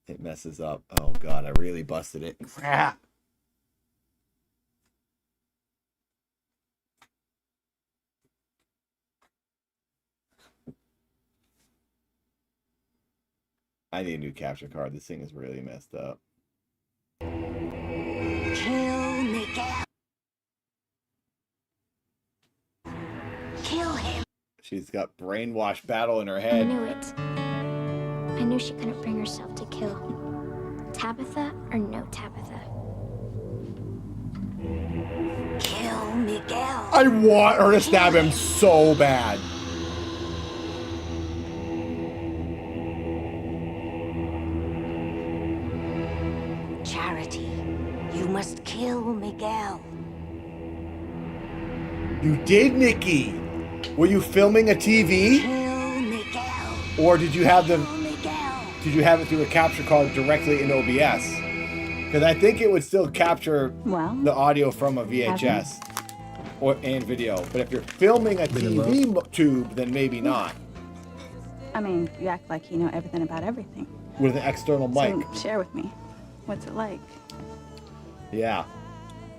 it messes up. Oh god, I really busted it. Crap. I need a new capture card. This thing is really messed up. Kill Miguel. Kill him. She's got brainwash battle in her I head. knew it. I knew she couldn't bring herself to kill. Tabitha or no Tabitha. Kill Miguel. I want her to stab him so bad. Charity, you must kill Miguel. You did, Nikki. Were you filming a TV? Kill Miguel. Or did you have the Miguel. did you have it through a capture card directly in OBS? Because I think it would still capture the audio from a VHS and video. But if you're filming a TV tube, then maybe not. I mean, you act like you know everything about everything. With an external mic. So share with me. What's it like? Yeah.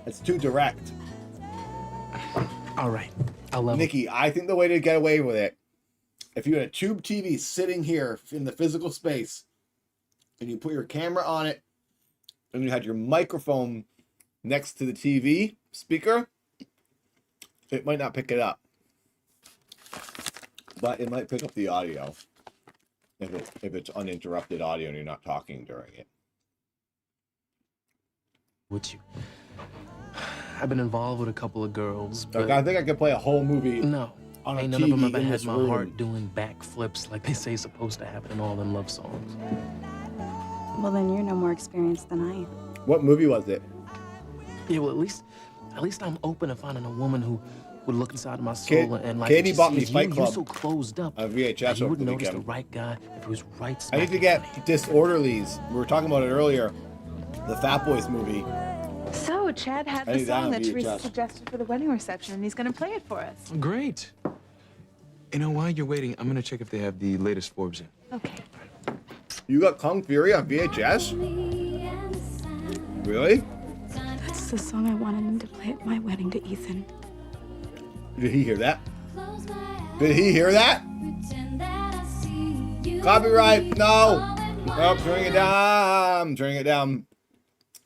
It's too direct. All right. I'll level. Nikki, I think the way to get away with it, if you had a tube TV sitting here in the physical space, and you put your camera on it, and you had your microphone next to the TV speaker, it might not pick it up. But it might pick up the audio if it's uninterrupted audio and you're not talking during it. Would you? I've been involved with a couple of girls, but Like, I think I could play a whole movie. No, on a ain't TV none of them ever in had this my room. heart doing backflips like they say is supposed to happen in all them love songs. Well, then you're no more experienced than I am. What movie was it? Yeah, well, at least I'm open to finding a woman who would look inside my soul and like. Katie if she bought me sees Fight you, Club You're so closed up. on VHS that you over would the notice weekend. the right guy if he was right. I smack need to in get front of you. Disorderlies. We were talking about it earlier. The Fat Boys movie. So, Chad had I the need that song on that Teresa VHS. suggested for the wedding reception, and he's going to play it for us. Great. You know, while you're waiting, I'm gonna check if they have the latest Forbes in. Okay. You got Kung Fury on VHS? Really? That's the song I wanted him to play at my wedding to Ethan. Did he hear that? Did he hear that? Copyright! No! Oh, turning it down. I'm turning it down.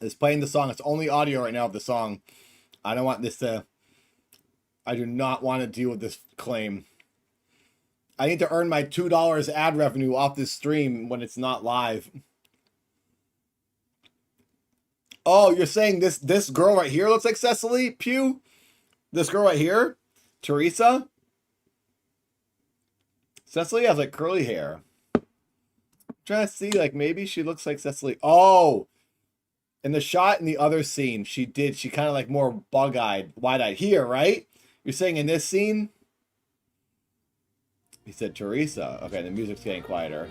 It's playing the song. It's only audio right now of the song. I don't want this to... I do not want to deal with this claim. I need to earn my $2 ad revenue off this stream when it's not live. Oh, you're saying this girl right here looks like Cecily Pugh? This girl right here? Teresa? Cecily has like curly hair. I'm trying to see, like, maybe she looks like Cecily. Oh! In the shot in the other scene, she kind of like more bug-eyed, wide-eyed. Here, right? You're saying in this scene? He said Teresa. Okay, the music's getting quieter.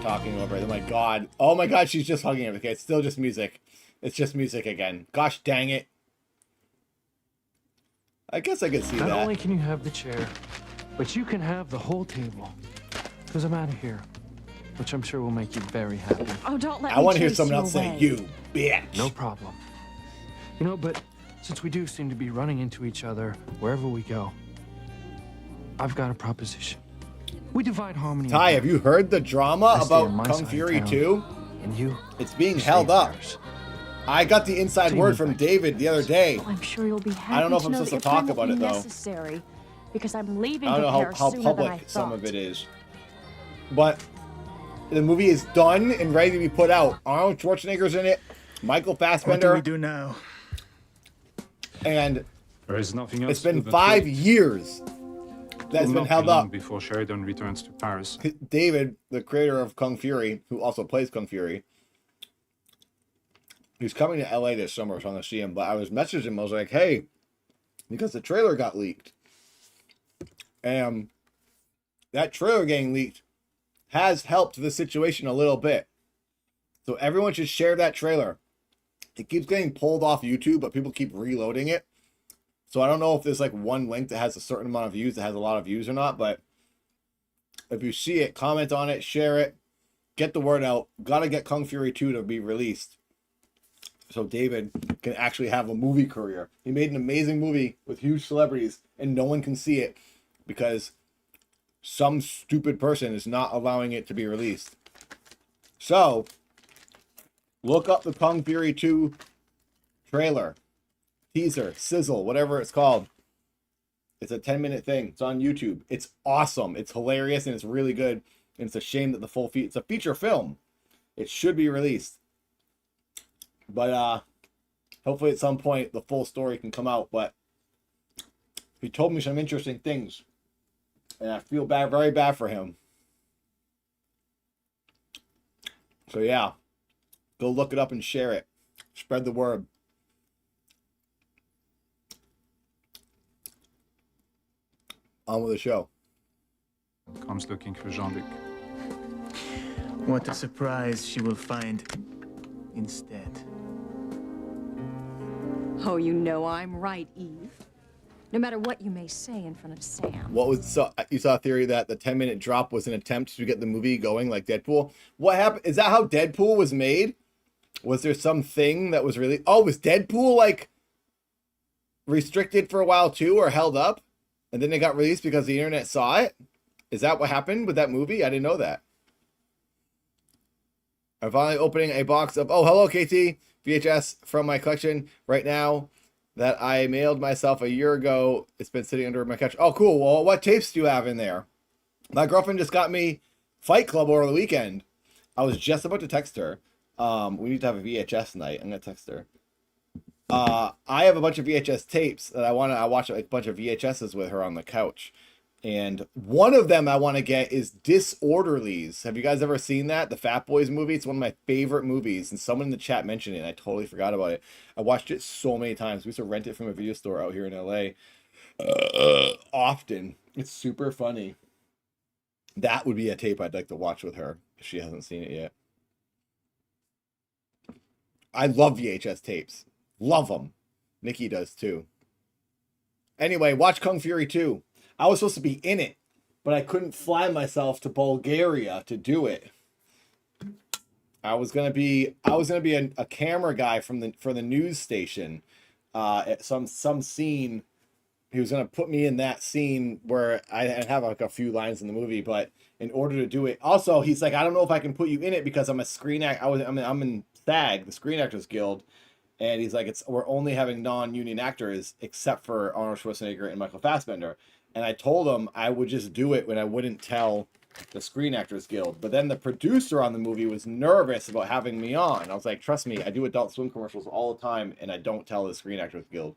Talking over it. Oh my god. Oh my god, she's just hugging him. Okay, it's still just music. It's just music again. Gosh dang it. I guess I could see Not that. only can you have the chair, but you can have the whole table. Because I'm out of here. Which I'm sure will make you very happy. Oh, don't let I me want to hear chase someone you else say, away. you bitch. No problem. You know, but since we do seem to be running into each other wherever we go, I've got a proposition. We divide harmony. Ty, have you heard the drama I stay on about my Kung side of Fury town, 2? And you? It's being you held stay in up. yours. I got the inside Team word from David the other day. Well, I'm sure you'll be happy I don't know if to I'm know supposed that to your talk time about won't it, be though. necessary because I'm leaving I don't the know pair how sooner than I public some thought. of it is. But the movie is done and ready to be put out. Arnold Schwarzenegger's in it. Michael Fassbender. What do we do now? And There is nothing else it's been to do 5 years that's Will been not held be long up. before Sheridan returns to Paris. David, the creator of Kung Fury, who also plays Kung Fury, he's coming to LA this summer, so I'm going to see him. But I was messaging him. I was like, hey, because the trailer got leaked. And that trailer getting leaked has helped the situation a little bit. So everyone should share that trailer. It keeps getting pulled off YouTube, but people keep reloading it. So I don't know if there's like one link that has a certain amount of views that has a lot of views or not, but if you see it, comment on it, share it, get the word out. Gotta get Kung Fury 2 to be released so David can actually have a movie career. He made an amazing movie with huge celebrities and no one can see it because some stupid person is not allowing it to be released. So look up the Kung Fury 2 trailer, teaser, sizzle, whatever it's called. It's a 10-minute thing. It's on YouTube. It's awesome. It's hilarious and it's really good. And it's a shame that the full it's a feature film. It should be released. But hopefully at some point the full story can come out. But he told me some interesting things. And I feel bad, very bad for him. So yeah, go look it up and share it. Spread the word. On with the show. Comes looking for Jean-Luc. What a surprise she will find instead. Oh, you know I'm right, Eve. No matter what you may say in front of Sam. What was you saw a theory that the 10-minute drop was an attempt to get the movie going like Deadpool? What happened? Is that how Deadpool was made? Was there something that was really... Oh, was Deadpool like restricted for a while too, or held up? And then it got released because the internet saw it? Is that what happened with that movie? I didn't know that. I'm finally opening a box of... Oh, hello, KT. VHS from my collection right now that I mailed myself a year ago. It's been sitting under my couch. Oh, cool. Well, what tapes do you have in there? My girlfriend just got me Fight Club over the weekend. I was just about to text her. We need to have a VHS night. I'm going to text her. I have a bunch of VHS tapes that I watch a bunch of VHSs with her on the couch. And one of them I want to get is Disorderlies. Have you guys ever seen that? The Fat Boys movie? It's one of my favorite movies. And someone in the chat mentioned it, and I totally forgot about it. I watched it so many times. We used to rent it from a video store out here in LA. Often. It's super funny. That would be a tape I'd like to watch with her if she hasn't seen it yet. I love VHS tapes. Love them. Nikki does too. Anyway, watch Kung Fury 2. I was supposed to be in it, but I couldn't fly myself to Bulgaria to do it. I was gonna be a camera guy for the news station at some scene. He was gonna put me in that scene where I have like a few lines in the movie, but in order to do it, also he's like, I don't know if I can put you in it because I'm a screen act. I'm in SAG, the Screen Actors Guild. And he's like, we're only having non-union actors except for Arnold Schwarzenegger and Michael Fassbender. And I told him I would just do it when I wouldn't tell the Screen Actors Guild. But then the producer on the movie was nervous about having me on. I was like, trust me, I do Adult Swim commercials all the time, and I don't tell the Screen Actors Guild.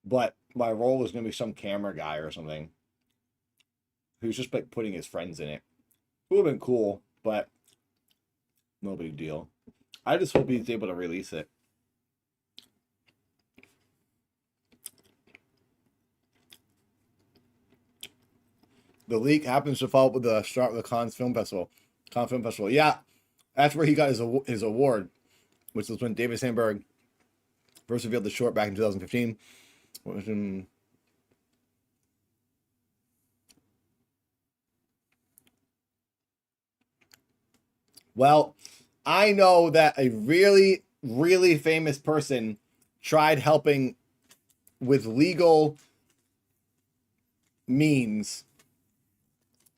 But my role was going to be some camera guy or something. He was just like putting his friends in it. It would have been cool, but no big deal. I just hope he's able to release it. The leak happens to fall with the start of the Cannes Film Festival. Cannes Film Festival. Yeah, that's where he got his award, which was when David Sandberg first revealed the short back in 2015. Well, I know that a really, really famous person tried helping with legal means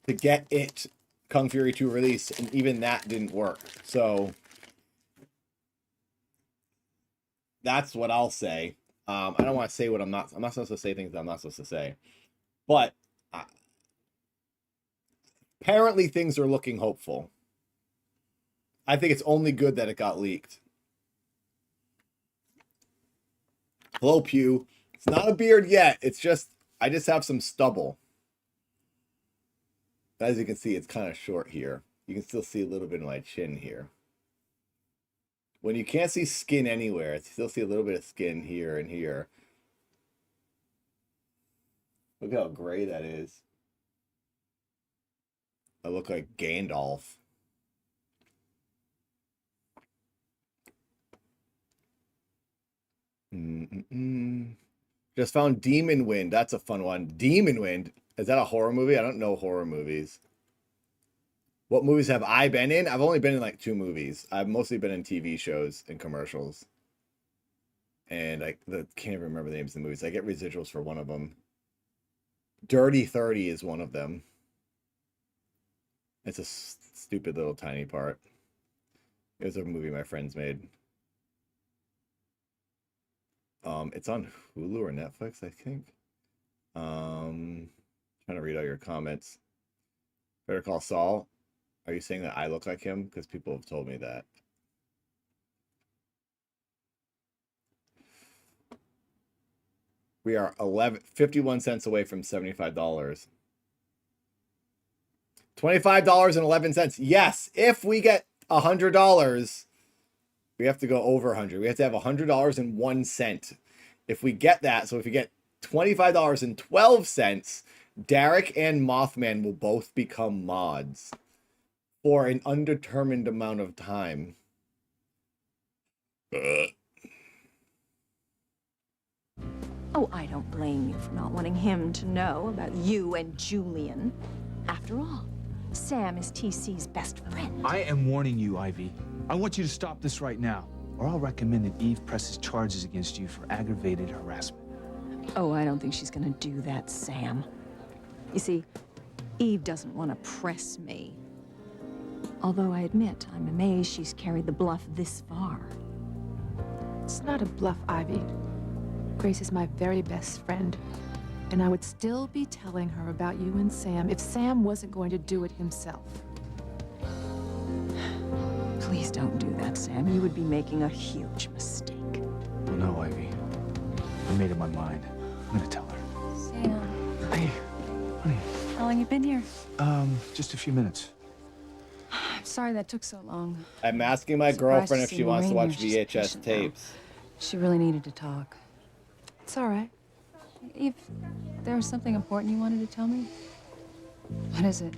to get Kung Fury 2 released, and even that didn't work. So that's what I'll say. I don't want to say what I'm not supposed to say things that I'm not supposed to say. But apparently things are looking hopeful. I think it's only good that it got leaked. Hello, Pew. It's not a beard yet. It's just, I just have some stubble. As you can see, it's kind of short here. You can still see a little bit of my chin here. When you can't see skin anywhere, you still see a little bit of skin here and here. Look how gray that is. I look like Gandalf. Just found Demon Wind. That's a fun one. Demon Wind. Is that a horror movie? I don't know horror movies. What movies have I been in? I've only been in like 2 movies. I've mostly been in TV shows and commercials. And I can't remember the names of the movies. I get residuals for one of them. Dirty 30 is one of them. It's a stupid little tiny part. It was a movie my friends made. It's on Hulu or Netflix, I think. Trying to read all your comments. Better Call Saul. Are you saying that I look like him? Because people have told me that. We are 51 cents away from $75. $25.11. Yes, if we get $100, we have to go over 100. We have to have $100.01. If we get that, so if we get $25.12, Derek and Mothman will both become mods for an undetermined amount of time. Oh, I don't blame you for not wanting him to know about you and Julian. After all, Sam is TC's best friend. I am warning you, Ivy. I want you to stop this right now, or I'll recommend that Eve presses charges against you for aggravated harassment. Oh, I don't think she's gonna do that, Sam. You see, Eve doesn't want to press me. Although I admit, I'm amazed she's carried the bluff this far. It's not a bluff, Ivy. Grace is my very best friend. And I would still be telling her about you and Sam if Sam wasn't going to do it himself. Please don't do that, Sam. You would be making a huge mistake. Well, no, Ivy. I made up my mind. I'm gonna tell her. Sam. Hey, honey. How long you been here? Just a few minutes. I'm sorry that took so long. I'm asking my Surprised girlfriend to if see she wants to Maureen watch here. She's VHS patient now. tapes. She really needed to talk. It's all right. Eve, there was something important you wanted to tell me? What is it?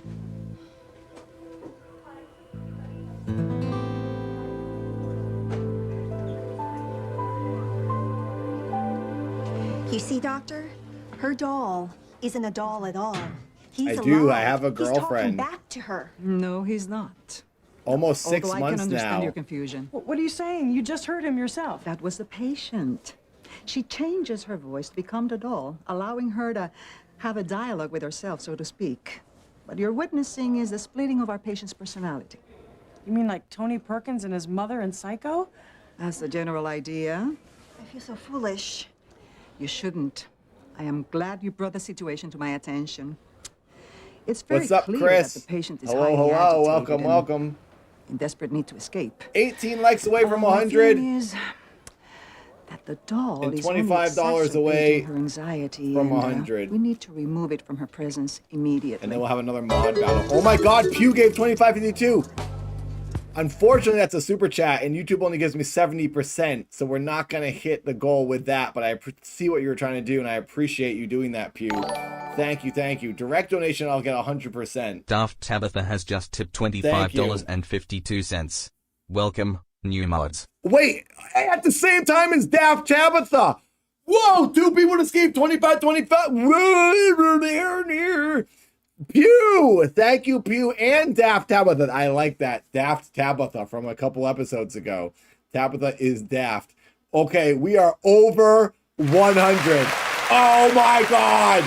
You see, Doctor? Her doll isn't a doll at all. He's I do. alive. I have a He's talking girlfriend. back to her. No, he's not. Almost 6 Although I months can understand now. your confusion. What are you saying? You just heard him yourself. That was the patient. She changes her voice to become the doll, allowing her to have a dialogue with herself, so to speak. What you're witnessing is the splitting of our patient's personality. You mean like Tony Perkins and his mother in Psycho? That's the general idea. I feel so foolish. You shouldn't. I am glad you brought the situation to my attention. It's very What's up, clear Chris? that the patient is Hello, highly hello. agitated Welcome, and welcome. in desperate need to escape. 18 likes away from My 100. feeling is that the doll And is only $25 away exacerbating her anxiety from and, 100. we need to remove it from her presence immediately. And then we'll have another mod battle. Oh my god, Pew gave 25.52. Unfortunately, that's a super chat, and YouTube only gives me 70%, so we're not going to hit the goal with that, but I see what you were trying to do, and I appreciate you doing that, Pew. Thank you, thank you. Direct donation, I'll get 100%. Daft Tabitha has just tipped $25.52. Welcome, new mods. Wait, at the same time as Daft Tabitha. Whoa, two people just gave 25. Pew! Thank you, Pew and Daft Tabitha. I like that. Daft Tabitha from a couple episodes ago. Tabitha is daft. Okay, we are over 100. Oh my god!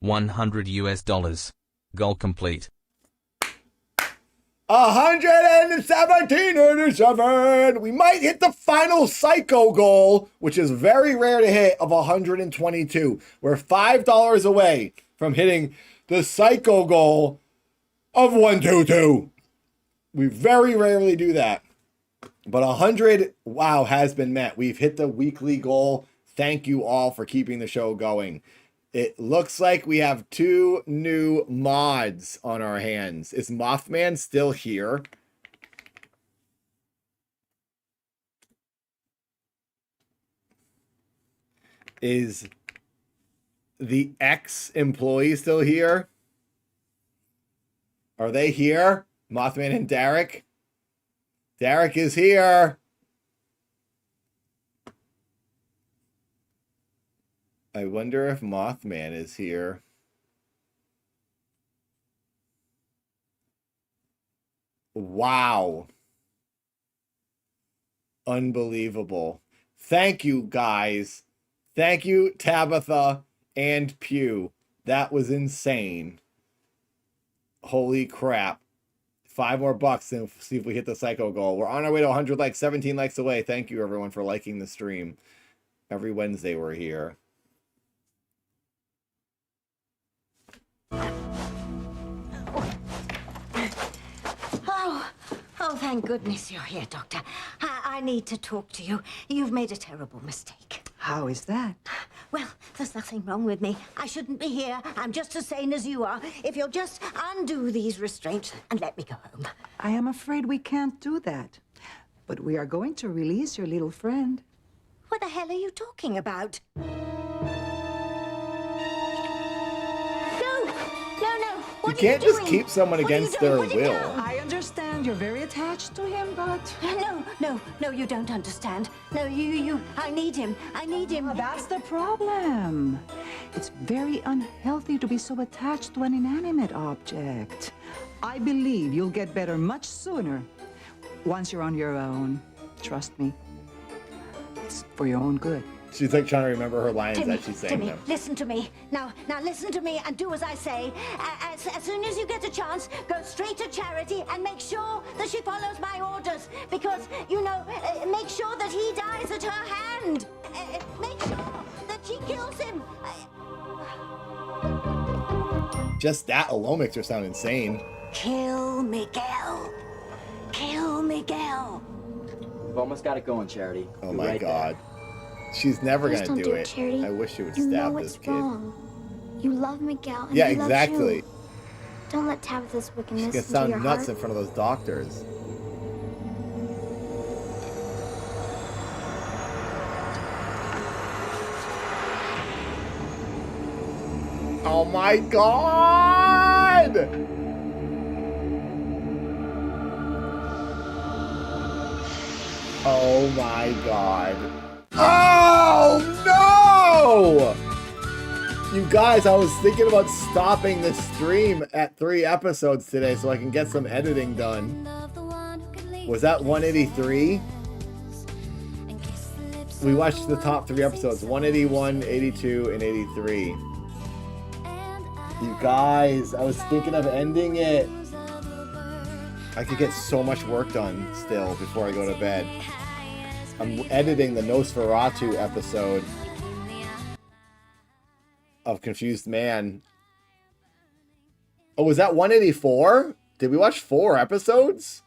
$100. Goal complete. 117.87. We might hit the final Psycho goal, which is very rare to hit, of 122. We're $5 away from hitting the Psycho goal of 122. We very rarely do that. But 100, wow, has been met. We've hit the weekly goal. Thank you all for keeping the show going. It looks like we have 2 new mods on our hands. Is Mothman still here? Is the ex-employee still here? Are they here? Mothman and Derek? Derek is here. I wonder if Mothman is here. Wow. Unbelievable. Thank you, guys. Thank you, Tabitha and Pew. That was insane. Holy crap. 5 more bucks and see if we hit the psycho goal. We're on our way to 100 likes, 17 likes away. Thank you, everyone, for liking the stream. Every Wednesday we're here. Oh, thank goodness you're here, Doctor. I need to talk to you. You've made a terrible mistake. How is that? Well, there's nothing wrong with me. I shouldn't be here. I'm just as sane as you are. If you'll just undo these restraints and let me go home. I am afraid we can't do that. But we are going to release your little friend. What the hell are you talking about? You can't just keep someone against their will. I understand you're very attached to him, but... No, you don't understand. No, I need him. I need him. Oh, that's the problem. It's very unhealthy to be so attached to an inanimate object. I believe you'll get better much sooner once you're on your own. Trust me. It's for your own good. She's like trying to remember her lines Timmy, that she's saying Timmy, them. listen to me. Now listen to me and do as I say. As soon as you get a chance, go straight to Charity and make sure that she follows my orders. Because, you know, make sure that he dies at her hand. Make sure that she kills him. Just that alone makes her sound insane. Kill Miguel. Kill Miguel. We've almost got it going, Charity. Oh You're my right God. She's never Please gonna don't do it, it. Charity. I wish she would You know stab what's this kid. wrong. You love Miguel and Yeah, he loves exactly. you. Don't let Tabitha's She's wickedness gonna into sound your nuts heart. in front of those doctors. Oh my God! Oh my God. Oh no! You guys, I was thinking about stopping the stream at 3 episodes today so I can get some editing done. Was that 183? We watched the top 3 episodes, 181, 82, and 83. You guys, I was thinking of ending it. I could get so much work done still before I go to bed. I'm editing the Nosferatu episode of Confused Man. Oh, was that 184? Did we watch 4 episodes?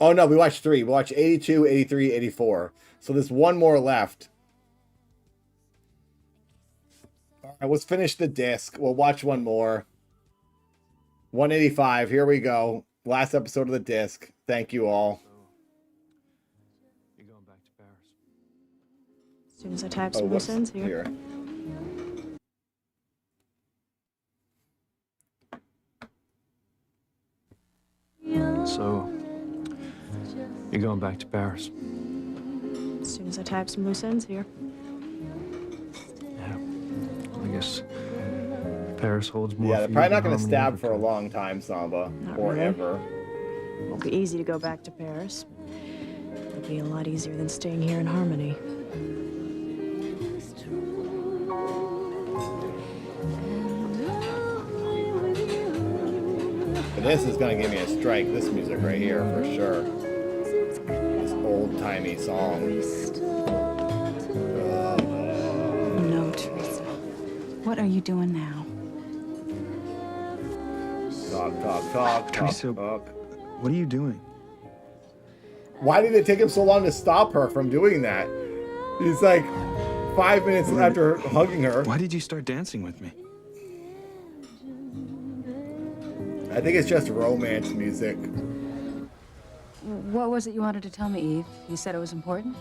Oh no, we watched 3. We watched 82, 83, 84. So there's one more left. Alright, let's finish the disc. We'll watch one more. 185, here we go. Last episode of the disc. Thank you all. You're going back to Paris. As soon as I type some loose ends here. So, you're going back to Paris. As soon as I type some loose ends here. I guess Paris holds more. Yeah, they're for probably you not than going to Harmony stab ever for a could. long time, Samba. Not Or really. ever. Won't be easy to go back to Paris. It'll be a lot easier than staying here in Harmony. But this is going to give me a strike, this music right here, for sure. This old-timey song. No, Teresa. What are you doing now? Talk. Teresa, what are you doing? Why did it take him so long to stop her from doing that? He's like 5 minutes after hugging her. Why did you start dancing with me? I think it's just romance music. What was it you wanted to tell me, Eve? You said it was important?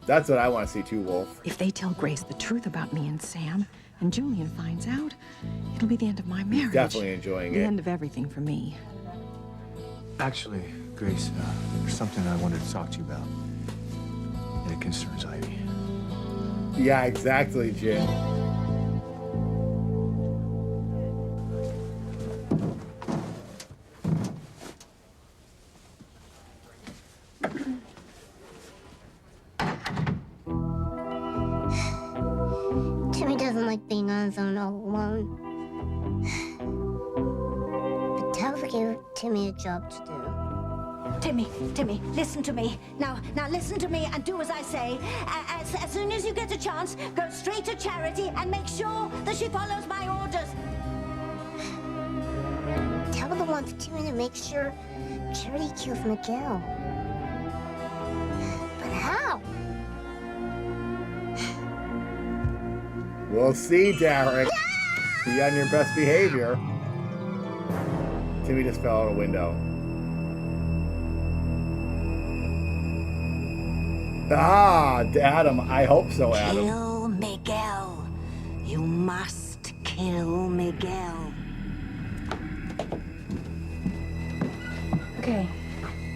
That's what I want to see too, Wolf. If they tell Grace the truth about me and Sam, and Julian finds out, it'll be the end of my marriage. Definitely enjoying The it. end of everything for me. Actually, Grace, there's something I wanted to talk to you about. And it concerns Ivy. Yeah, exactly, Jim. Timmy doesn't like being on his own all alone. Give Timmy a job to do. Timmy, listen to me. Now listen to me and do as I say. As soon as you get a chance, go straight to Charity and make sure that she follows my orders. Tell the one for Timmy to make sure Charity kills Miguel. But how? We'll see, Derek. Be on your best behavior. Timmy just fell out a window. Ah, Adam. I hope so, Adam. Kill Miguel. You must kill Miguel. Okay.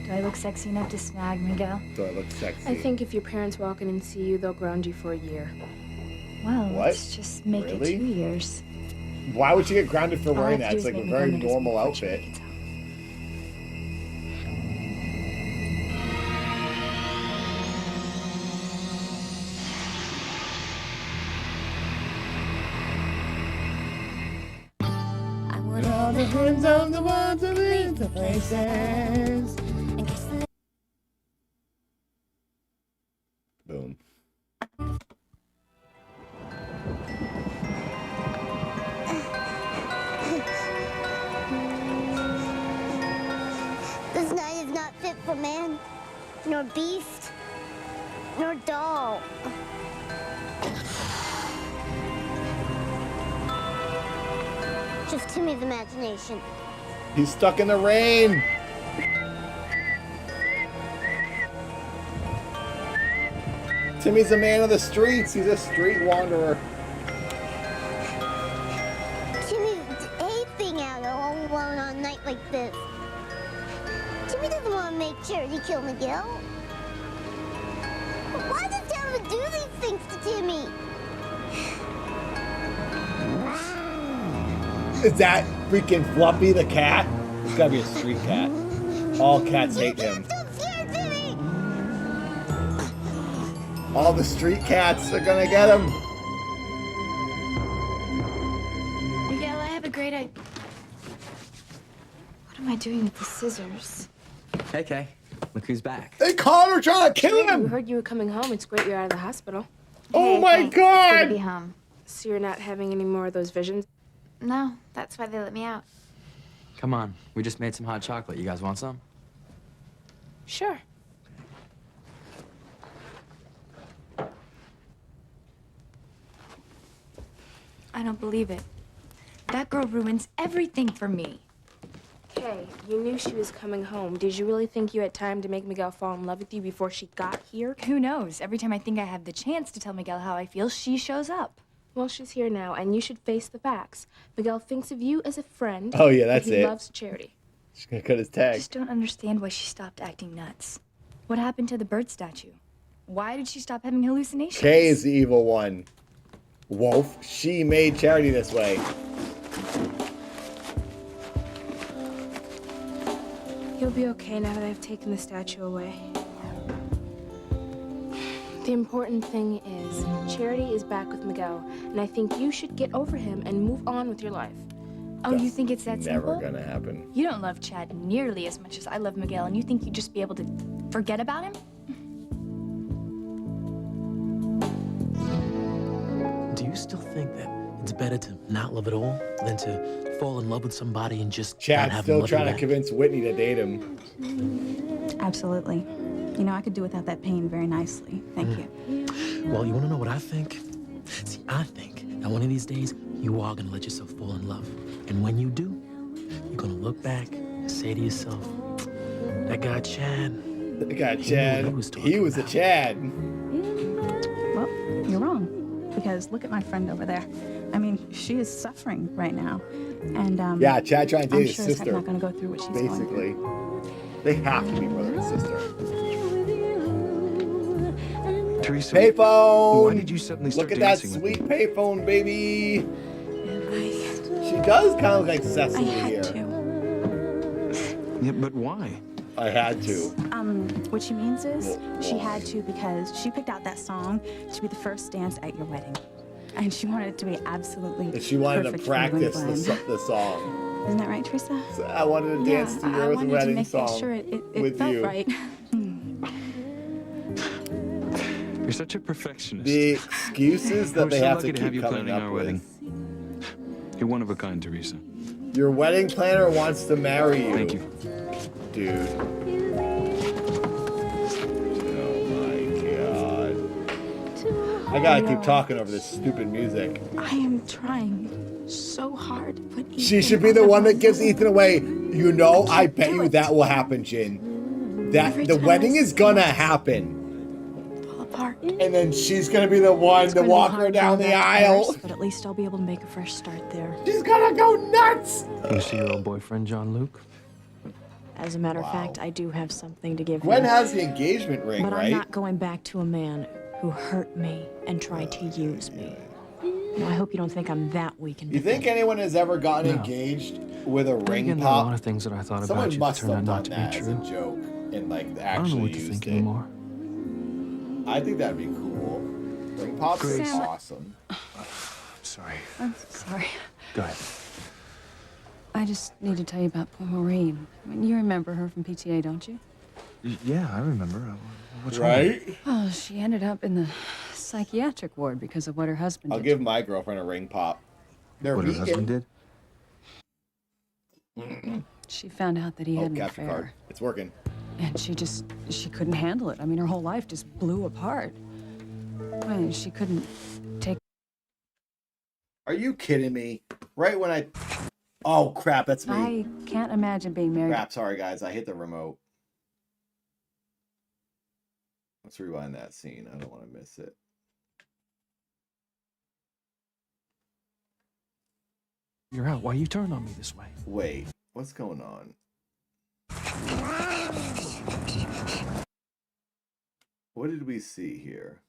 Do I look sexy enough to snag Miguel? Do I look sexy? I think if your parents walk in and see you, they'll ground you for a year. Well, What? let's just make Really? it 2 years. Why would you get grounded for All I wearing have that? to It's do like is a make very me go normal outfit. I want all the hands on the ones who leave the places. Boom. This night is not fit for man, nor beast, nor doll. Just Timmy's imagination. He's stuck in the rain. Timmy's a man of the streets. He's a street wanderer. Timmy hates being out all alone on a night like this. Timmy doesn't want to make Charity kill Miguel. Why does Dad do these things to Timmy? Is that freaking Fluffy the cat? It's gotta be a street cat. All cats hate him. All the street cats are gonna get him. Miguel, I have a great idea. What am I doing with the scissors? Hey, Kay. Look who's back. They caught her trying to kill We him. heard you were coming home. It's great you're out of the hospital. Oh my It's good to be God! home. So you're not having any more of those visions? No, that's why they let me out. Come on. We just made some hot chocolate. You guys want some? Sure. I don't believe it. That girl ruins everything for me. Okay, you knew she was coming home. Did you really think you had time to make Miguel fall in love with you before she got here? Who knows? Every time I think I have the chance to tell Miguel how I feel, she shows up. Well, she's here now, and you should face the facts. Miguel thinks of you as a friend. Oh, yeah, that's but he it. loves Charity. She's gonna cut his I tag. just don't understand why she stopped acting nuts. What happened to the bird statue? Why did she stop having hallucinations? Kay is the evil one. Wolf. She made Charity this way. You'll be okay now that I've taken the statue away. The important thing is, Charity is back with Miguel, and I think you should get over him and move on with your life. Oh, you think it's that Never simple? gonna happen. You don't love Chad nearly as much as I love Miguel, and you think you'd just be able to forget about him? Do you still think that it's better to not love at all than to fall in love with somebody and just not Chad's have still love trying to back? convince Whitney to date him. Absolutely. You know, I could do without that pain very nicely. Thank you. Well, you want to know what I think? See, I think that one of these days you are going to let yourself fall in love. And when you do, you're going to look back and say to yourself, that guy Chad. That guy Chad. He was a Chad. Well, you're wrong. Because look at my friend over there. I mean, she is suffering right now. And, Yeah, Chad trying to date I'm his sure as heck sister. not going to go through what she's going through. Basically. They have to be brother and sister. Teresa, Payphone! why did you suddenly start Look at that dancing with sweet payphone, baby! She does kind of look like Cecily here. Yeah, but why? I had to. What she means is she had to because she picked out that song to be the first dance at your wedding. And she wanted it to be absolutely And she wanted to perfect for you and practice Glenn. the song. Isn't that right, Teresa? I wanted to dance to I your wanted to wedding make song sure it with felt you. right. You're such a perfectionist. The excuses that We're they so have lucky to have keep you coming planning up our with. wedding. You're one of a kind, Teresa. Your wedding planner wants to marry you. Thank you. Dude. Oh my god. I gotta keep talking over this stupid music. I am trying so hard to put Ethan She should be the one that gives Ethan away. You know, I bet you that will happen, Jin. That the wedding is gonna happen. apart. And then she's gonna be the one to walk her down the aisle. But at least I'll be able to make a fresh start there. She's gonna go nuts! You see your old boyfriend, John Luke? As a matter of fact, I do have something to give Gwen him. has the engagement ring, But right? I'm not going back to a man who hurt me and tried to use me. Now, I hope you don't think I'm that weak and You think anyone has ever gotten engaged with a Then ring again, there are a lot pop? of things that I thought Someone about you that must turned out have not done to that be as a true. joke and like I don't know actually what to used think it. anymore. I think that'd be cool. Ring pops are Grace. awesome. Sorry. I'm sorry. Go ahead. I just need to tell you about poor Maureen. I mean, you remember her from PTA, don't you? Yeah, I remember. What's wrong with you? Oh, she ended up in the psychiatric ward because of what her husband I'll did. give my girlfriend a ring pop. They're What her vegan. husband did? She found out that he had an capture affair. card. It's working. And she couldn't handle it. I mean, her whole life just blew apart. I mean, she couldn't take... Are you kidding me? Right when I... Oh, crap, that's me. I can't imagine being married. Crap, sorry, guys. I hit the remote. Let's rewind that scene. I don't want to miss it. You're out. Why you turn on me this way? Wait, what's going on? What did we see here?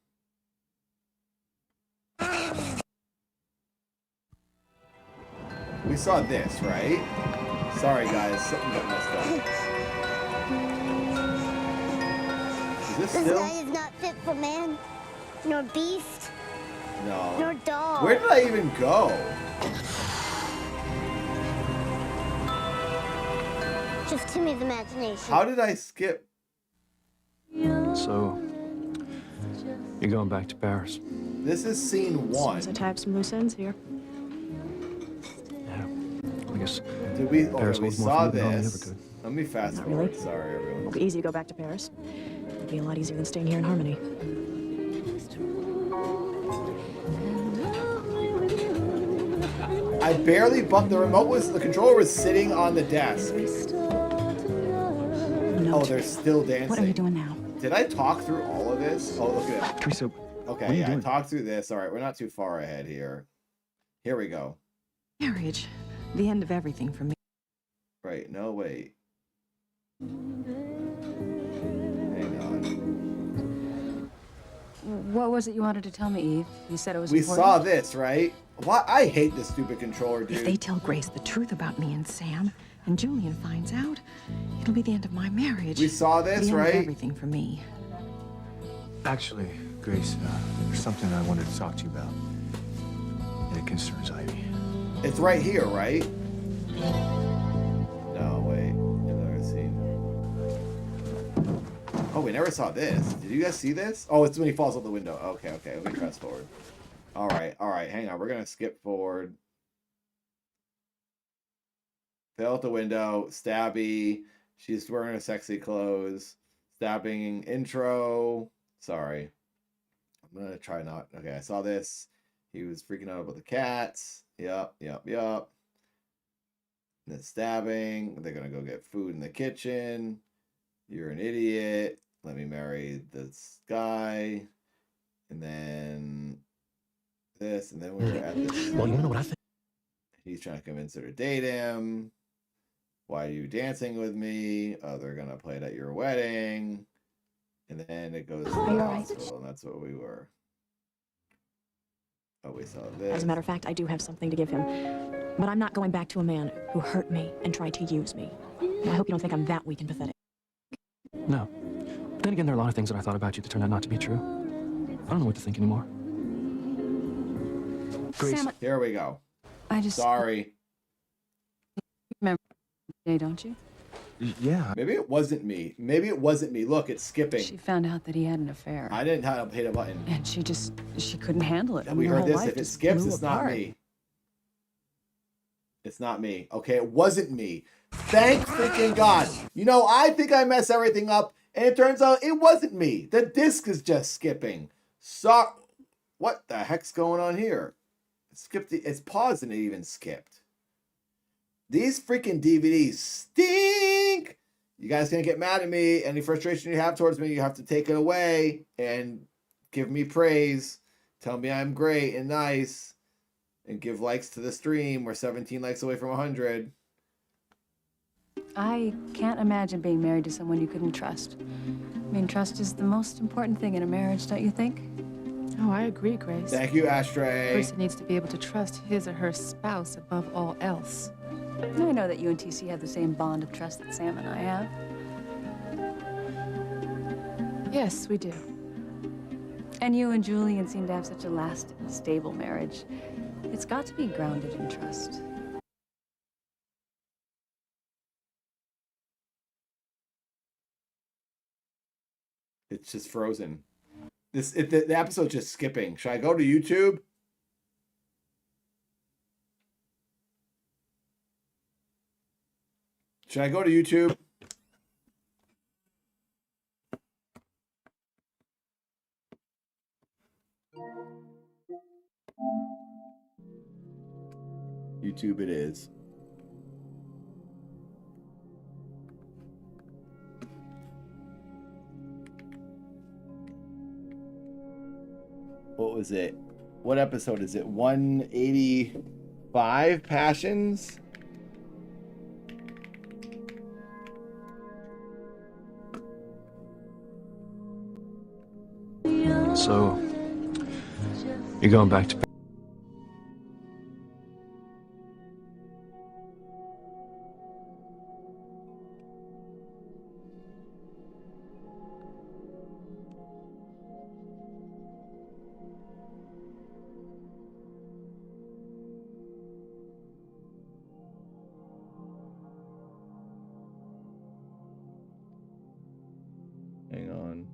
We saw this, right? Sorry, guys. Something got messed up. Is this This still? guy is not fit for man, nor beast, No. nor dog. Where did I even go? Just Timmy's imagination. How did I skip? So, you're going back to Paris? This is scene one. Seems I tied up some loose ends here. I guess. Did we? Oh, Paris we holds more saw for me than Hollywood this. ever could. Let me fast Not forward. really. Sorry, everyone. It'll be easy to go back to Paris. It'll be a lot easier than staying here in Harmony. I barely bumped. The controller was sitting on the desk. Oh, they're still dancing. What are you doing now? Did I talk through all of this? Oh, look at it. Teresa, what are Okay, you yeah, I doing? talked through this. All right, we're not too far ahead here. Here we go. Marriage, the end of everything for me. Right, no, wait. Hang on. What was it you wanted to tell me, Eve? You said it was We important? saw this, right? Why? I hate this stupid controller, If dude. they tell Grace the truth about me and Sam, and Julian finds out, it'll be the end of my marriage. We saw this, the end right? Of everything for me. Actually, Grace, there's something I wanted to talk to you about. And it concerns Ivy. It's right here, right? No, wait. Another scene. Oh, we never saw this. Did you guys see this? Oh, it's when he falls out the window. Okay, okay. Let me press forward. All right. Hang on. We're going to skip forward. Fell out the window. Stabby. She's wearing her sexy clothes. Stabbing intro. Sorry. I'm going to try not. Okay, I saw this. He was freaking out about the cats. Yup. And then stabbing. They're going to go get food in the kitchen. You're an idiot. Let me marry this guy. And then this. And then we're at this. Well, you know what I think? He's trying to convince her to date him. Why are you dancing with me? Oh, they're going to play it at your wedding. And then it goes to Are the you all right? hospital. And that's what we were. Oh, we saw this. As a matter of fact, I do have something to give him. But I'm not going back to a man who hurt me and tried to use me. And I hope you don't think I'm that weak and pathetic. No. Then again, there are a lot of things that I thought about you that turned out not to be true. I don't know what to think anymore. Grace. Sam, Here we go. I just... Sorry. Hey, don't you? Yeah. Maybe it wasn't me. Maybe it wasn't me. Look, it's skipping. She found out that he had an affair. I didn't hit a button. And she couldn't handle it. I We mean, her heard whole this. life If it just skips, blew it's not apart. me. It's not me. Okay, it wasn't me. Thank freaking God. You know, I think I mess everything up, and it turns out it wasn't me. The disc is just skipping. So, what the heck's going on here? It skipped. It's paused and it even skipped. These freaking DVDs stink. You guys gonna get mad at me. Any frustration you have towards me, you have to take it away and give me praise. Tell me I'm great and nice. And give likes to the stream. We're 17 likes away from 100. I can't imagine being married to someone you couldn't trust. I mean, trust is the most important thing in a marriage, don't you think? Oh, I agree, Grace. Thank you, A Ashtray. person needs to be able to trust his or her spouse above all else. I know that you and TC have the same bond of trust that Sam and I have. Yes, we do. And you and Julian seem to have such a lasting, stable marriage. It's got to be grounded in trust. It's just frozen. The episode's just skipping. Should I go to YouTube? Should I go to YouTube? YouTube it is. What was it? What episode is it? 185 Passions? So, you're going back to... Hang on.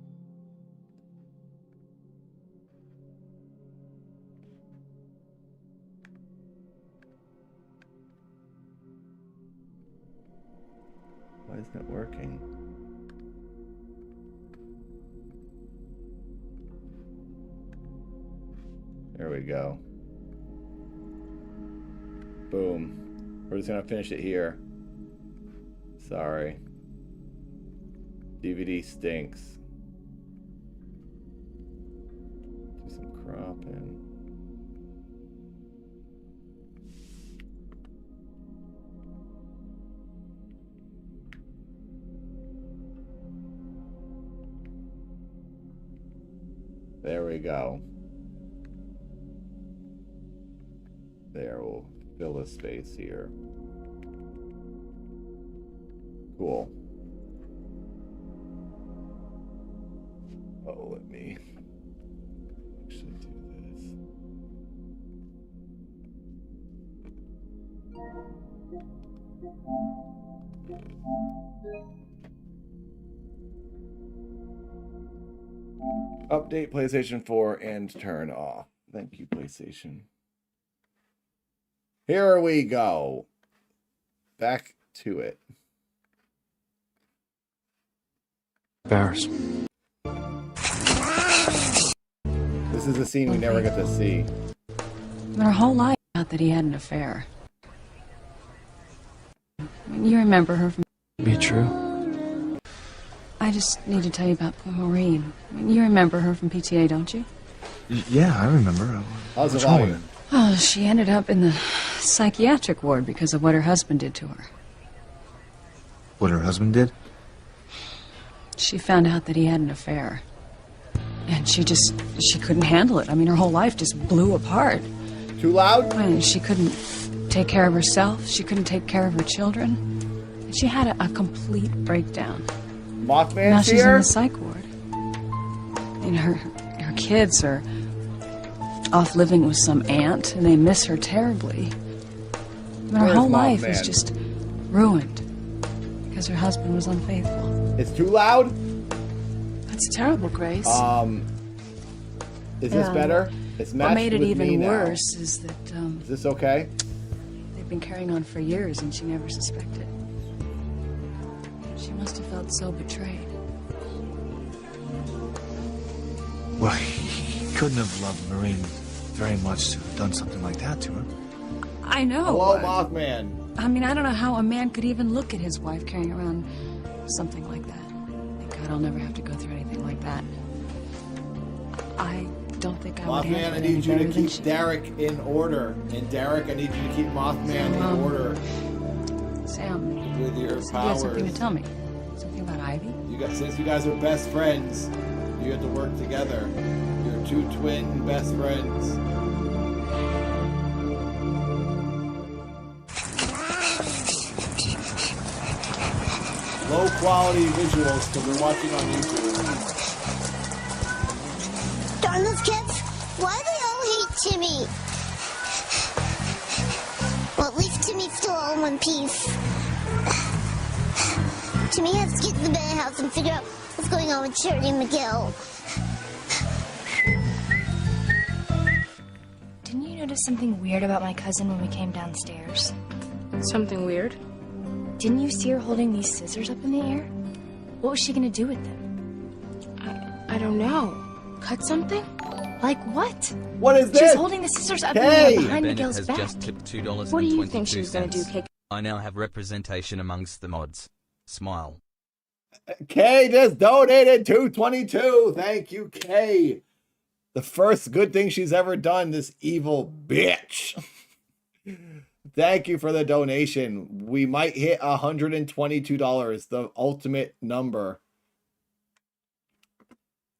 Why isn't it working? There we go. Boom. We're just gonna finish it here. Sorry. DVD stinks. Do some cropping. There we go. There, we'll fill the space here. Cool. Oh, let me actually do this. Update PlayStation 4 and turn off. Thank you, PlayStation. Here we go. Back to it. Paris. This is a scene we never get to see. Her whole life thought that he had an affair. I mean, you remember her from... Be true. I just need to tell you about poor Maureen. I mean, you remember her from PTA, don't you? Yeah, I remember. How's What's the wrong with volume? Oh, she ended up in the psychiatric ward because of what her husband did to her. What her husband did? She found out that he had an affair. And she couldn't handle it. I mean, her whole life just blew apart. Too loud? I mean, she couldn't take care of herself. She couldn't take care of her children. And she had a complete breakdown. Now Mothman's she's in here? the psych ward. And her kids are off living with some aunt, and they miss her terribly. I mean, her Where's whole life is Mothman? just Ruined. Because her husband was unfaithful. It's too loud? That's terrible, Grace. Is this better? It's matched what made it with me even now. worse is that, Is this okay? they've been carrying on for years and she never suspected. She must have felt so betrayed. Well, he couldn't have loved Marine very much to have done something like that to her. I know. Hello, Mothman. I mean, I don't know how a man could even look at his wife carrying around something like that. Thank God I'll never have to go through anything like that. I don't think I would Mothman, handle I it need any you to better than keep she did. Derek in order. And Derek, I need you to keep Mothman in order Sam, with your you had powers. something to tell me. Something about Ivy? Since you guys are best friends, you have to work together. You're two twin best friends. Low quality visuals because we're watching on YouTube. Darn those kids! Why do they all hate Timmy? Well, at least Timmy's still all in one piece. Timmy has to get to the Bear house and figure out what's going on with Charity and Miguel. Didn't you notice something weird about my cousin when we came downstairs? Something weird? Didn't you see her holding these scissors up in the air? What was she gonna do with them? I don't know. Cut something? Like what? What is this? She's holding the scissors up in the air behind Bennett Miguel's has back. just tipped $2.22. What do you think she was gonna do, Kate? I now have representation amongst the mods. Smile. Kay just donated $2.22. Thank you, Kay. The first good thing she's ever done, this evil bitch. Thank you for the donation. We might hit $122, the ultimate number.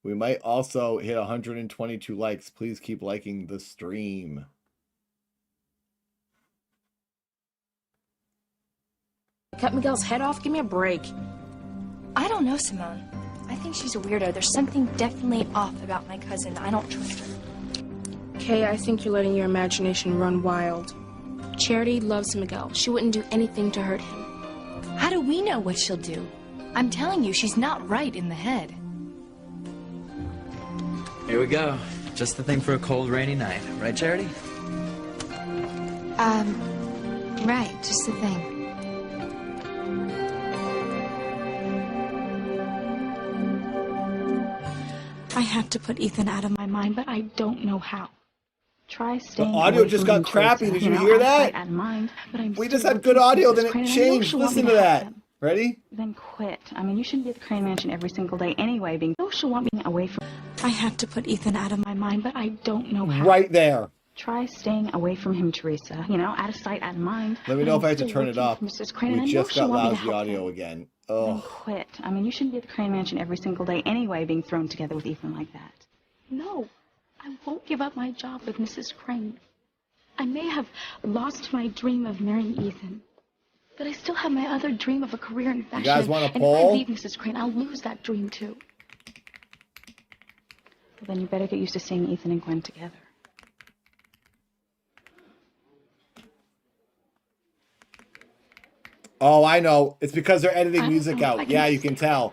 We might also hit 122 likes. Please keep liking the stream. Cut Miguel's head off? Give me a break. I don't know, Simone. I think she's a weirdo. There's something definitely off about my cousin. I don't trust her. Kay, I think you're letting your imagination run wild. Charity loves Miguel. She wouldn't do anything to hurt him. How do we know what she'll do? I'm telling you, she's not right in the head. Here we go. Just the thing for a cold, rainy night. Right, Charity? Right, just the thing. I have to put Ethan out of my mind, but I don't know how. Try staying. The audio just got crappy. Did you hear that? Out of mind, but I'm We just still had good working audio, with then this it crane, and I know changed. she'll want Listen me to help that. them. Ready? Then quit. I mean, you shouldn't be at the Crane Mansion every single day anyway. Being no, she'll want me away from. I have to put Ethan out of my mind, but I don't know how. Right there. Try staying away from him, Teresa. You know, out of sight, out of mind. Let me know if I have to turn it up. Mrs. Crane, and I We know just she'll got want me to lousy help audio again. Then Oh. quit. I mean, you shouldn't be at the Crane Mansion every single day anyway, being thrown together with Ethan like that. No, I won't give up my job with Mrs. Crane. I may have lost my dream of marrying Ethan, but I still have my other dream of a career in fashion. You guys want a and poll? if I leave Mrs. Crane, I'll lose that dream too. Well, then you better get used to seeing Ethan and Gwen together. Oh, I know. It's because they're editing I don't music know if I out. can Yeah, you can tell.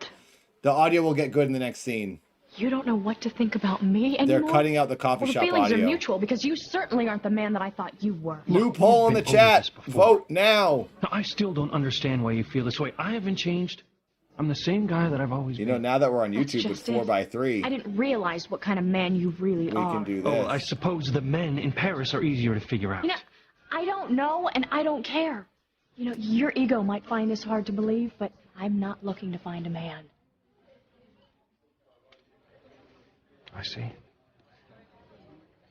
The audio will get good in the next scene. You don't know what to think about me anymore? They're cutting out the coffee Well, the shop feelings audio. are mutual because you certainly aren't the man that I thought you were. New poll in the chat. Vote now. Now, I still don't understand why you feel this way. I haven't changed. I'm the same guy that I've always been. You know, now that we're on YouTube with just it. 4x3, I didn't realize what kind of man you really we are. can do Oh, this. I suppose the men in Paris are easier to figure out. You know, I don't know and I don't care. You know, your ego might find this hard to believe, but I'm not looking to find a man. I see.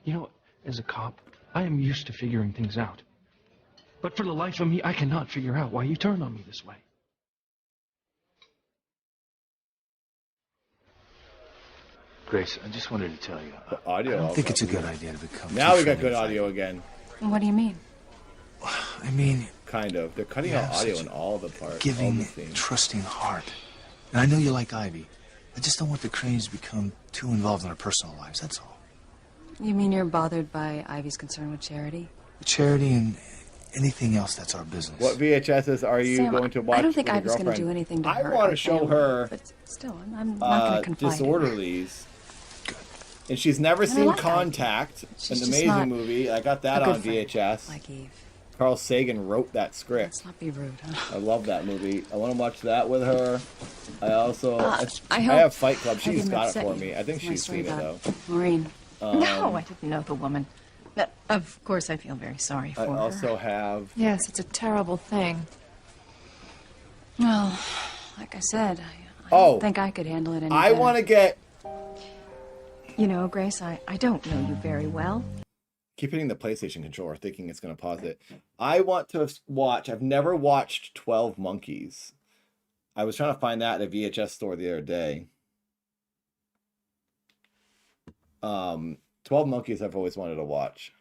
You know, as a cop, I am used to figuring things out. But for the life of me, I cannot figure out why you turned on me this way. Grace, I just wanted to tell you. The audio. I don't think also. it's a good idea to become. Now too we got friendly good with audio again. What do you mean? I mean, Kind of. They're cutting you out have audio such in all the parts. All giving, the scenes. trusting heart. And I know you like Ivy. I just don't want the Cranes to become too involved in our personal lives, that's all. You mean you're bothered by Ivy's concern with Charity? Charity and Anything else that's our business. What VHSs are you Sam, going to watch? I don't think with your Ivy's going to girlfriend? do anything to I hurt want our to show family, her but still, I'm not going to confide in her. Disorderlies. And she's never And I seen like Contact, She's an just amazing not movie. I got that a good on friend, VHS. like Eve. Carl Sagan wrote that script. Let's not be rude, huh? I love that movie. I want to watch that with her. I also I hope have Fight Club. I She's didn't got it upset for you. me. I think It's my she's story seen it though. about Maureen. No, I didn't know the woman. But of course, I feel very sorry for I her. also have. Yes, it's a terrible thing. Well, like I said, I Oh, don't think I could handle it any I better. want to get. You know, Grace, I don't know you very well. Keep hitting the PlayStation controller, thinking it's going to pause it. I want to watch. I've never watched 12 Monkeys. I was trying to find that at a VHS store the other day. 12 Monkeys I've always wanted to watch.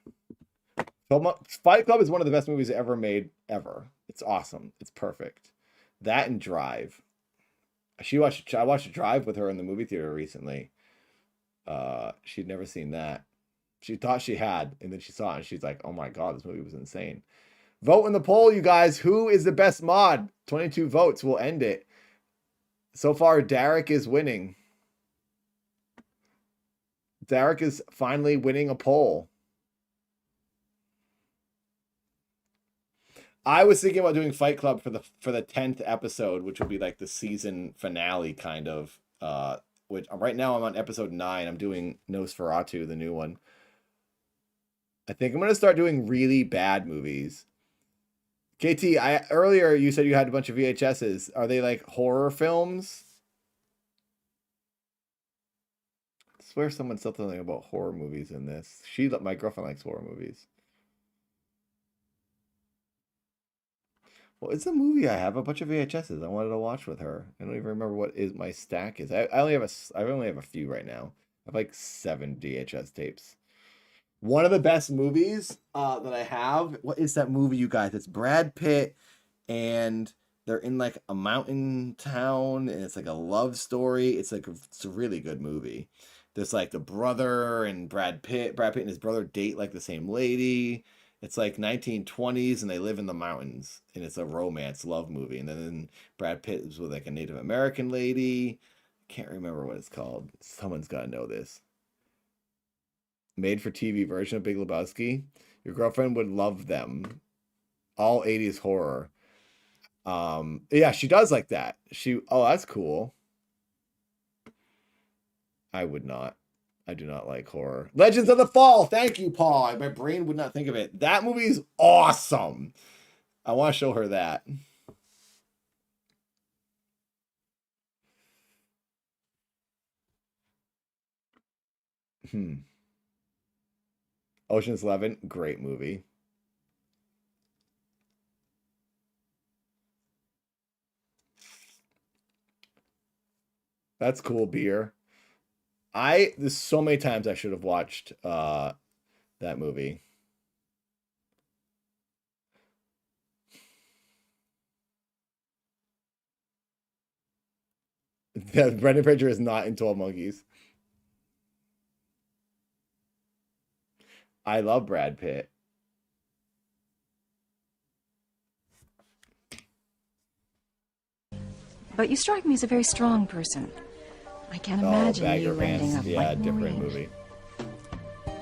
Fight Club is one of the best movies ever made, ever. It's awesome. It's perfect. That and Drive. I watched Drive with her in the movie theater recently. She'd never seen that. She thought she had, and then she saw it, and she's like, oh my god, this movie was insane. Vote in the poll, you guys. Who is the best mod? 22 votes will end it. So far, Derek is winning. Derek is finally winning a poll. I was thinking about doing Fight Club for the 10th episode, which will be like the season finale kind of. Which right now I'm on episode 9. I'm doing Nosferatu, the new one. I think I'm gonna start doing really bad movies. KT, earlier you said you had a bunch of VHSs. Are they like horror films? I swear someone said something about horror movies in this. My girlfriend likes horror movies. Well, it's a movie I have a bunch of VHSs I wanted to watch with her. I don't even remember what my stack is. I only have a few right now. I have like 7 VHS tapes. One of the best movies that I have. What is that movie, you guys? It's Brad Pitt, and they're in like a mountain town, and it's like a love story. It's a really good movie. There's like the brother and Brad Pitt. Brad Pitt and his brother date like the same lady. It's like 1920s, and they live in the mountains, and it's a romance love movie. And then Brad Pitt is with like a Native American lady. Can't remember what it's called. Someone's got to know this. Made for TV version of Big Lebowski. Your girlfriend would love them. All 80s horror. Yeah, she does like that. Oh, that's cool. I would not. I do not like horror. Legends of the Fall. Thank you, Paul. My brain would not think of it. That movie is awesome. I want to show her that. Ocean's 11, great movie. That's cool beer. There's so many times I should have watched that movie. Brendan Fraser is not in 12 Monkeys. I love Brad Pitt. But you strike me as a very strong person. I can't imagine Bagger you ending Pants. up Yeah, like different Maureen. movie.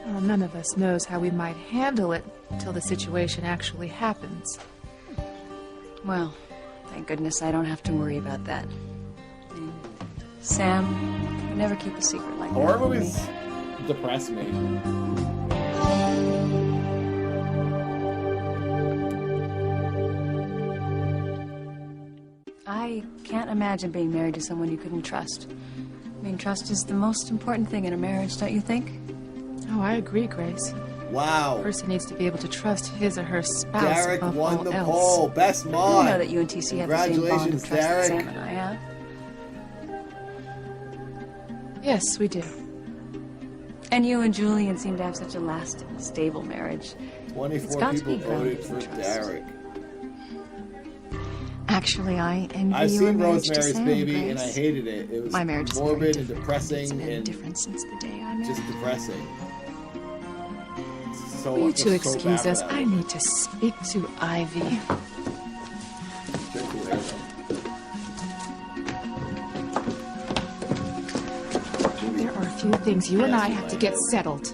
Well, none of us knows how we might handle it until the situation actually happens. Well, thank goodness I don't have to worry about that. I mean, Sam, you never keep a secret like Horror that from me. movies depress me. I can't imagine being married to someone you couldn't trust. I mean, trust is the most important thing in a marriage, don't you think? Oh, I agree, Grace. Wow. A person needs to be able to trust his or her spouse Derek above won all the else. poll. Best You mod. know that you and TC have the same bond of Congratulations, trust that Derek. Sam and I have. Yes, we do. And you and Julian seem to have such a lasting, stable marriage. 24 got to people be grounded voted for in trust. Derek. Actually, I envy I've your seen marriage to Rosemary's Sam, Baby, Grace. and I hated it. It was My marriage is morbid very and different. depressing It's been and different since the day I met just her. depressing. so. Will you two so excuse bad us? for I that. need to speak to Ivy. There are a few things you and I have to get settled.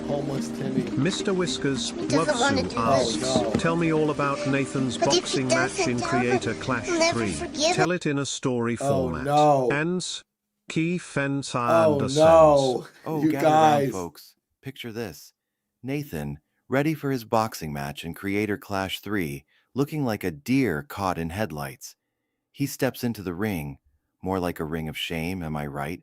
Homeless Timmy. Mr. Whiskers doesn't wanna Wubsu do asks, this. Oh, no. tell me all about Nathan's But if he boxing match doesn't in tell Creator them, Clash he'll never 3. forgive Tell it in a story format. no. Ends. Key fence Oh no, Oh, you gather guys. round, folks. Picture this. Nathan, ready for his boxing match in Creator Clash 3, looking like a deer caught in headlights. He steps into the ring, more like a ring of shame, am I right?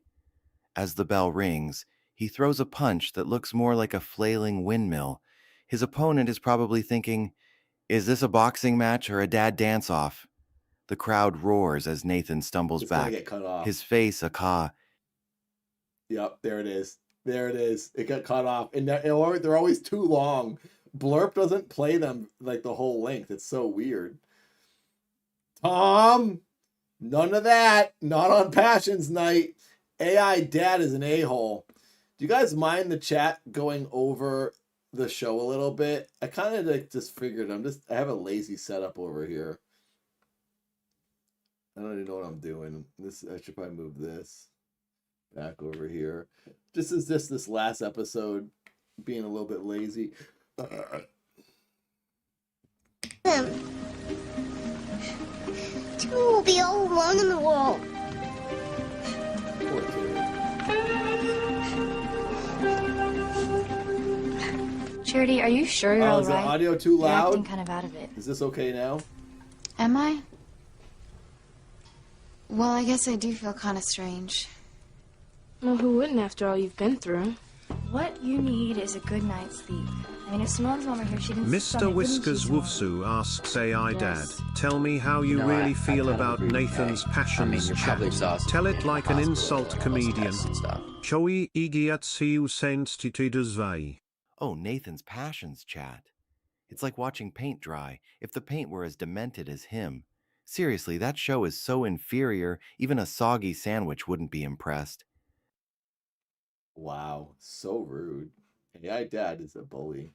As the bell rings, he throws a punch that looks more like a flailing windmill. His opponent is probably thinking, is this a boxing match or a dad dance-off? The crowd roars as Nathan stumbles It's gonna back, get cut off. his face a caw. Yep, there it is. There it is. It got cut off, and they're always too long. Blurp doesn't play them like the whole length. It's so weird. Tom, none of that. Not on Passions Night. AI Dad is an a-hole. Do you guys mind the chat going over the show a little bit? I kind of like just figured I have a lazy setup over here. I don't even know what I'm doing. I should probably move this back over here. This is just this last episode being a little bit lazy. Timmy will be all alone in the world. Poor Timmy. Charity, are you sure you're all Is the right? audio too You're acting loud? kind of out of it. Is this okay now? Am I? Well, I guess I do feel kind of strange. Well, who wouldn't after all you've been through? What you need is a good night's sleep. I mean, if Simone's mom were here, she'd insist on Mr. it, wouldn't she, Whiskers Simone? Wufsu asks AI Yes. Dad, tell me how you No, really I feel kind of about agree with Nathan's Kay. passions you're chat. probably exhausted Tell from it being like an hospital insult doing all those comedian. tests and stuff. Choi igiatsiu sensitidusvai. Oh, Nathan's passions chat. It's like watching paint dry, if the paint were as demented as him. Seriously, that show is so inferior, even a soggy sandwich wouldn't be impressed. Wow, so rude. AI Dad is a bully.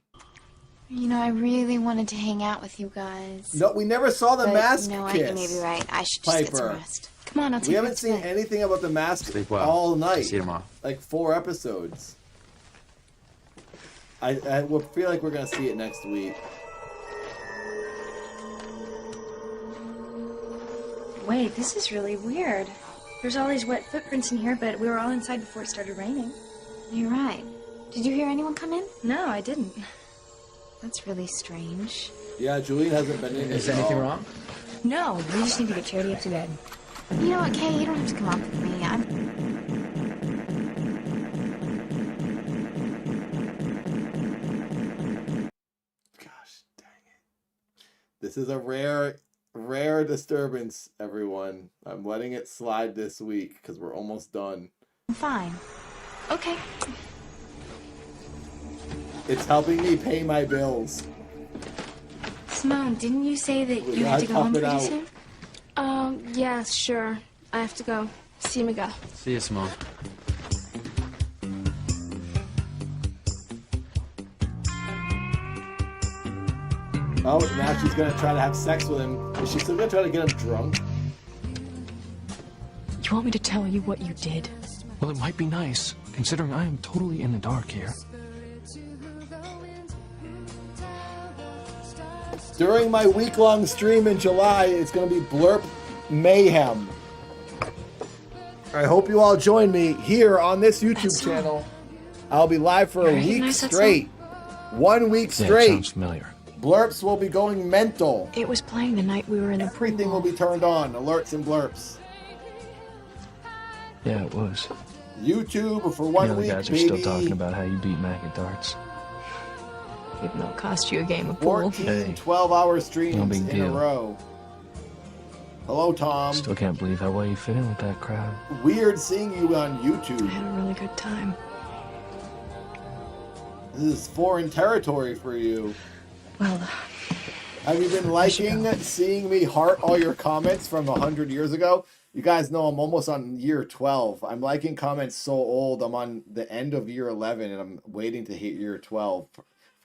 You know, I really wanted to hang out with you guys. No, we never saw the But, mask you know, kiss. you may be right. I should just get some Piper. rest. Come on, I'll take We you haven't to seen bed. anything about the mask Sleep well. all night. See you tomorrow. Like 4 episodes. I will feel like we're gonna see it next week. Wait, this is really weird. There's all these wet footprints in here, but we were all inside before it started raining. You're right. Did you hear anyone come in? No, I didn't. That's really strange. Yeah, Julian hasn't been in. Is at anything all. wrong? No, we just need to get Charity up to bed. You know what, Kay? You don't have to come up with me. This is a rare disturbance, everyone. I'm letting it slide this week because we're almost done. I'm fine. Okay. It's helping me pay my bills. Simone, didn't you say that We you had gotta to go home tough it pretty out. soon? Yeah, sure. I have to go. See me go. See you, Simone. Oh, now she's gonna try to have sex with him. Is she still gonna try to get him drunk? You want me to tell you what you did? Well, it might be nice, considering I am totally in the dark here. During my week-long stream in July, it's gonna be Blurp Mayhem. I hope you all join me here on this YouTube channel. I'll be live for a week recognize that straight. 1 week Yeah, it straight. sounds familiar. Blurps will be going mental. It was playing the night we were in the Everything will be turned on. Alerts and blurps. Yeah, it was. YouTube for 1 The other week, guys are baby. still talking about how you beat Mac at darts. Even though it cost you a game of pool. 14 12-hour streams No big in a deal. row. Hello, Tom. Still can't believe how well you fit in with that crowd. Weird seeing you on YouTube. I had a really good time. This is foreign territory for you. Well, Have you been liking seeing me heart all your comments from 100 years ago? You guys know I'm almost on year 12. I'm liking comments so old. I'm on the end of year 11 and I'm waiting to hit year 12.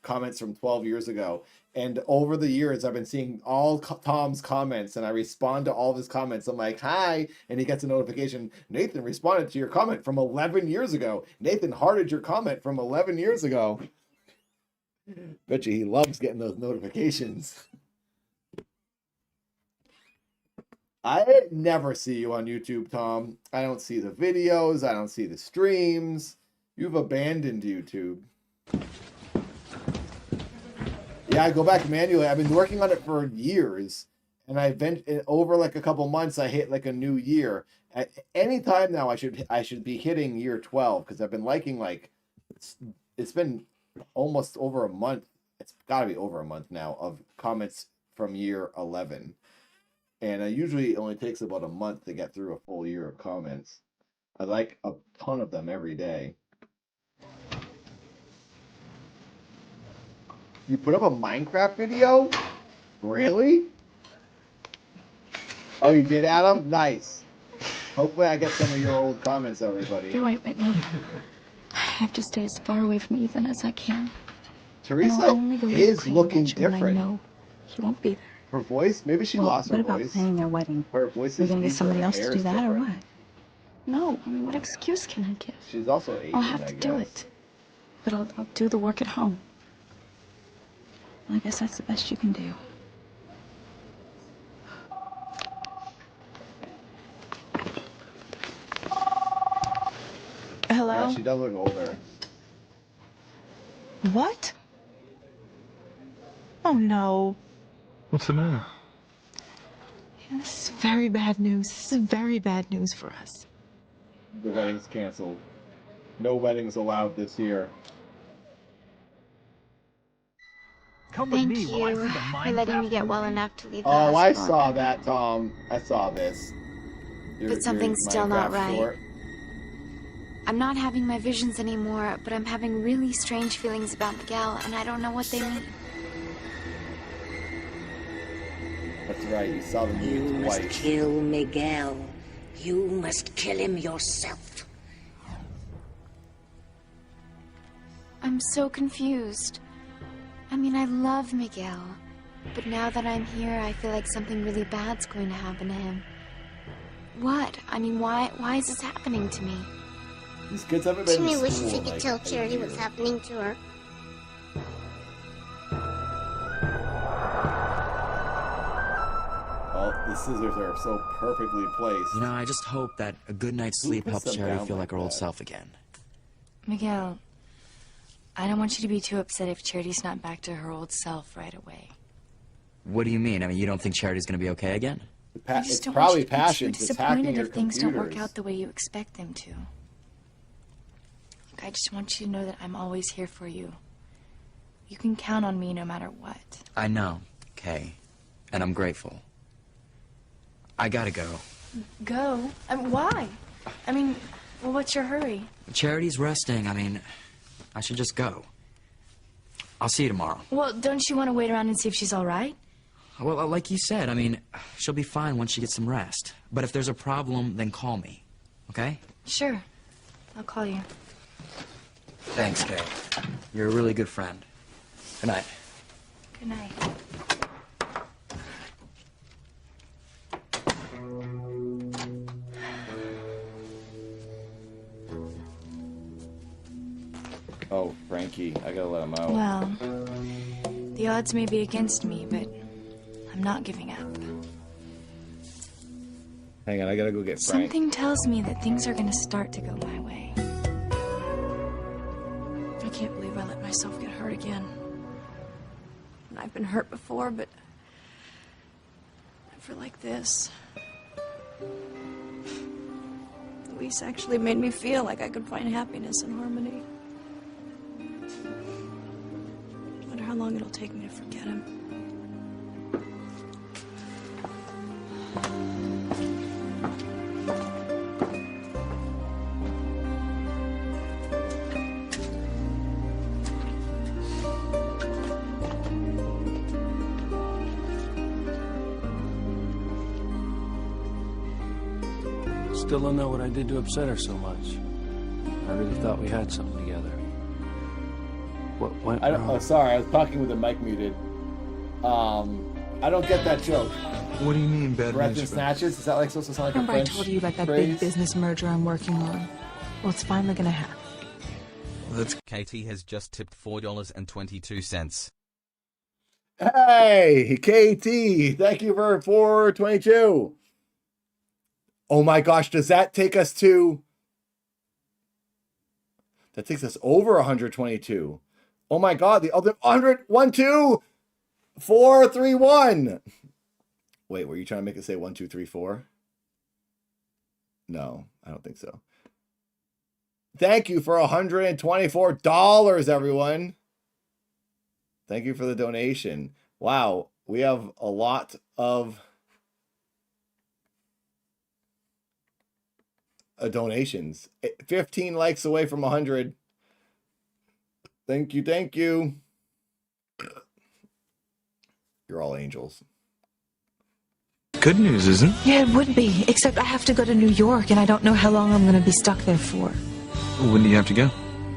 Comments from 12 years ago. And over the years, I've been seeing all Tom's comments and I respond to all of his comments. I'm like, hi. And he gets a notification. Nathan responded to your comment from 11 years ago. Nathan hearted your comment from 11 years ago. Bet you he loves getting those notifications. I never see you on YouTube, Tom. I don't see the videos. I don't see the streams. You've abandoned YouTube. Yeah, I go back manually. I've been working on it for years. And I've been over like a couple months, I hit like a new year. At any time now, I should be hitting year 12 because I've been liking like it's been almost over a month. It's got to be over a month now of comments from year 11. And usually it only takes about a month to get through a full year of comments. I like a ton of them every day. You put up a Minecraft video? Really? Oh, you did, Adam? Nice. Hopefully I get some of your old comments, everybody. You're right, Whitney. I have to stay as far away from Ethan as I can. Teresa is looking different. I know he won't be there. Her voice? Maybe she lost her voice. What about planning their wedding? Her voice Are is you going to get somebody else to do that or what? No, I mean, what excuse can I give? She's also Asian, I'll have to do it. But I'll do the work at home. Well, I guess that's the best you can do. Hello? Yeah, she does look older. What? Oh, no. What's the matter? Yeah, this is very bad news. This is very bad news for us. The wedding's canceled. No weddings allowed this year. Thank you for letting me get well enough to leave the Oh, I hospital. saw that, Tom. I saw this. But something's still not Minecraft right. short. I'm not having my visions anymore, but I'm having really strange feelings about Miguel, and I don't know what they mean. That's right, you saw the You movie must twice. kill Miguel. You must kill him yourself. I'm so confused. I mean, I love Miguel, but now that I'm here, I feel like something really bad's going to happen to him. What? I mean, why is this happening to me? These kids haven't been Jimmy in wishes school he in, could like, tell 8 Charity what's years. happening to her. Oh, the scissors are so perfectly placed. You know, I just hope that a good night's sleep puts helps them Charity down feel like like her old that? self again. Miguel, I don't want you to be too upset if Charity's not back to her old self right away. What do you mean? I mean, you don't think Charity's gonna be okay again? I just It's don't probably want you to be too passions. It's hacking disappointed your if things don't work computers. out the way you expect them to. Look, I just want you to know that I'm always here for you. You can count on me no matter what. I know, Kay, and I'm grateful. I gotta go. Go? Why? I mean, well, what's your hurry? Charity's resting. I mean, I should just go. I'll see you tomorrow. Well, don't you want to wait around and see if she's all right? Well, like you said, I mean, she'll be fine once she gets some rest. But if there's a problem, then call me, okay? Sure. I'll call you. Thanks, Kay. You're a really good friend. Good night. Good night. Oh, Frankie, I gotta let him out. Well, the odds may be against me, but I'm not giving up. Hang on, I gotta go get Frank. Something tells me that things are gonna start to go my way. I can't believe I let myself get hurt again. And I've been hurt before, but never like this. Luis actually made me feel like I could find happiness and harmony. I wonder how long it'll take me to forget him. Still don't know what I did to upset her so much. I really thought we had something together. What went wrong? Oh, sorry, I was talking with the mic muted. I don't get that joke. What do you mean, bad Breath news? and snatches? Is that like supposed to sound like Remember a I French told you about that phrase? big business merger I'm working on? Well, it's finally gonna happen. Katie has just tipped $4.22. Hey, KT, thank you for 422. Oh my gosh, does that take us to... That takes us over 122. Oh my god, the other 100, 1, 2, 4, 3, 1. Wait, were you trying to make it say 1, 2, 3, 4? No, I don't think so. Thank you for $124, everyone. Thank you for the donation. Wow, we have a lot of donations. 15 likes away from 100. Thank you, thank you. You're all angels. Good news, isn't it? Yeah, it would be, except I have to go to New York and I don't know how long I'm gonna be stuck there for. When do you have to go?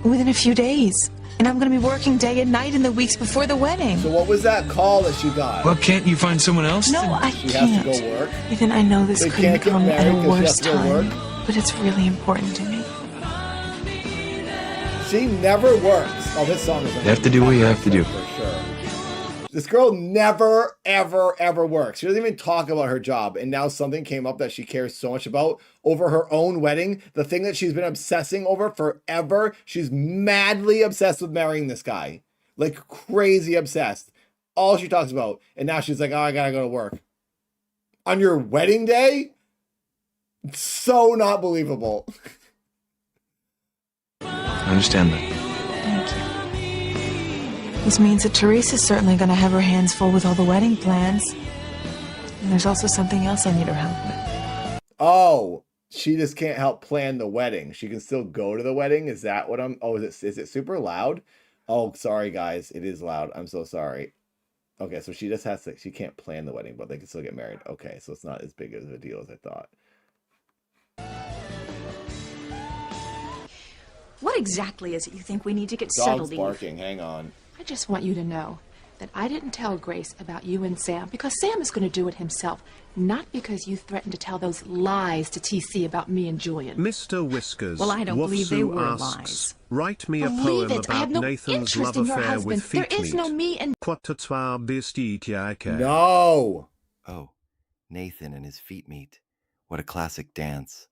Within a few days. And I'm gonna be working day and night in the weeks before the wedding. So what was that call that she got? Well, can't you find someone else? No, I She can't. has to go work? Ethan, I know this They couldn't can't get come at married a 'cause she has worse to go work? time, but it's really important to me. She never works. Oh, this song is... You have to do what you have to do. For sure. This girl never, ever, ever works. She doesn't even talk about her job. And now something came up that she cares so much about over her own wedding. The thing that she's been obsessing over forever. She's madly obsessed with marrying this guy. Like crazy obsessed. All she talks about. And now she's like, oh, I gotta go to work. On your wedding day? So not believable. I understand that. Thank you. This means that Teresa's certainly gonna have her hands full with all the wedding plans. And there's also something else I need her help with. Oh, she just can't help plan the wedding. She can still go to the wedding. Is that what I'm... Oh, is it super loud? Oh, sorry, guys. It is loud. I'm so sorry. Okay, so she just has to... She can't plan the wedding, but they can still get married. Okay, so it's not as big of a deal as I thought. What exactly is it you think we need to get settled Dog's in? barking. Hang on. I just want you to know that I didn't tell Grace about you and Sam because Sam is going to do it himself, not because you threatened to tell those lies to TC about me and Julian. Mr. Whiskers, Well, I don't believe they were asks, lies. write me a Believe poem it, I have about no Nathan's interest love in your affair husband. with feet There is no me and... No! Oh, Nathan and his feet meet. What a classic dance.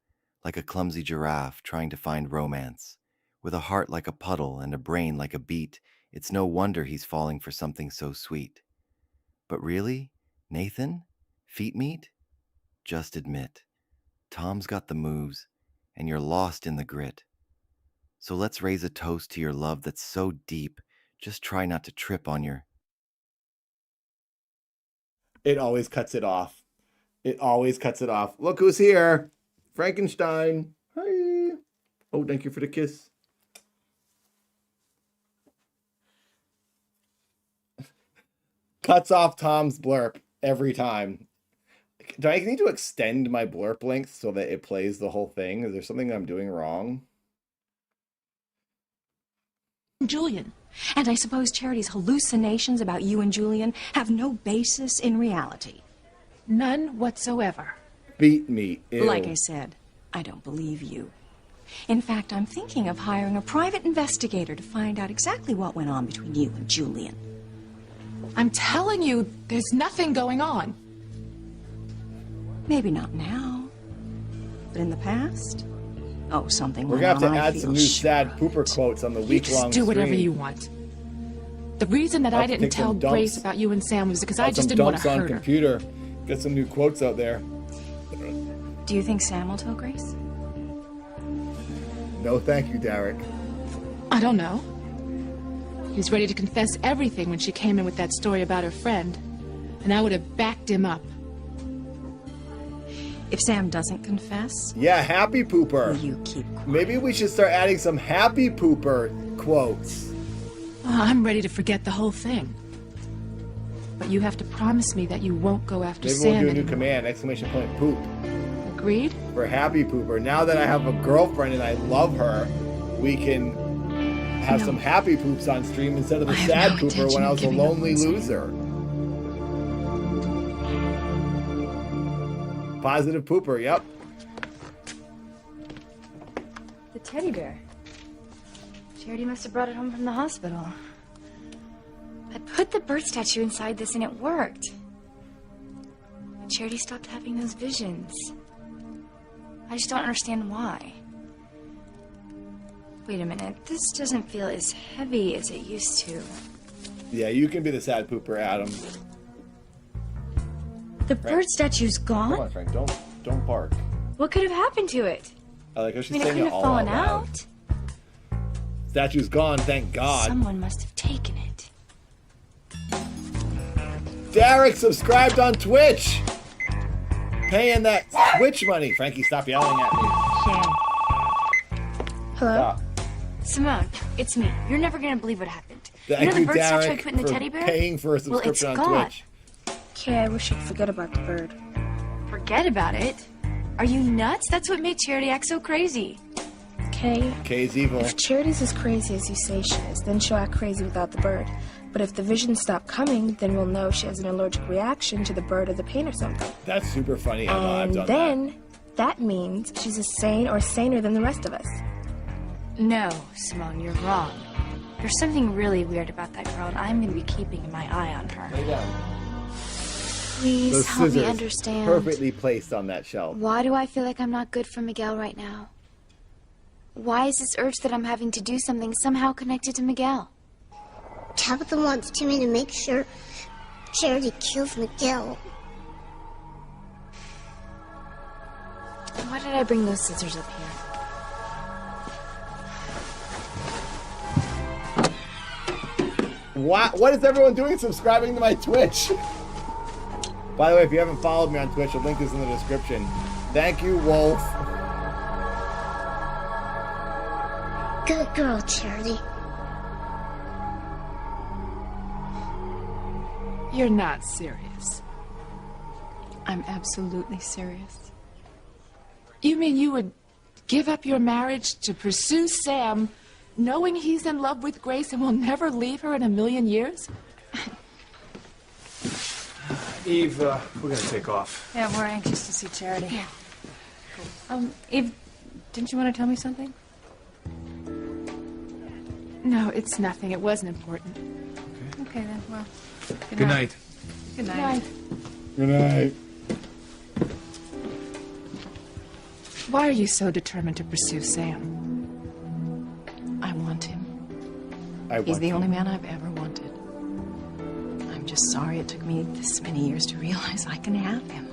Like a clumsy giraffe trying to find romance. With a heart like a puddle and a brain like a beet, it's no wonder he's falling for something so sweet. But really? Nathan? Feet meet? Just admit. Tom's got the moves, and you're lost in the grit. So let's raise a toast to your love that's so deep, just try not to trip on your... It always cuts it off. It always cuts it off. Look who's here. Frankenstein. Hi. Oh, thank you for the kiss. Cuts off Tom's blurb every time. Do I need to extend my blurb length so that it plays the whole thing? Is there something I'm doing wrong? Julian. And I suppose Charity's hallucinations about you and Julian have no basis in reality. None whatsoever. Beat me. Ew. Like I said, I don't believe you. In fact, I'm thinking of hiring a private investigator to find out exactly what went on between you and Julian. I'm telling you, there's nothing going on. Maybe not now, but in the past? Oh, something We're went going to have on, to I add feel some new sure. sad pooper quotes on the You week-long just do whatever stream. you want. The reason that I'll I didn't take some tell dumps. Grace about you and Sam was because I Add just some didn't want dumps to on hurt her. computer. Get some new quotes out there. Do you think Sam will tell Grace? No, thank you, Derek. I don't know. He was ready to confess everything when she came in with that story about her friend, and I would have backed him up. If Sam doesn't confess, Yeah, happy pooper. will you keep quiet? Maybe we should start adding some happy pooper quotes. I'm ready to forget the whole thing. But you have to promise me that you won't go after Maybe Sam we'll do a new anymore. command, exclamation point poop. Agreed? For Happy Pooper. Now that I have a girlfriend and I love her, we can have some happy poops on stream instead of the sad pooper when I was a lonely loser. Positive pooper, yep. The teddy bear. Charity must have brought it home from the hospital. I put the bird statue inside this and it worked. But Charity stopped having those visions. I just don't understand why. Wait a minute, this doesn't feel as heavy as it used to. Yeah, you can be the sad pooper, Adam. The bird statue's gone? Come on, Frank, don't bark. What could have happened to it? I like how she's I mean, it saying couldn't it have all fallen out loud. out. Statue's gone, thank God. Someone must have taken it. Derek subscribed on Twitch. Paying that Twitch money. Frankie, stop yelling at me. Hello? Stop. Simone, it's me. You're never gonna believe what happened. Thank you know the you, bird statue I Derek, put in the for teddy bear? paying for a subscription well, it's on gone. Twitch. Okay, I wish you'd forget about the bird. Forget about it? Are you nuts? That's what made Charity act so crazy. Okay. Kay's evil. If Charity's as crazy as you say she is, then she'll act crazy without the bird. But if the visions stop coming, then we'll know she has an allergic reaction to the bird or the pain or something. That's super funny. I know I've And done then that means she's as sane or saner than the rest of us. No, Simone, you're wrong. There's something really weird about that girl, and I'm gonna be keeping my eye on her. Lay down. Please Those help me scissors understand. perfectly placed on that shelf. Why do I feel like I'm not good for Miguel right now? Why is this urge that I'm having to do something somehow connected to Miguel? Tabitha wants Timmy to make sure Charity kills Miguel. Why did I bring those scissors up here? What is everyone doing subscribing to my Twitch? By the way, if you haven't followed me on Twitch, the link is in the description. Thank you, Wolf. Good girl, Charity. You're not serious. I'm absolutely serious. You mean you would give up your marriage to pursue Sam, knowing he's in love with Grace and will never leave her in a million years? Eve, we're gonna take off. Yeah, we're anxious to see Charity. Yeah. Eve, didn't you want to tell me something? No, it's nothing. It wasn't important. Okay then. Well, Good night. Good night. Good night. Why are you so determined to pursue Sam? I want him. He's the only man I've ever wanted. I'm just sorry it took me this many years to realize I can have him.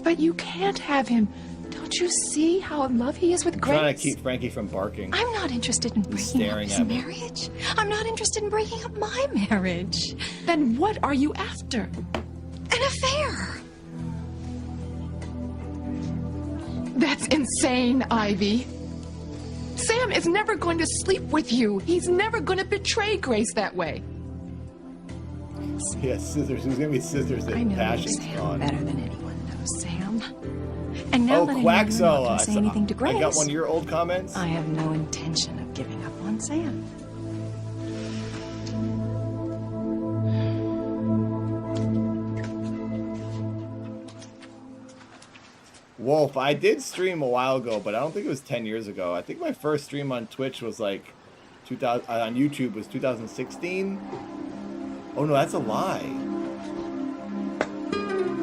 But you can't have him. Don't you see how in love he is with Grace? Trying to keep Frankie from barking. I'm not interested in breaking up staring his at me. marriage. I'm not interested in breaking up my marriage. Then what are you after? An affair. That's insane, Ivy. Sam is never going to sleep with you. He's never going to betray Grace that way. Yeah, scissors. Who's gonna be scissors I that know passion's Sam gone? better than anyone knows Sam. And now Oh, that I know you're not Quaxo. going to say anything to Grace, I got one of your old comments. I have no intention of giving up on Sam. Wolf, I did stream a while ago, but I don't think it was 10 years ago. I think my first stream on Twitch was like 2000 on YouTube was 2016. Oh no, that's a lie.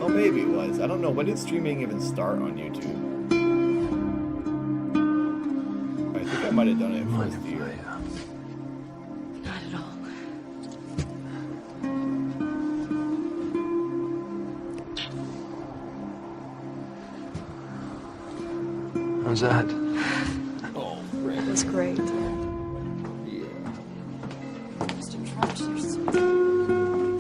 Oh, maybe it was. I don't know. When did streaming even start on YouTube? I think I might have done it first year. Not at all. How's that? Oh, That was great. Mr. Trump, you're sweet.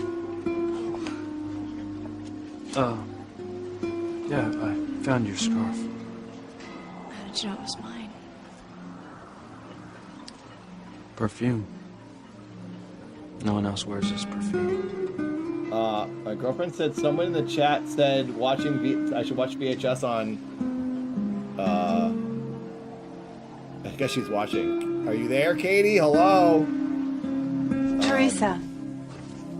Yeah, I found your scarf. How did you know it was mine? Perfume. No one else wears this perfume. My girlfriend said someone in the chat said I should watch VHS on. I guess she's watching. Are you there, Katie? Hello. Teresa.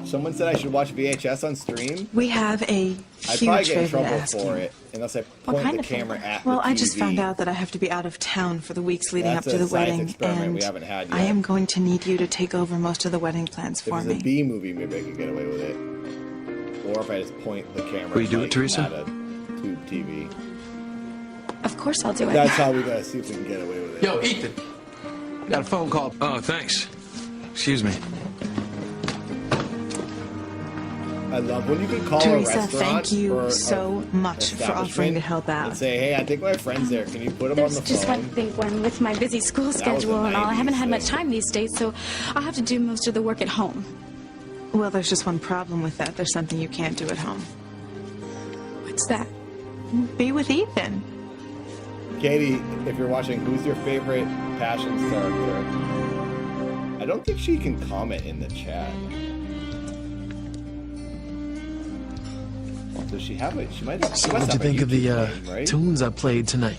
Someone said I should watch VHS on stream. We have a I'd huge probably get in favor to trouble ask for you. it unless I What point kind the of camera favor? at Well, the TV. I just found out that I have to be out of town for the weeks leading That's up to a the science wedding, experiment and we haven't had yet. I am going to need you to take over most of the wedding plans If for it's me. a B movie, maybe I could get away with it. Or if I just point the camera Will you do it, Teresa? at a tube TV. Of course I'll do it. That's how we gotta see if we can get away with it. Yo, Ethan. Got a phone call. Oh, thanks. Excuse me. I love when you can call Teresa, a restaurant thank you or so much for offering to help out. and say, hey, I think my friend's there. Can you put them There's on the just phone? one thing, Gwen, with my busy school That was the schedule and all. I haven't had 90s, much time these days, so I'll have to do most of the work at home. Well, there's just one problem with that. There's something you can't do at home. What's that? Be with Ethan. Katie, if you're watching, who's your favorite Passions character? I don't think she can comment in the chat. Does she have it? She might have. So she must what'd you have a think of the YouTube name, right? tunes I played tonight?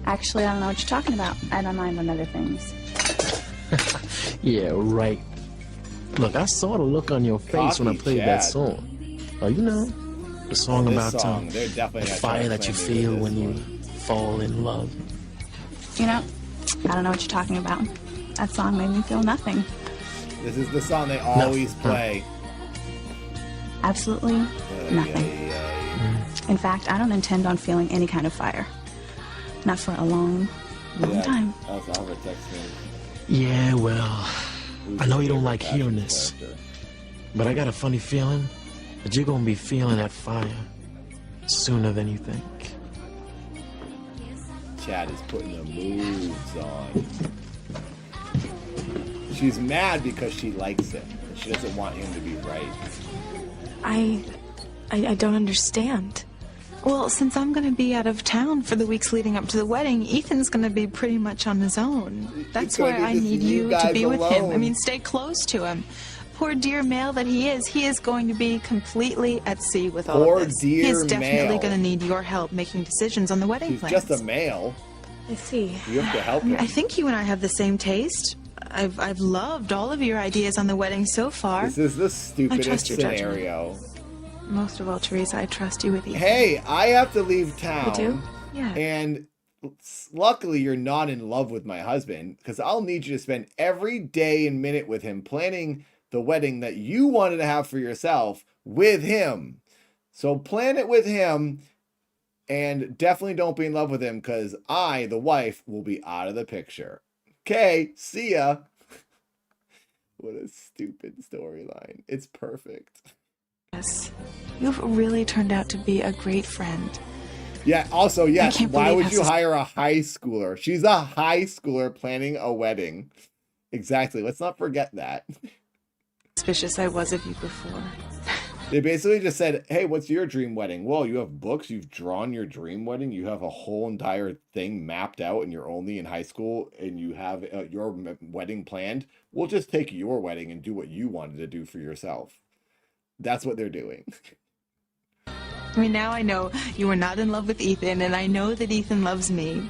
Actually, I don't know what you're talking about. I don't mind on other things. Yeah, right. Look, I saw the look on your face when I Cocky played that Chad. song. Oh, you know, the song This about song, they're definitely the not fire trying that to you play me feel with when this you fall in love. You know, I don't know what you're talking about. That song made me feel nothing. This is the song they always play. Absolutely nothing. In fact, I don't intend on feeling any kind of fire. Not for a long, long time. That's Albert text me. Yeah, well, I know you don't like hearing this, but I got a funny feeling that you're gonna be feeling that fire sooner than you think. Chad is putting the moves on. She's mad because she likes him. And she doesn't want him to be right. I don't understand. Well, since I'm going to be out of town for the weeks leading up to the wedding, Ethan's going to be pretty much on his own. That's gonna why be I just need you you to guys be with him. I alone. mean, stay close to him. Poor dear male that he is going to be completely at sea with all Poor of this. dear He's definitely male. going to need your help making decisions on the wedding He's plans. just a male. I see. You have to help him. I think you and I have the same taste. I've loved all of your ideas on the wedding so far. This is the I trust stupidest your judgment. scenario. Most of all, Teresa, I trust you with Ethan. Hey, I have to leave town. You do? Yeah. And luckily, you're not in love with my husband because I'll need you to spend every day and minute with him planning the wedding that you wanted to have for yourself with him. So plan it with him and definitely don't be in love with him because I, the wife, will be out of the picture. Okay, see ya. What a stupid storyline. It's perfect. Yes. You've really turned out to be a great friend. Yeah, also, yes, can't why believe would how you hire a high schooler? She's a high schooler planning a wedding. Exactly. Let's not forget that. Suspicious I was of you before. They basically just said, hey, what's your dream wedding? Well, you have books, you've drawn your dream wedding, you have a whole entire thing mapped out, and you're only in high school, and you have your wedding planned. We'll just take your wedding and do what you wanted to do for yourself. That's what they're doing. I mean, now I know you were not in love with Ethan, and I know that Ethan loves me.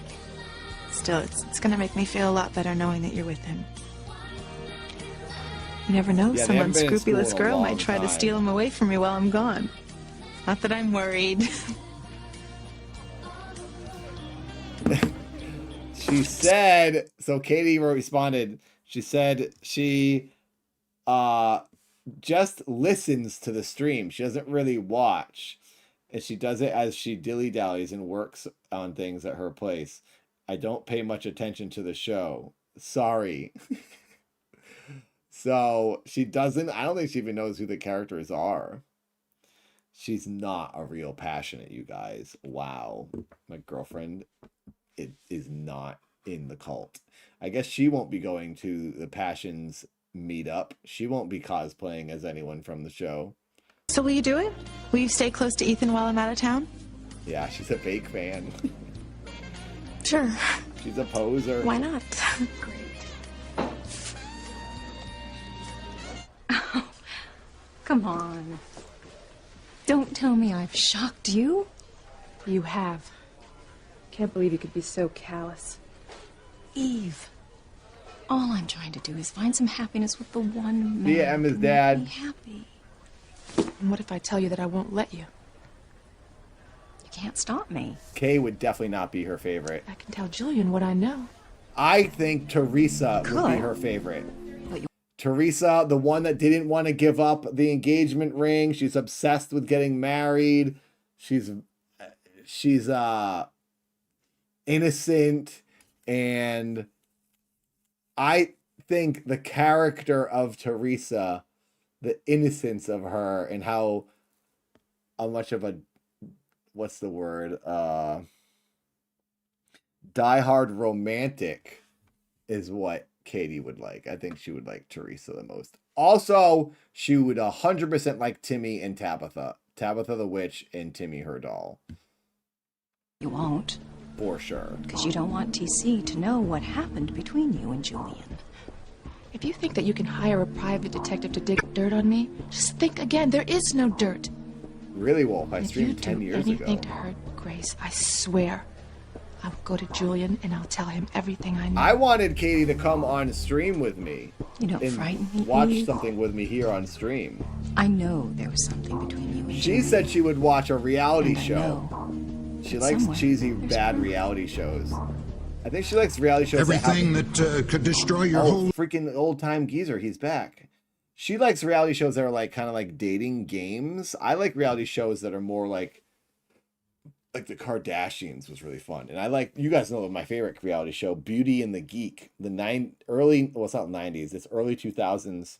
Still, it's going to make me feel a lot better knowing that you're with him. You never know, Yeah, they some haven't been in unscrupulous school in a girl long might try to time. steal him away from me while I'm gone. Not that I'm worried. She said, so Katie responded, she said she just listens to the stream. She doesn't really watch. And she does it as she dilly-dallies and works on things at her place. I don't pay much attention to the show. Sorry. So she doesn't, I don't think she even knows who the characters are. She's not a real passionate, you guys. Wow. My girlfriend is not in the cult. I guess she won't be going to the Passions meetup. She won't be cosplaying as anyone from the show. So will you do it? Will you stay close to Ethan while I'm out of town? Yeah, she's a fake fan. Sure. She's a poser. Why not? Come on. Don't tell me I've shocked you. You have. Can't believe you could be so callous. Eve, all I'm trying to do is find some happiness with the one man Yeah, Emma's who can dad. make me happy. And what if I tell you that I won't let you? You can't stop me. Kay would definitely not be her favorite. I can tell Julian what I know. I think Teresa would be her favorite. Teresa, the one that didn't want to give up the engagement ring. She's obsessed with getting married. She's innocent, and I think the character of Teresa, the innocence of her, and how much of a, what's the word, diehard romantic is what Katie would like. I think she would like Teresa the most. Also, she would 100% like Timmy and Tabitha. Tabitha the witch and Timmy her doll. You won't. For sure. Because you don't want TC to know what happened between you and Julian. If you think that you can hire a private detective to dig dirt on me, just think again. There is no dirt. Really, Wolf? I If you streamed 10 do years anything ago. to hurt Grace, I swear, I will go to Julian and I'll tell him everything I know. I wanted Katie to come on stream with me. You don't and frighten me, watch Eve. something with me here on stream. I know there was something between you and She Julian. said she would watch a reality And I show. know. She But likes somewhere, cheesy, bad reality shows. I think she likes reality shows. Everything that could destroy your oh, whole... freaking old time geezer, he's back. She likes reality shows that are like kind of like dating games. I like reality shows that are more like the Kardashians was really fun. And I like, you guys know my favorite reality show, Beauty and the Geek. It's not 90s, it's early 2000s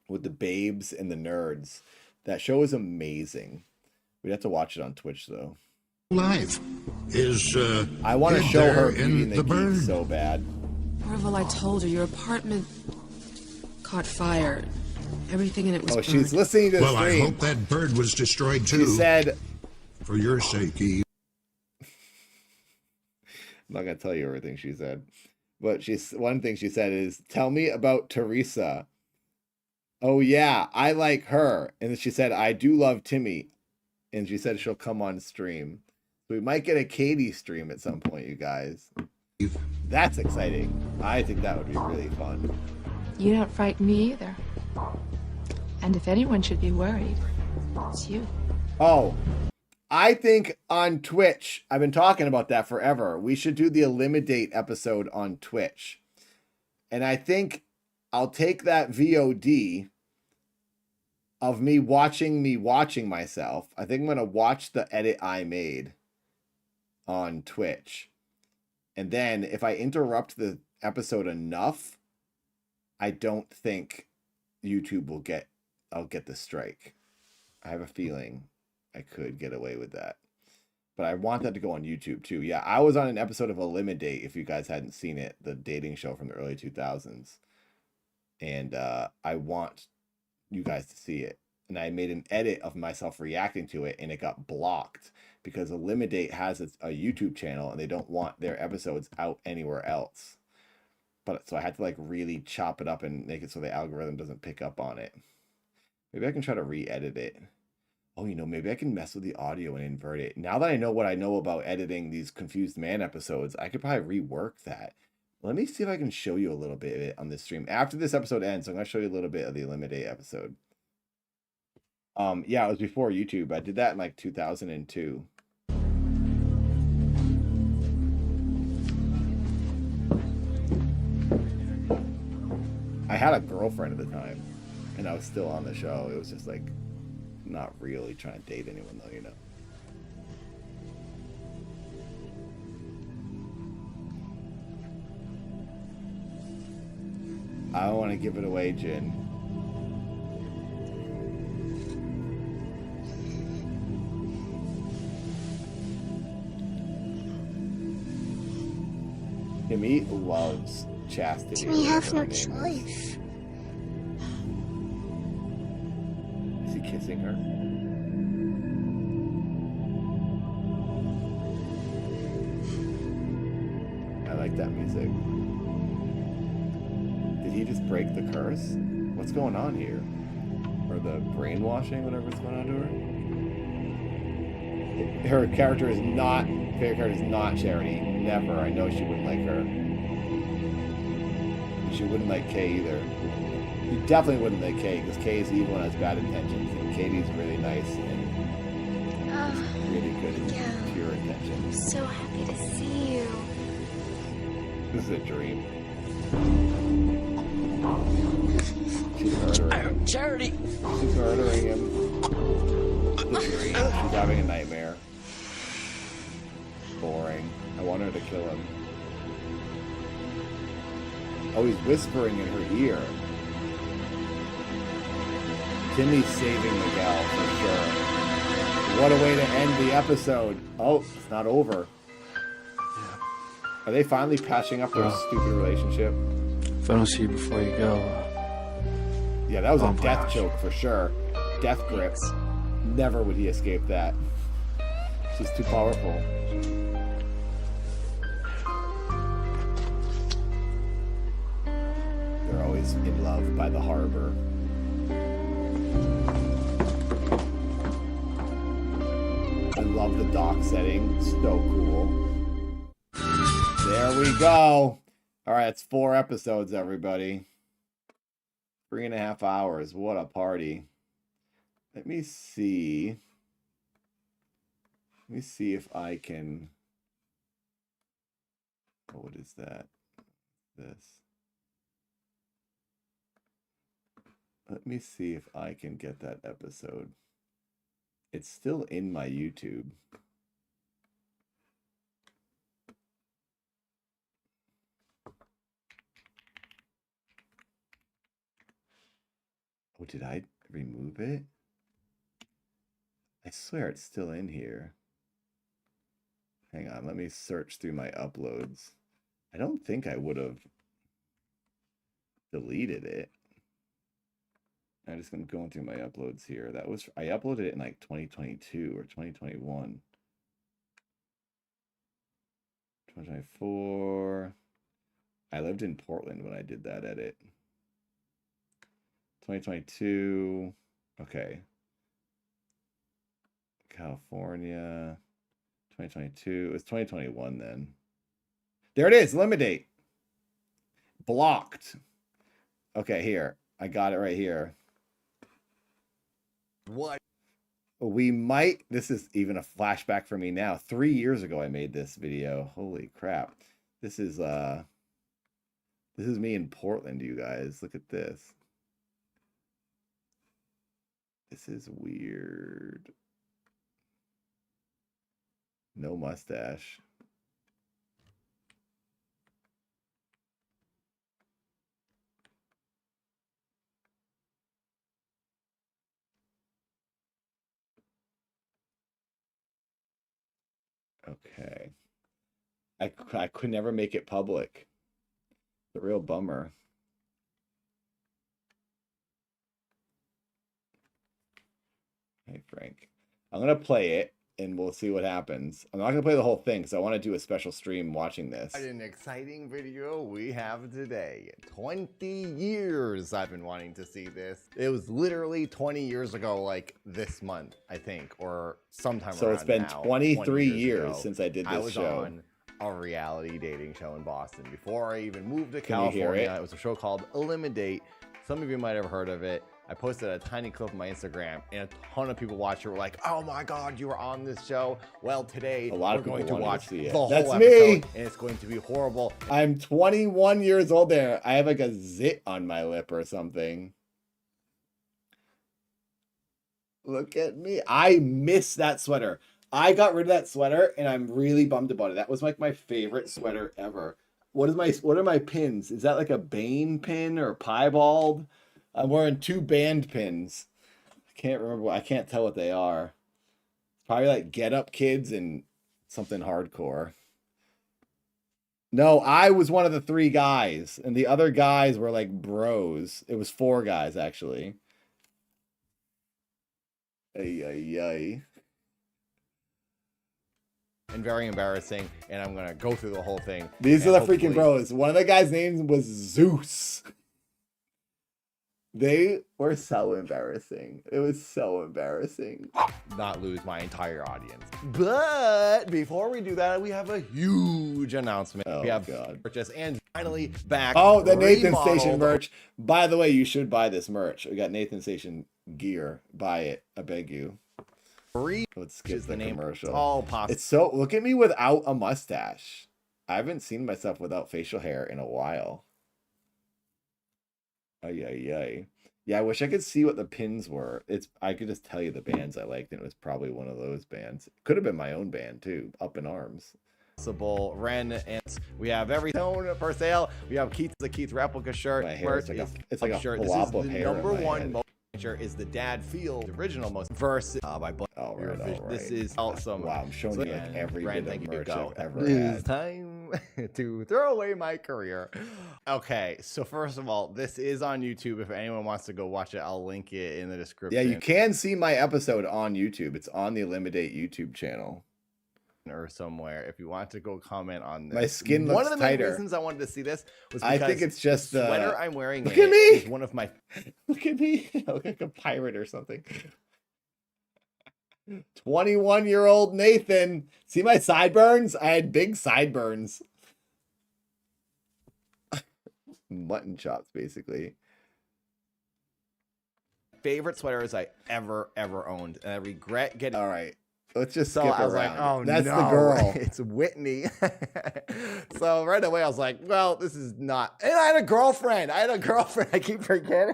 with the babes and the nerds. That show is amazing. We'd have to watch it on Twitch though. Life is I want to hid show her there Beauty in and the the bird. Geek so bad. Orville, I told you, your apartment caught fire. Everything in it was Oh, she's burned. listening to the Well, I stream. hope that bird was destroyed too. She said, for your sake, Eve. I'm not gonna tell you everything she said, but one thing she said is, "Tell me about Teresa." Oh yeah, I like her, and then she said, "I do love Timmy," and she said she'll come on stream. We might get a Katie stream at some point, you guys. That's exciting. I think that would be really fun. You don't frighten me either. And if anyone should be worried, it's you. Oh, I think on Twitch, I've been talking about that forever. We should do the Eliminate episode on Twitch. And I think I'll take that VOD of me watching myself. I think I'm going to watch the edit I made on Twitch. And then if I interrupt the episode enough, I don't think YouTube I'll get the strike. I have a feeling I could get away with that. But I want that to go on YouTube too. Yeah, I was on an episode of Eliminate, if you guys hadn't seen it, the dating show from the early 2000s. And I want you guys to see it. And I made an edit of myself reacting to it, and it got blocked because Eliminate has a YouTube channel and they don't want their episodes out anywhere else. But so I had to like really chop it up and make it so the algorithm doesn't pick up on it. Maybe I can try to re-edit it. Oh, maybe I can mess with the audio and invert it. Now that I know what I know about editing these Confused Man episodes, I could probably rework that. Let me see if I can show you a little bit of it on this stream. After this episode ends, I'm going to show you a little bit of the Eliminate episode. Yeah, it was before YouTube. I did that in like 2002. I had a girlfriend at the time, and I was still on the show. It was just like not really trying to date anyone though, I don't want to give it away, Jin. Timmy loves chastity. We have no choice. Is he kissing her? I like that music. Did he just break the curse? What's going on here? Or or the brainwashing, whatever's going on to her. Her character is not, favorite character is not Charity. Never. I know she wouldn't like her. She wouldn't like Kay either. You definitely wouldn't like Kay, because Kay is evil and has bad intentions, and Katie's really nice and really good and pure intentions. I'm so happy to see you. This is a dream. She's murdering him. Charity! She's murdering him. It's a dream. She's having a nightmare. Boring. I want her to kill him. Oh, he's whispering in her ear. Timmy's saving Miguel for sure. What a way to end the episode. Oh, it's not over. Are they finally patching up their stupid relationship? If I don't see you before you go, yeah, that was a death choke for sure. Death grip. Never would he escape that. She's too powerful. They're always in love by the harbor. I love the dock setting. So cool. There we go. All right, it's 4 episodes, everybody. 3.5 hours. What a party. Let me see. Let me see if I can... Oh, what is that? This. Let me see if I can get that episode. It's still in my YouTube. Oh, did I remove it? I swear it's still in here. Hang on, let me search through my uploads. I don't think I would have deleted it. I'm just going through my uploads here. That was, I uploaded it in like 2022 or 2021. 2024. I lived in Portland when I did that edit. 2022. Okay. California. 2022. It was 2021 then. There it is. Limit date. Blocked. Okay, here. I got it right here. What? We might. This is even a flashback for me now. 3 years ago I made this video. Holy crap. This is me in Portland, you guys. Look at this. This is weird. No mustache. Okay. I could never make it public. The real bummer. Hey, Frank. I'm going to play it, and we'll see what happens. I'm not going to play the whole thing, because I want to do a special stream watching this. An exciting video we have today. 20 years I've been wanting to see this. It was literally 20 years ago, like this month, I think, or sometime around now. So it's been 23 years since I did this show. I was on a reality dating show in Boston. Before I even moved to California, it was a show called Eliminate. Some of you might have heard of it. I posted a tiny clip on my Instagram, and a ton of people watched it. Were like, "Oh my God, you were on this show!" Well, today we're going to watch the whole episode, and it's going to be horrible. I'm 21 years old. There, I have like a zit on my lip or something. Look at me. I miss that sweater. I got rid of that sweater, and I'm really bummed about it. That was like my favorite sweater ever. What are my pins? Is that like a Bane pin or piebald? I'm wearing 2 band pins. I can't remember. I can't tell what they are. Probably like Get Up Kids and something hardcore. No, I was one of the 3 guys, and the other guys were like bros. It was 4 guys actually. Ay, ay, ay. And very embarrassing, and I'm gonna go through the whole thing. These are the freaking bros. One of the guys' names was Zeus. They were so embarrassing. It was so embarrassing. Not lose my entire audience. But before we do that, we have a huge announcement. We have purchase and finally back. Oh, the Nathan Station merch. By the way, you should buy this merch. We got Nathan Station gear. Buy it. I beg you. Let's skip the commercial. All possible. It's so, look at me without a mustache. I haven't seen myself without facial hair in a while. Ay, ay, ay. Yeah, I wish I could see what the pins were. I could just tell you the bands I liked, and it was probably one of those bands. Could have been my own band too, Up in Arms. Possible Ren, and we have everything for sale. We have the Keith replica shirt. My hair is like it's like a shirt. This is the number one is the Dad Feel original most verse by Black. All right. This is awesome. Wow, I'm showing you like every bit of merch I've ever had. It's time to throw away my career. Okay, so first of all, this is on YouTube. If anyone wants to go watch it, I'll link it in the description. Yeah, you can see my episode on YouTube. It's on the Eliminate YouTube channel. Or somewhere if you want to go comment on this. My skin looks tighter. One of the main reasons I wanted to see this was because I think it's just the sweater I'm wearing. Look at me. Is one of my look at me. I look like a pirate or something. 21-year-old Nathan. See my sideburns? I had big sideburns. Mutton chops, basically. Favorite sweaters I ever owned, and I regret getting. All right. Let's just skip around. I was like, oh, that's no. The girl. It's Whitney. So right away, I was like, well, this is not. And I had a girlfriend. I keep forgetting.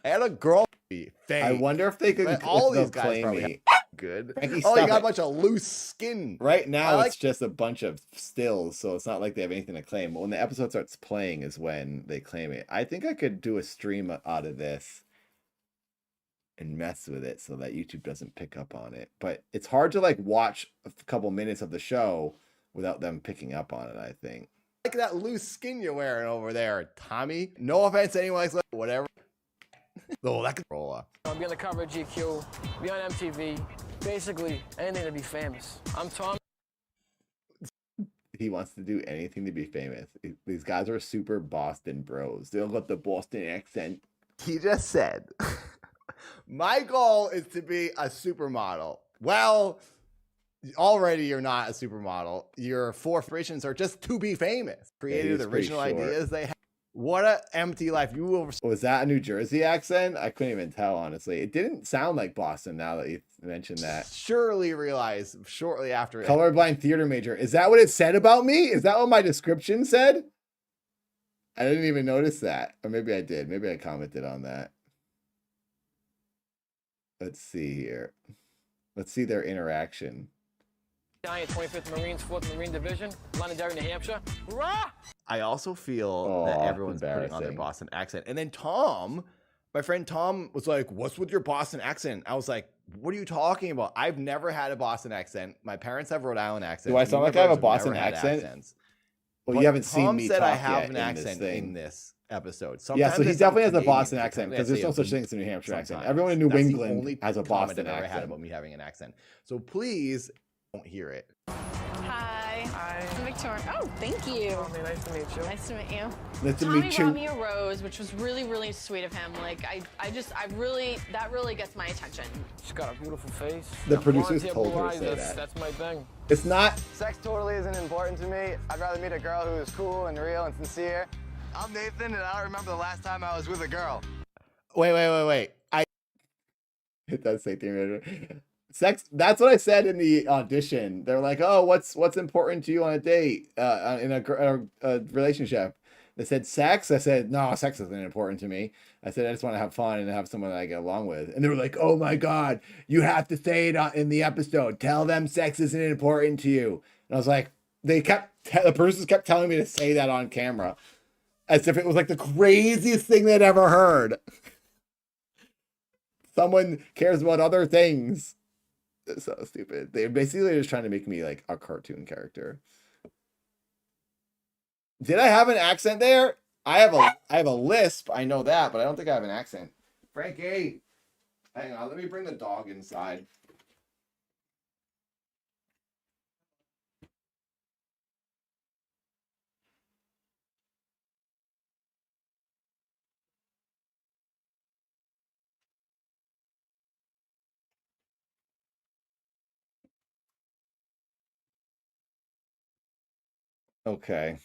I had a girlfriend. Fake. I wonder if they could. All these guys probably good. Frankie, oh, you got a bunch of loose skin. Right now, it's just a bunch of stills, so it's not like they have anything to claim. But when the episode starts playing is when they claim it. I think I could do a stream out of this and mess with it so that YouTube doesn't pick up on it. But it's hard to like watch a couple minutes of the show without them picking up on it, I think. Like that loose skin you're wearing over there, Tommy. No offense to anyone likes whatever. Oh, that could roll up. I'll be on the cover of GQ, be on MTV, basically anything to be famous. I'm Tom. He wants to do anything to be famous. These guys are super Boston bros. They don't got the Boston accent. He just said, my goal is to be a supermodel. Well, already you're not a supermodel. Your four aspirations are just to be famous. Created original ideas they have. What a empty life. You will. Was that a New Jersey accent? I couldn't even tell, honestly. It didn't sound like Boston now that you mentioned that. Surely realized shortly after. Colorblind theater major. Is that what it said about me? Is that what my description said? I didn't even notice that. Or maybe I did. Maybe I commented on that. Let's see here. Let's see their interaction. 25th Marines, 4th Marine Division, Londonderry, New Hampshire. Hurrah! I also feel that everyone's putting on their Boston accent. And then Tom, my friend Tom, was like, what's with your Boston accent? I was like, what are you talking about? I've never had a Boston accent. My parents have Rhode Island accents. Do I sound like I have a Boston accent? Well, you haven't seen me talk yet. Tom said I have an accent in this episode. Sometimes yeah, so he definitely has a Boston accent because there's no such thing as a New Hampshire accent. Everyone in New England has a Boston accent. I've ever had about me having an accent. So please don't hear it. Hi. Hi. I'm Victoria. Oh, thank you. Tommy, nice to meet you. Nice to meet you. Nice to Tommy meet you. brought me a rose, which was really, really sweet of him. Like, that really gets my attention. She's got a beautiful face. The producers told her to say that. That's my thing. It's not. Sex totally isn't important to me. I'd rather meet a girl who is cool and real and sincere. I'm Nathan, and I don't remember the last time I was with a girl. Wait. It does say theater. Sex. That's what I said in the audition. They're like, "Oh, what's important to you on a date, in a relationship?" They said sex. I said, "No, sex isn't important to me." I said, "I just want to have fun and have someone that I get along with." And they were like, "Oh my God, you have to say it in the episode. Tell them sex isn't important to you." And I was like, the producers kept telling me to say that on camera, as if it was like the craziest thing they'd ever heard. Someone cares about other things. It's so stupid. They're basically just trying to make me like a cartoon character. Did I have an accent there? I have a lisp. I know that, but I don't think I have an accent. Frankie, hang on. Let me bring the dog inside. Okay.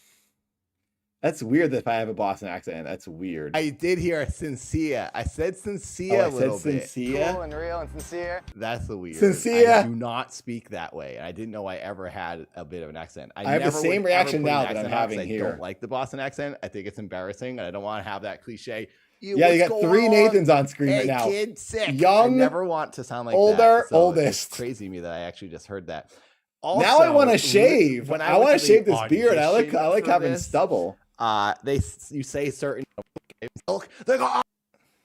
That's weird that if I have a Boston accent, that's weird. I did hear sincere. I said sincere Oh, I a little said bit. sincere? Cool and real and sincere. That's the weird. Sincere. I do not speak that way. I didn't know I ever had a bit of an accent. I have the never same would reaction ever put an now that I'm accent on 'cause having I here. don't like the Boston accent. I think it's embarrassing, and I don't want to have that cliche. Yeah, you got 3 Nathans on screen hey, right now. Kid, sick. Young, I never want to sound like older, that. So oldest. It's crazy to me that I actually just heard that. Now I want to Also, shave. when I went want to the shave this beard. I like audition for having this, stubble. You say certain look, they go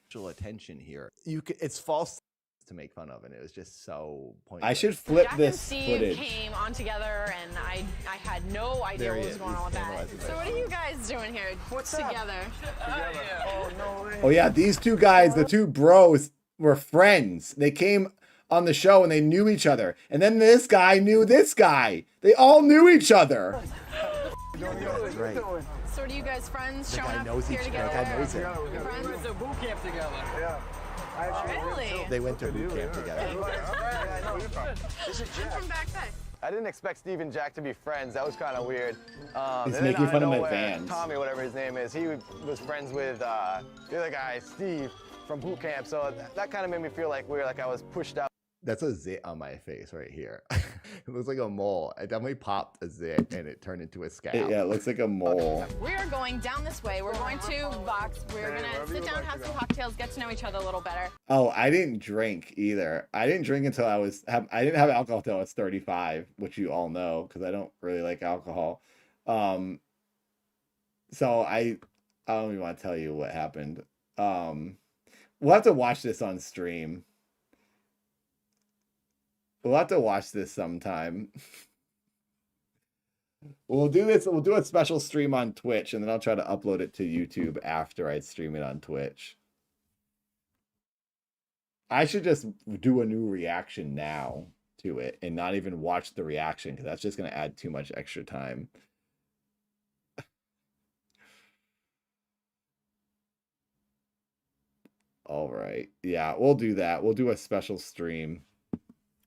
actual attention here. It's false to make fun of, and it was just so pointless. I should flip Jack this and Steve footage. came on together, and I had no idea There what he was is. going on with He's that. analyzing So what are you guys doing here? What's together? Oh, no way. Oh yeah, these two guys, the two bros, were friends. They came on the show and they knew each other. And then this guy knew this guy. They all knew each other. Right. So are you guys friends showing guy up knows here each- together? that guy knows him. You're friends? We went to boot camp together. Yeah. Really? They went to boot camp together. This is I'm from back bay. I didn't expect Steve and Jack to be friends. That was kind of weird. He's And then making out fun of my nowhere, Vans. Tommy, whatever his name is, he was friends with the other guy, Steve, from boot camp. So that kind of made me feel like weird, like I was pushed out. That's a zit on my face right here. It looks like a mole. I definitely popped a zit and it turned into a scab. Yeah, it looks like a mole. We are going down this way. We're going to Vox. We're going to sit down, have some cocktails, get to know each other a little better. Oh, I didn't drink either. I didn't drink until I didn't have alcohol until I was 35, which you all know because I don't really like alcohol. So I don't even want to tell you what happened. We'll have to watch this on stream. We'll have to watch this sometime. We'll do this. We'll do a special stream on Twitch, and then I'll try to upload it to YouTube after I stream it on Twitch. I should just do a new reaction now to it and not even watch the reaction because that's just going to add too much extra time. All right. Yeah, we'll do that. We'll do a special stream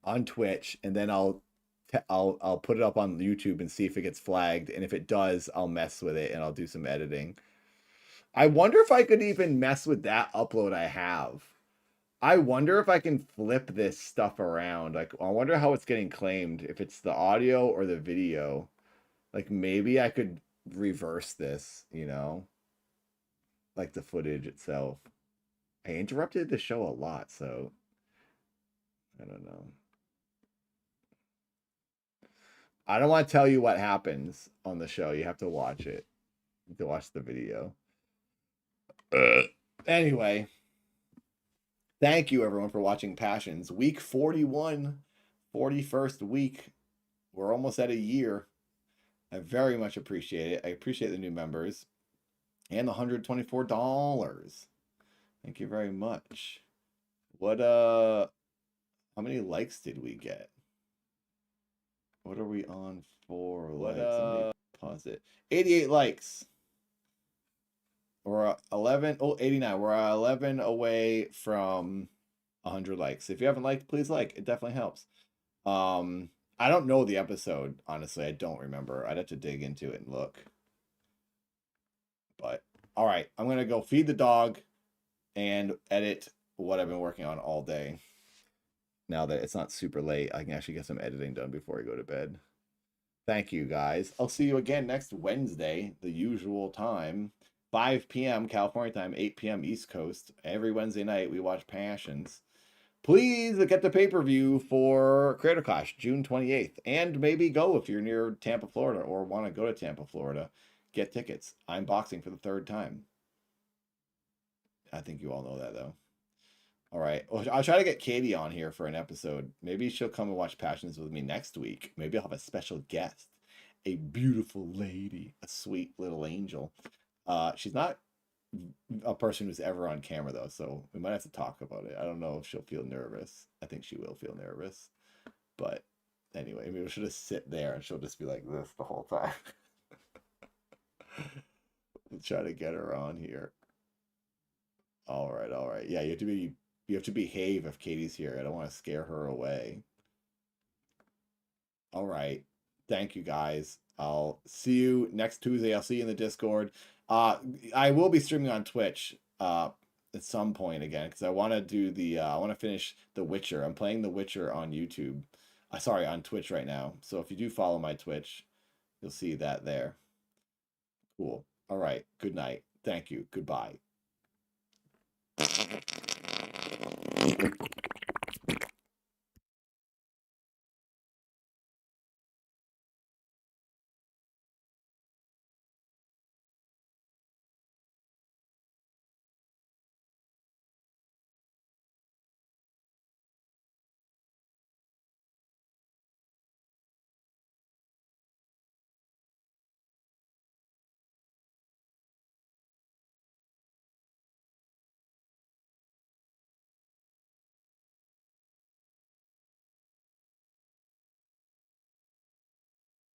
on Twitch, and then I'll put it up on YouTube and see if it gets flagged, and if it does, I'll mess with it and I'll do some editing. I wonder if I could even mess with that upload I have. I wonder if I can flip this stuff around. Like, I wonder how it's getting claimed, if it's the audio or the video. Like, maybe I could reverse this, you know? Like the footage itself. I interrupted the show a lot, so I don't know. I don't want to tell you what happens on the show. You have to watch it. You have to watch the video. Anyway, thank you everyone for watching Passions. Week 41, 41st week. We're almost at a year. I very much appreciate it. I appreciate the new members and the $124. Thank you very much. What how many likes did we get? What are we on for likes? Let me pause it. 88 likes. We're 11, 89. We're 11 away from 100 likes. If you haven't liked, please like. It definitely helps. I don't know the episode, honestly. I don't remember. I'd have to dig into it and look. But all right, I'm going to go feed the dog and edit what I've been working on all day. Now that it's not super late, I can actually get some editing done before I go to bed. Thank you, guys. I'll see you again next Wednesday, the usual time. 5 p.m. California time, 8 p.m. East Coast. Every Wednesday night, we watch Passions. Please get the pay-per-view for Creator Clash, June 28th. And maybe go if you're near Tampa, Florida, or want to go to Tampa, Florida. Get tickets. I'm boxing for the 3rd time. I think you all know that, though. All right. Well, I'll try to get Katie on here for an episode. Maybe she'll come and watch Passions with me next week. Maybe I'll have a special guest. A beautiful lady. A sweet little angel. She's not a person who's ever on camera, though, so we might have to talk about it. I don't know if she'll feel nervous. I think she will feel nervous. But anyway, maybe she'll just sit there and she'll just be like this the whole time. We'll try to get her on here. All right, all right. Yeah, you have to behave if Katie's here. I don't want to scare her away. All right. Thank you, guys. I'll see you next Tuesday. I'll see you in the Discord. I will be streaming on Twitch at some point again because I want to do the I want to finish The Witcher. I'm playing The Witcher on YouTube. Sorry, on Twitch right now. So if you do follow my Twitch, you'll see that there. Cool. All right. Good night. Thank you. Goodbye.